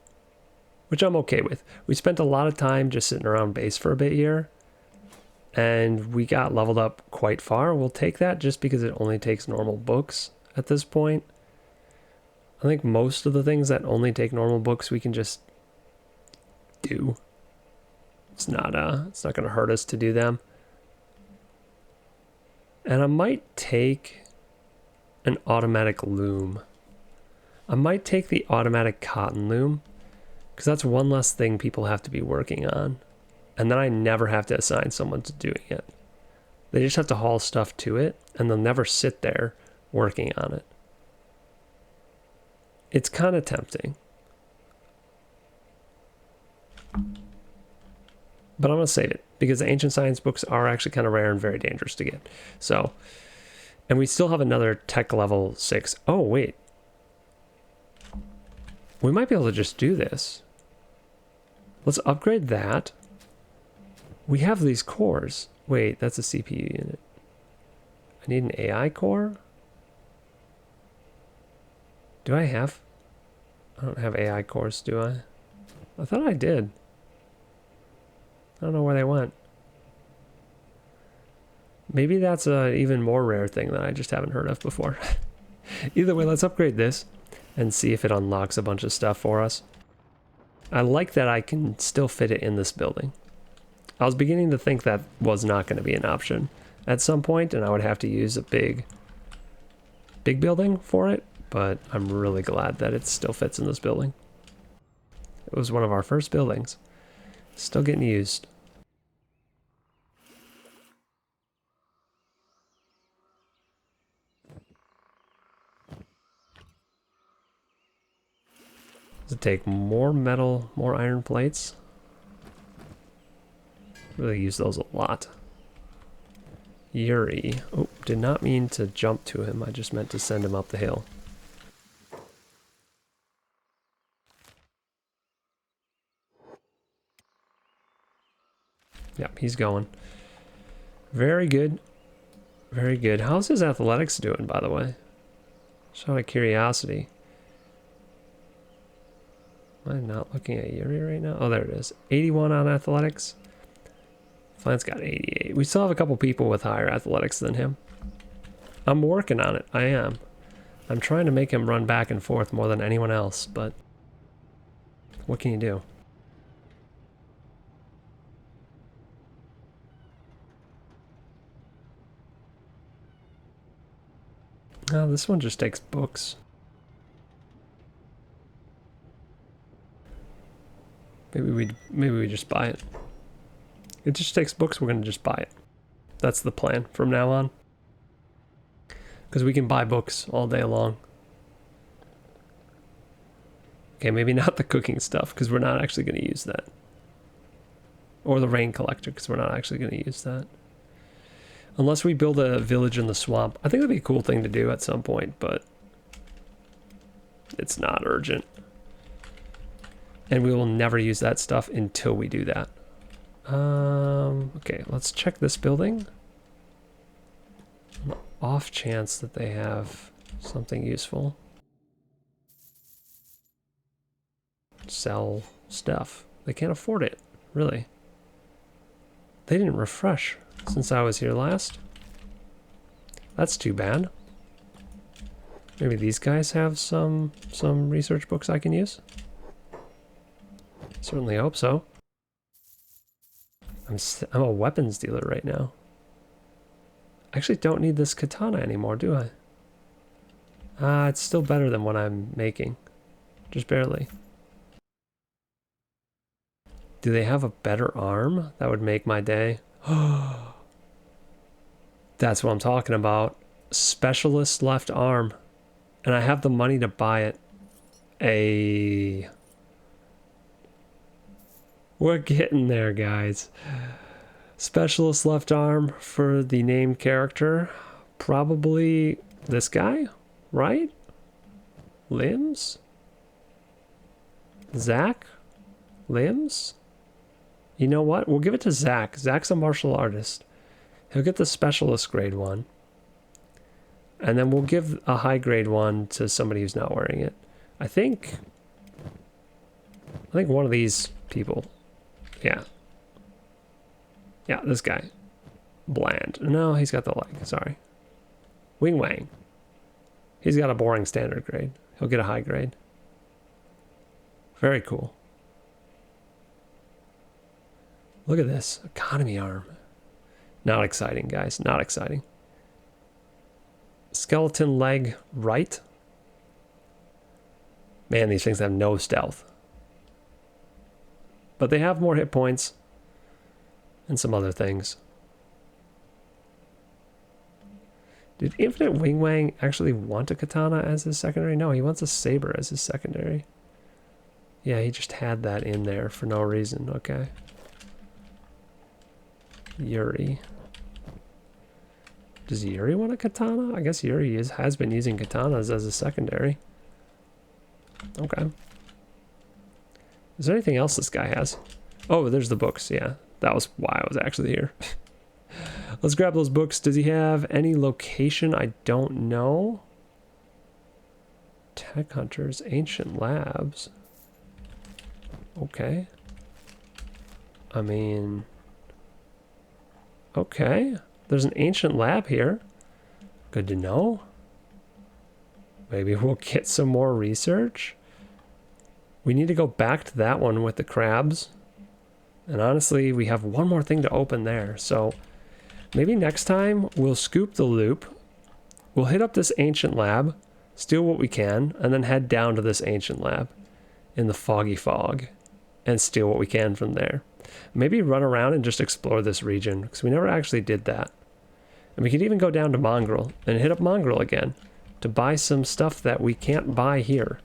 Which I'm okay with. We spent a lot of time just sitting around base for a bit here, and we got leveled up quite far. We'll take that just because it only takes normal books at this point. I think most of the things that only take normal books we can just do. It's not going to hurt us to do them. And I might take an automatic loom. I might take the automatic cotton loom, because that's one less thing people have to be working on. And then I never have to assign someone to doing it. They just have to haul stuff to it, and they'll never sit there working on it. It's kind of tempting. But I'm going to save it, because the ancient science books are actually kind of rare and very dangerous to get. So, and we still have another tech level 6. Oh, wait. We might be able to just do this. Let's upgrade that. We have these cores. Wait, that's a CPU unit. I need an AI core? Do I have? I don't have AI cores, do I? I thought I did. I don't know where they went. Maybe that's an even more rare thing that I just haven't heard of before. Either way, let's upgrade this and see if it unlocks a bunch of stuff for us. I like that I can still fit it in this building. I was beginning to think that was not going to be an option at some point, and I would have to use a big building for it, but I'm really glad that it still fits in this building. It was one of our first buildings. Still getting used. Does it take more metal, more iron plates? Really use those a lot. Yuri. Oh, did not mean to jump to him. I just meant to send him up the hill. Yep, he's going. Very good. Very good. How's his athletics doing, by the way? Just out of curiosity. Am I not looking at Yuri right now? Oh, there it is. 81 on athletics. Flint's got 88. We still have a couple people with higher athletics than him. I'm working on it. I am. I'm trying to make him run back and forth more than anyone else, but what can you do? Oh, this one just takes books. Maybe we just buy it. It just takes books, we're gonna just buy it. That's the plan from now on. Because we can buy books all day long. Okay, maybe not the cooking stuff, because we're not actually gonna use that. Or the rain collector, because we're not actually gonna use that. Unless we build a village in the swamp. I think that'd be a cool thing to do at some point, but it's not urgent. And we will never use that stuff until we do that. Okay, let's check this building. On the off chance that they have something useful. Sell stuff. They can't afford it, really. They didn't refresh since I was here last. That's too bad. Maybe these guys have some research books I can use. Certainly hope so. I'm a weapons dealer right now. I actually don't need this katana anymore, do I? It's still better than what I'm making. Just barely. Do they have a better arm? That would make my day. That's what I'm talking about. Specialist left arm. And I have the money to buy it. We're getting there, guys. Specialist left arm for the named character. Probably this guy, right? Limbs? Zach? Limbs? You know what? We'll give it to Zach. Zach's a martial artist. He'll get the specialist grade one. And then we'll give a high grade one to somebody who's not wearing it. I think one of these people. Yeah. Yeah, this guy. Bland. No, he's got the leg. Sorry. Wing Wang. He's got a boring standard grade. He'll get a high grade. Very cool. Look at this. Economy arm. Not exciting, guys. Not exciting. Skeleton leg right. Man, these things have no stealth. But they have more hit points. And some other things. Did Infinite Wing Wang actually want a katana as his secondary? No, he wants a saber as his secondary. Yeah, he just had that in there for no reason. Okay. Yuri. Does Yuri want a katana? I guess Yuri has been using katanas as a secondary. Okay. Is there anything else this guy has? Oh, there's the books. Yeah, that was why I was actually here. Let's grab those books. Does he have any location? I don't know. Tech Hunters, Ancient Labs. Okay. I mean... Okay. There's an ancient lab here. Good to know. Maybe we'll get some more research. We need to go back to that one with the crabs. And honestly, we have one more thing to open there. So maybe next time we'll scoop the loop. We'll hit up this ancient lab, steal what we can, and then head down to this ancient lab in the foggy fog and steal what we can from there. Maybe run around and just explore this region because we never actually did that. And we could even go down to Mongrel and hit up Mongrel again to buy some stuff that we can't buy here,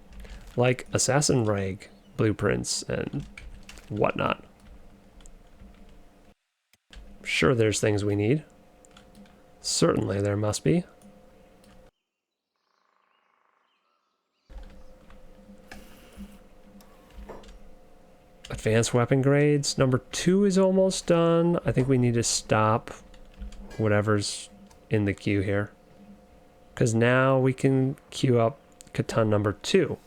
like assassin rag blueprints and whatnot. Sure, there's things we need. Certainly there must be. Advanced weapon grades. Number 2 is almost done. I think we need to stop whatever's in the queue here. Because now we can queue up Catan number 2.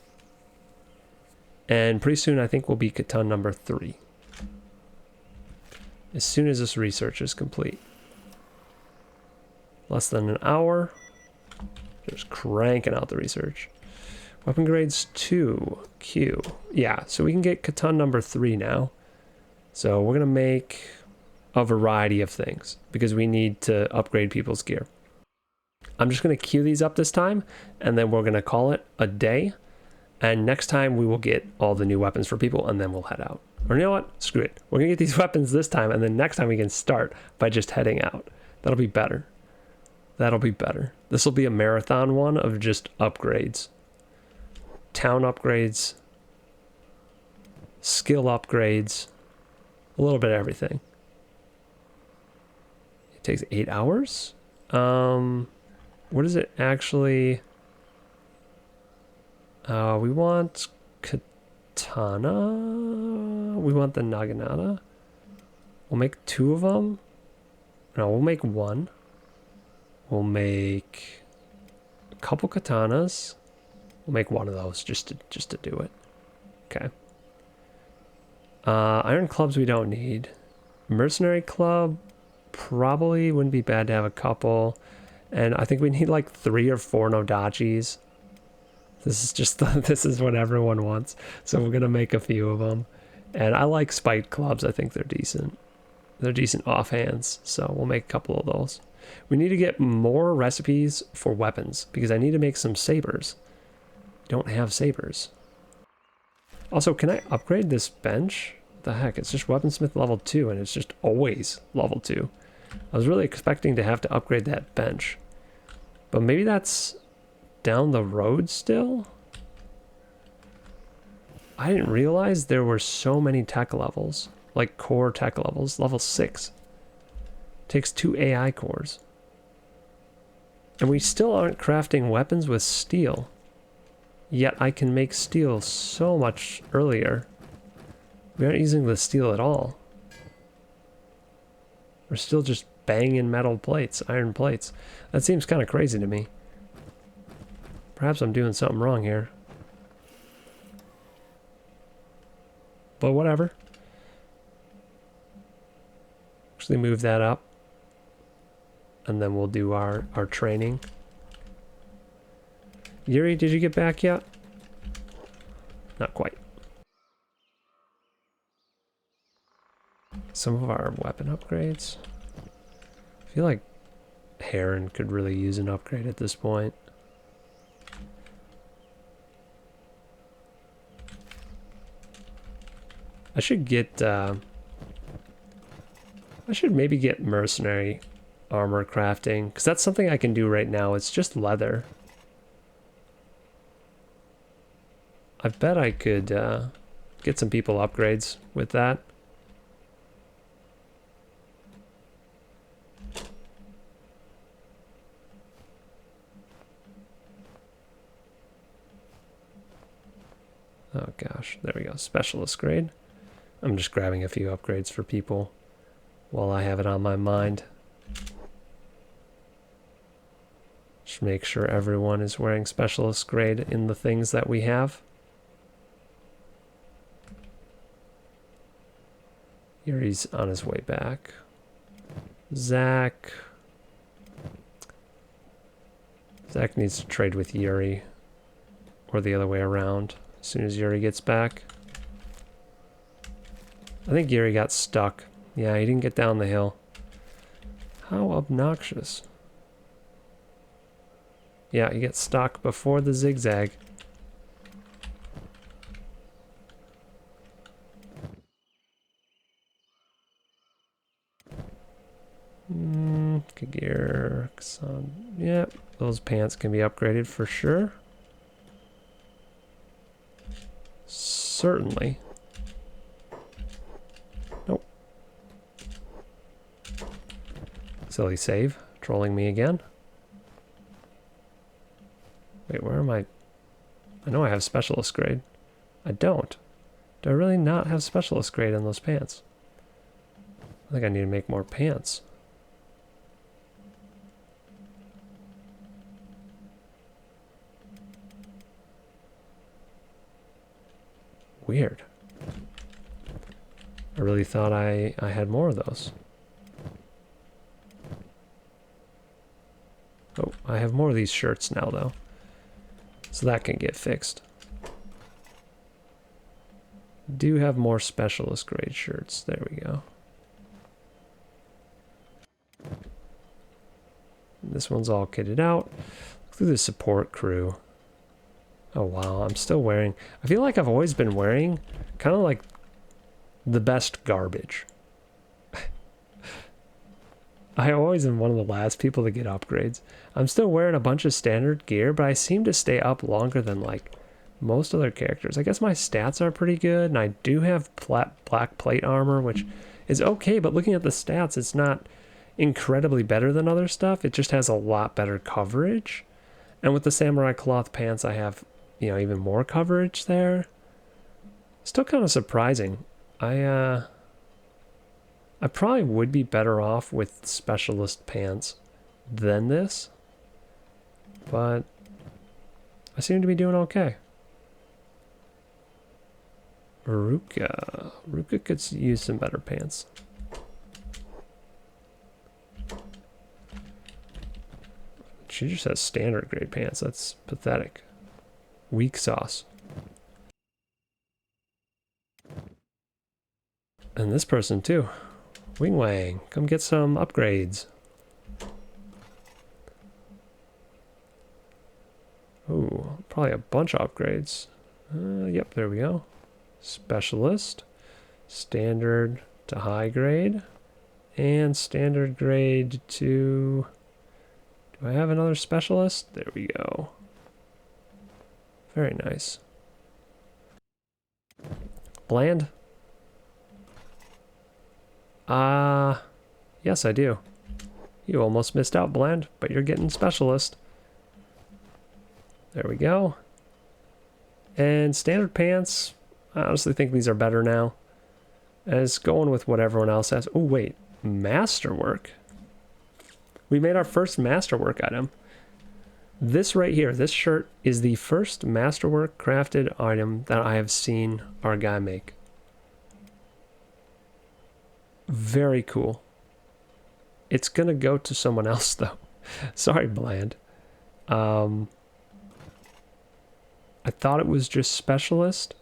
And pretty soon I think we'll be Catan number 3. As soon as this research is complete. Less than an hour. Just cranking out the research. Weapon grades 2. Q. Yeah, so we can get Catan number 3 now. So we're going to make a variety of things because we need to upgrade people's gear. I'm just going to queue these up this time and then we're going to call it a day. And next time we will get all the new weapons for people and then we'll head out. Or you know what? Screw it. We're going to get these weapons this time and then next time we can start by just heading out. That'll be better. That'll be better. This will be a marathon one of just upgrades. Town upgrades. Skill upgrades. A little bit of everything. It takes 8 hours? What is it actually? We want katana. We want the naginata. We'll make 2 of them. No, we'll make 1. We'll make a couple katanas. We'll make 1 of those just to do it. Okay. Iron clubs we don't need. Mercenary club probably wouldn't be bad to have a couple. And I think we need like 3 or 4 Nodachis. This is just this is what everyone wants. So we're gonna make a few of them. And I like spiked clubs. I think they're decent. They're decent offhands. So we'll make a couple of those. We need to get more recipes for weapons because I need to make some sabers. Don't have sabers. Also, can I upgrade this bench? What the heck? It's just weaponsmith level 2 and it's just always level 2. I was really expecting to have to upgrade that bench. But maybe that's down the road still? I didn't realize there were so many tech levels. Like core tech levels. Level 6. Takes 2 AI cores. And we still aren't crafting weapons with steel. Yet I can make steel so much earlier. We aren't using the steel at all. We're still just banging metal plates, iron plates. That seems kind of crazy to me. Perhaps I'm doing something wrong here. But whatever. Actually move that up. And then we'll do our training. Yuri, did you get back yet? Not quite. Some of our weapon upgrades. I feel like Heron could really use an upgrade at this point. I should get, I should maybe get mercenary armor crafting, because that's something I can do right now. It's just leather. I bet I could get some people upgrades with that. Oh gosh, there we go. Specialist grade. I'm just grabbing a few upgrades for people while I have it on my mind. Just make sure everyone is wearing specialist grade in the things that we have. Yuri's on his way back. Zach needs to trade with Yuri, or the other way around, as soon as Yuri gets back. I think Yuri got stuck. Yeah, he didn't get down the hill. How obnoxious. Yeah, he gets stuck before the zigzag. Gear, yeah, those pants can be upgraded for sure. Certainly. Nope. Silly save. Trolling me again. Wait, where am I? I know I have specialist grade. I don't. Do I really not have specialist grade in those pants? I think I need to make more pants. Weird. I really thought I had more of those. Oh, I have more of these shirts now, though. So that can get fixed. Do have more specialist grade shirts. There we go. This one's all kitted out. Look through the support crew. Oh wow, I'm still wearing... I feel like I've always been wearing kind of like the best garbage. I always am one of the last people to get upgrades. I'm still wearing a bunch of standard gear, but I seem to stay up longer than like most other characters. I guess my stats are pretty good, and I do have black plate armor, which is okay, but looking at the stats, it's not incredibly better than other stuff. It just has a lot better coverage. And with the samurai cloth pants, I have, you know, even more coverage there. Still kind of surprising. I probably would be better off with specialist pants than this, but I seem to be doing okay. Ruka could use some better pants. She just has standard grade pants. That's pathetic. Weak sauce. And this person too. Wing Wang, come get some upgrades. Ooh, probably a bunch of upgrades. Yep, there we go. Specialist, standard to high grade, And standard grade to... Do I have another specialist? There we go. Very nice. Bland? Yes, I do. You almost missed out, Bland, but you're getting specialist. There we go. And standard pants, I honestly think these are better now. As going with what everyone else has. Oh, wait. Masterwork. We made our first masterwork item. This right here, this shirt, is the first masterwork crafted item that I have seen our guy make. Very cool. It's gonna go to someone else though. Sorry, Bland. I thought it was just specialist,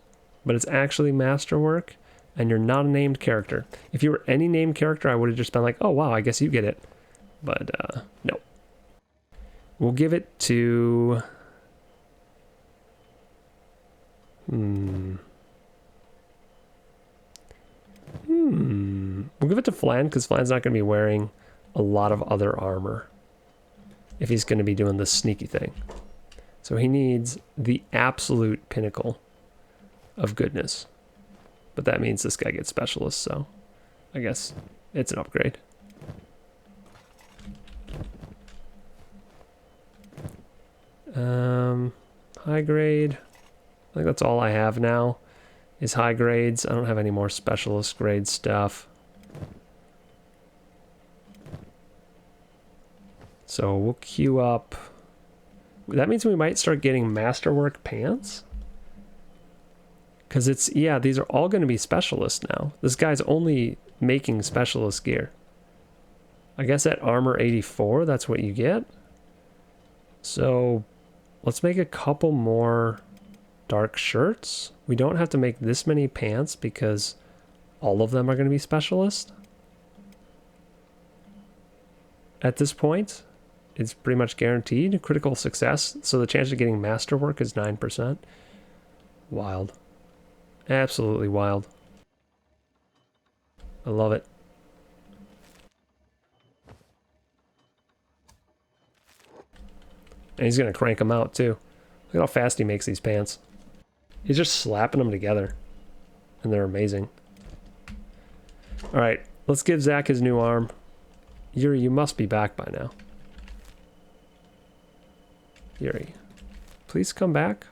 but it's actually masterwork, and you're not a named character. If you were any named character, I would have just been like, oh wow, I guess you get it. But no. We'll give it to... We'll give it to Flan, because Flan's not going to be wearing a lot of other armor if he's going to be doing this sneaky thing. So he needs the absolute pinnacle of goodness. But that means this guy gets specialist, so I guess it's an upgrade. High grade. I think that's all I have now is high grades. I don't have any more specialist grade stuff. So we'll queue up. That means we might start getting masterwork pants. Because it's, yeah, these are all going to be specialists now. This guy's only making specialist gear. I guess at armor 84, that's what you get. So let's make a couple more dark shirts. We don't have to make this many pants because all of them are going to be specialist. At this point, it's pretty much guaranteed critical success. So the chance of getting masterwork is 9%. Wild. Absolutely wild. I love it. And he's going to crank them out too. Look at how fast he makes these pants. He's just slapping them together. And they're amazing. Alright, let's give Zach his new arm. Yuri, you must be back by now. Yuri, please come back.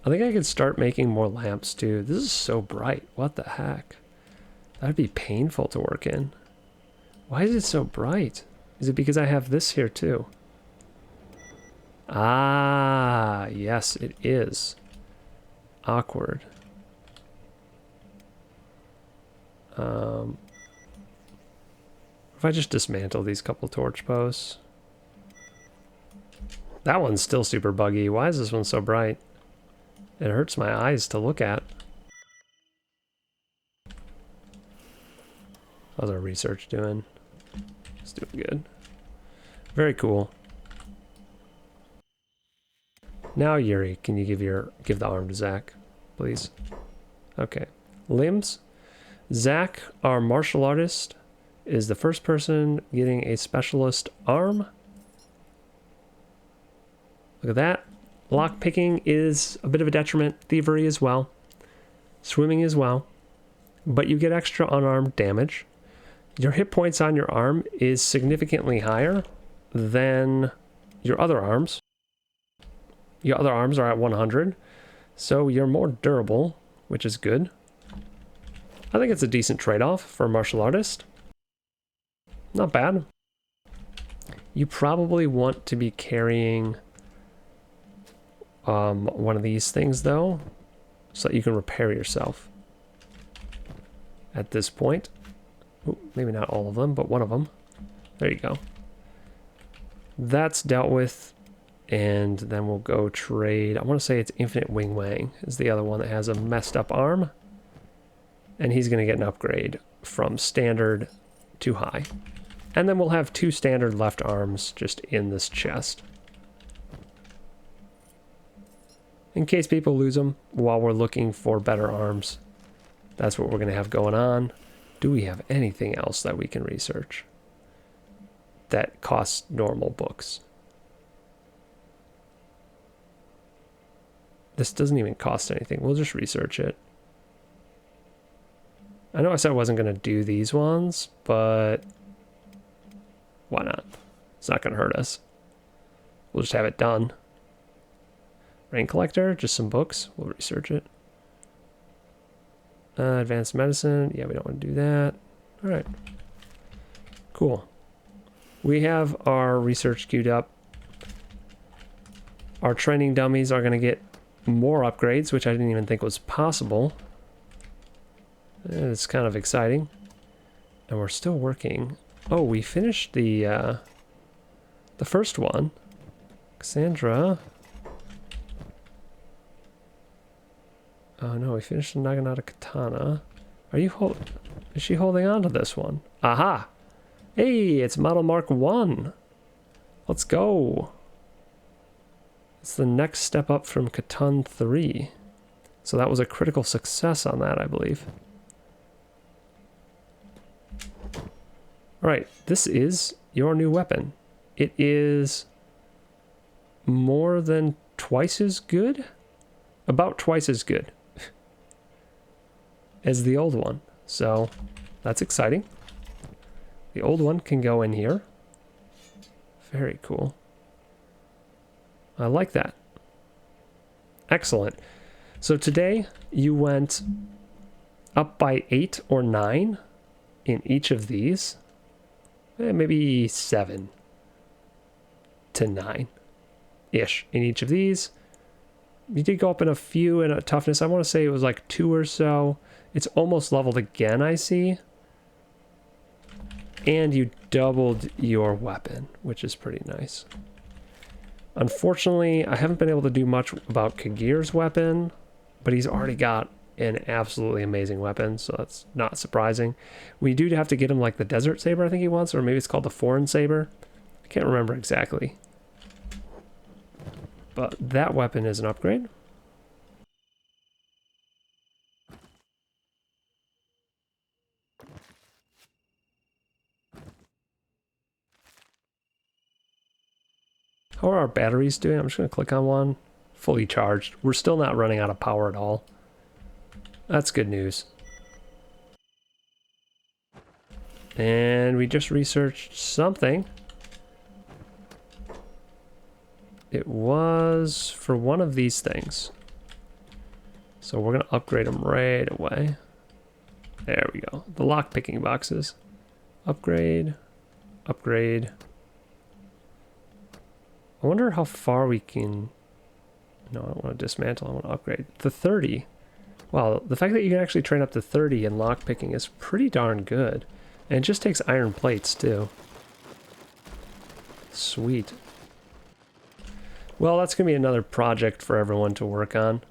I think I could start making more lamps too. This is so bright. What the heck? That'd be painful to work in. Why is it so bright? Is it because I have this here too? Ah, yes, it is. Awkward. If I just dismantle these couple torch posts. That one's still super buggy. Why is this one so bright? It hurts my eyes to look at. How's our research doing? It's doing good. Very cool. Now, Yuri, can you give the arm to Zach, please? Okay. Limbs. Zach, our martial artist, is the first person getting a specialist arm. Look at that. Lock picking is a bit of a detriment. Thievery as well. Swimming as well. But you get extra unarmed damage. Your hit points on your arm is significantly higher than your other arms. Your other arms are at 100. So you're more durable, which is good. I think it's a decent trade-off for a martial artist. Not bad. You probably want to be carrying one of these things though, so that you can repair yourself at this point. Ooh, maybe not all of them, but one of them. There you go. That's dealt with, and then we'll go trade. I want to say it's Infinite Wing Wang is the other one that has a messed up arm, and he's going to get an upgrade from standard to high. And then we'll have 2 standard left arms just in this chest, in case people lose them while we're looking for better arms. That's what we're going to have going on. Do we have anything else that we can research that costs normal books? This doesn't even cost anything. We'll just research it. I know I said I wasn't going to do these ones, but why not? It's not going to hurt us. We'll just have it done. Rain collector, just some books. We'll research it. Advanced medicine. Yeah, we don't want to do that. All right. Cool. We have our research queued up. Our training dummies are going to get more upgrades, which I didn't even think was possible. It's kind of exciting. And we're still working. Oh, we finished the first one. Cassandra. Oh no, we finished the Naginata Katana. Is she holding on to this one? Aha! Hey, it's Model Mark 1. Let's go. It's the next step up from Catan 3. So that was a critical success on that, I believe. Alright, this is your new weapon. It is more than twice as good? About twice as good as the old one. So that's exciting. The old one can go in here. Very cool. I like that. Excellent. So today you went up by 8 or 9 in each of these. Maybe 7 to 9-ish in each of these. You did go up in a few in a toughness. I want to say it was like 2 or so. It's almost leveled again, I see. And you doubled your weapon, which is pretty nice. Unfortunately, I haven't been able to do much about Kagir's weapon, but he's already got an absolutely amazing weapon, so that's not surprising. We do have to get him like the Desert Saber, I think he wants, or maybe it's called the Foreign Saber. I can't remember exactly. But that weapon is an upgrade. How are our batteries doing? I'm just going to click on one. Fully charged. We're still not running out of power at all. That's good news. And we just researched something. It was for one of these things. So we're going to upgrade them right away. There we go. The lock picking boxes. Upgrade. Upgrade. I wonder how far we can... No, I don't want to dismantle. I want to upgrade. The 30. Wow, the fact that you can actually train up to 30 in lockpicking is pretty darn good. And it just takes iron plates, too. Sweet. Well, that's going to be another project for everyone to work on.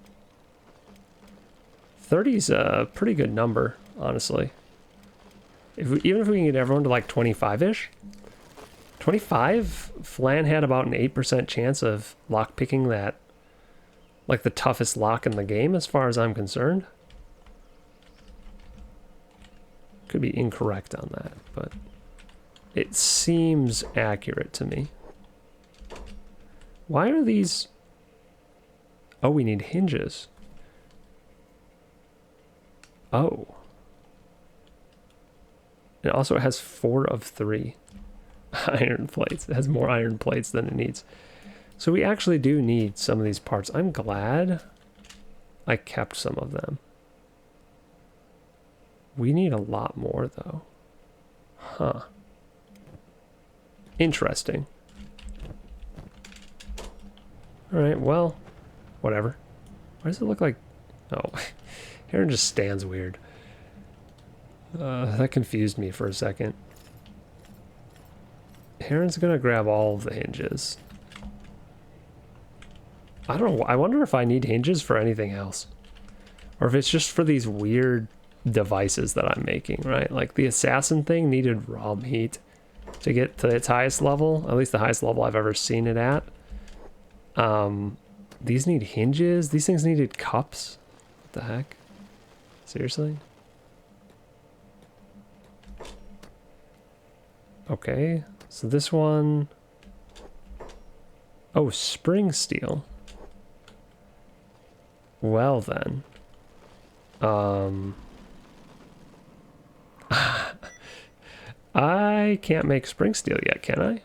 30's a pretty good number, honestly. Even if we can get everyone to like 25-ish. 25, Flan had about an 8% chance of lockpicking that, like the toughest lock in the game as far as I'm concerned. Could be incorrect on that, but it seems accurate to me. Why are these... Oh, we need hinges. Oh. And also it has 4 of 3 iron plates. It has more iron plates than it needs. So we actually do need some of these parts. I'm glad I kept some of them. We need a lot more though. Huh. Interesting. Alright, well, whatever. Why does it look like... Oh, Heron just stands weird. That confused me for a second. Heron's gonna grab all of the hinges. I don't know. I wonder if I need hinges for anything else. Or if it's just for these weird devices that I'm making, right? Like the assassin thing needed raw meat to get to its highest level. At least the highest level I've ever seen it at. These need hinges. These things needed cups. What the heck? Seriously? Okay, so this one... Oh, spring steel. Well then. I can't make spring steel yet, can I?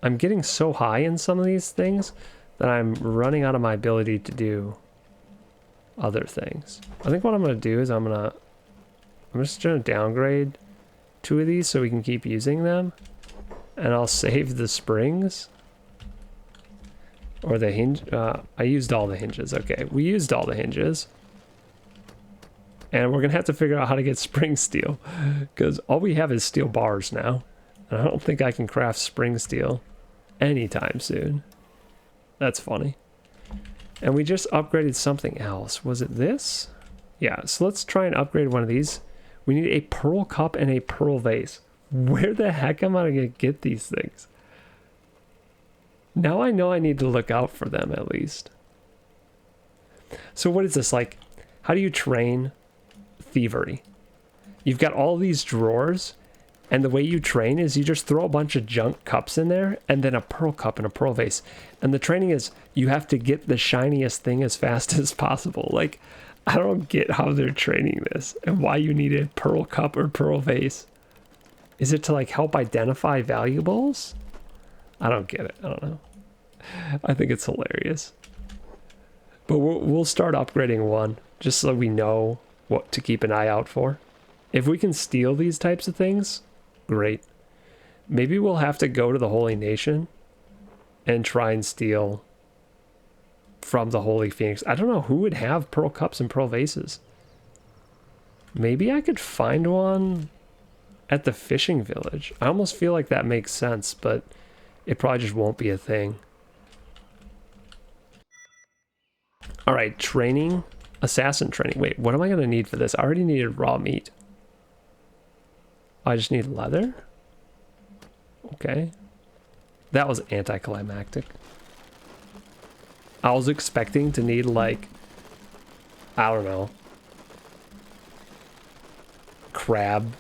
I'm getting so high in some of these things that I'm running out of my ability to do other things. I think what I'm going to do is I'm just going to downgrade 2 of these so we can keep using them. And I'll save the springs. Or the hinge. I used all the hinges. Okay, we used all the hinges. And we're going to have to figure out how to get spring steel. Because all we have is steel bars now. And I don't think I can craft spring steel anytime soon. That's funny. And we just upgraded something else. Was it this? Yeah, so let's try and upgrade one of these. We need a pearl cup and a pearl vase. Where the heck am I going to get these things? Now I know I need to look out for them at least. So what is this like? How do you train thievery? You've got all these drawers, and the way you train is you just throw a bunch of junk cups in there and then a pearl cup and a pearl vase. And the training is you have to get the shiniest thing as fast as possible. Like, I don't get how they're training this and why you need a pearl cup or pearl vase. Is it to like help identify valuables? I don't get it. I don't know. I think it's hilarious. But we'll start upgrading one just so we know what to keep an eye out for. If we can steal these types of things, great. Maybe we'll have to go to the Holy Nation and try and steal from the Holy Phoenix. I don't know who would have pearl cups and pearl vases. Maybe I could find one at the fishing village. I almost feel like that makes sense, but it probably just won't be a thing. All right, training, assassin training. Wait, what am I going to need for this? I already needed raw meat. I just need leather? Okay. That was anticlimactic. I was expecting to need like, I don't know, crab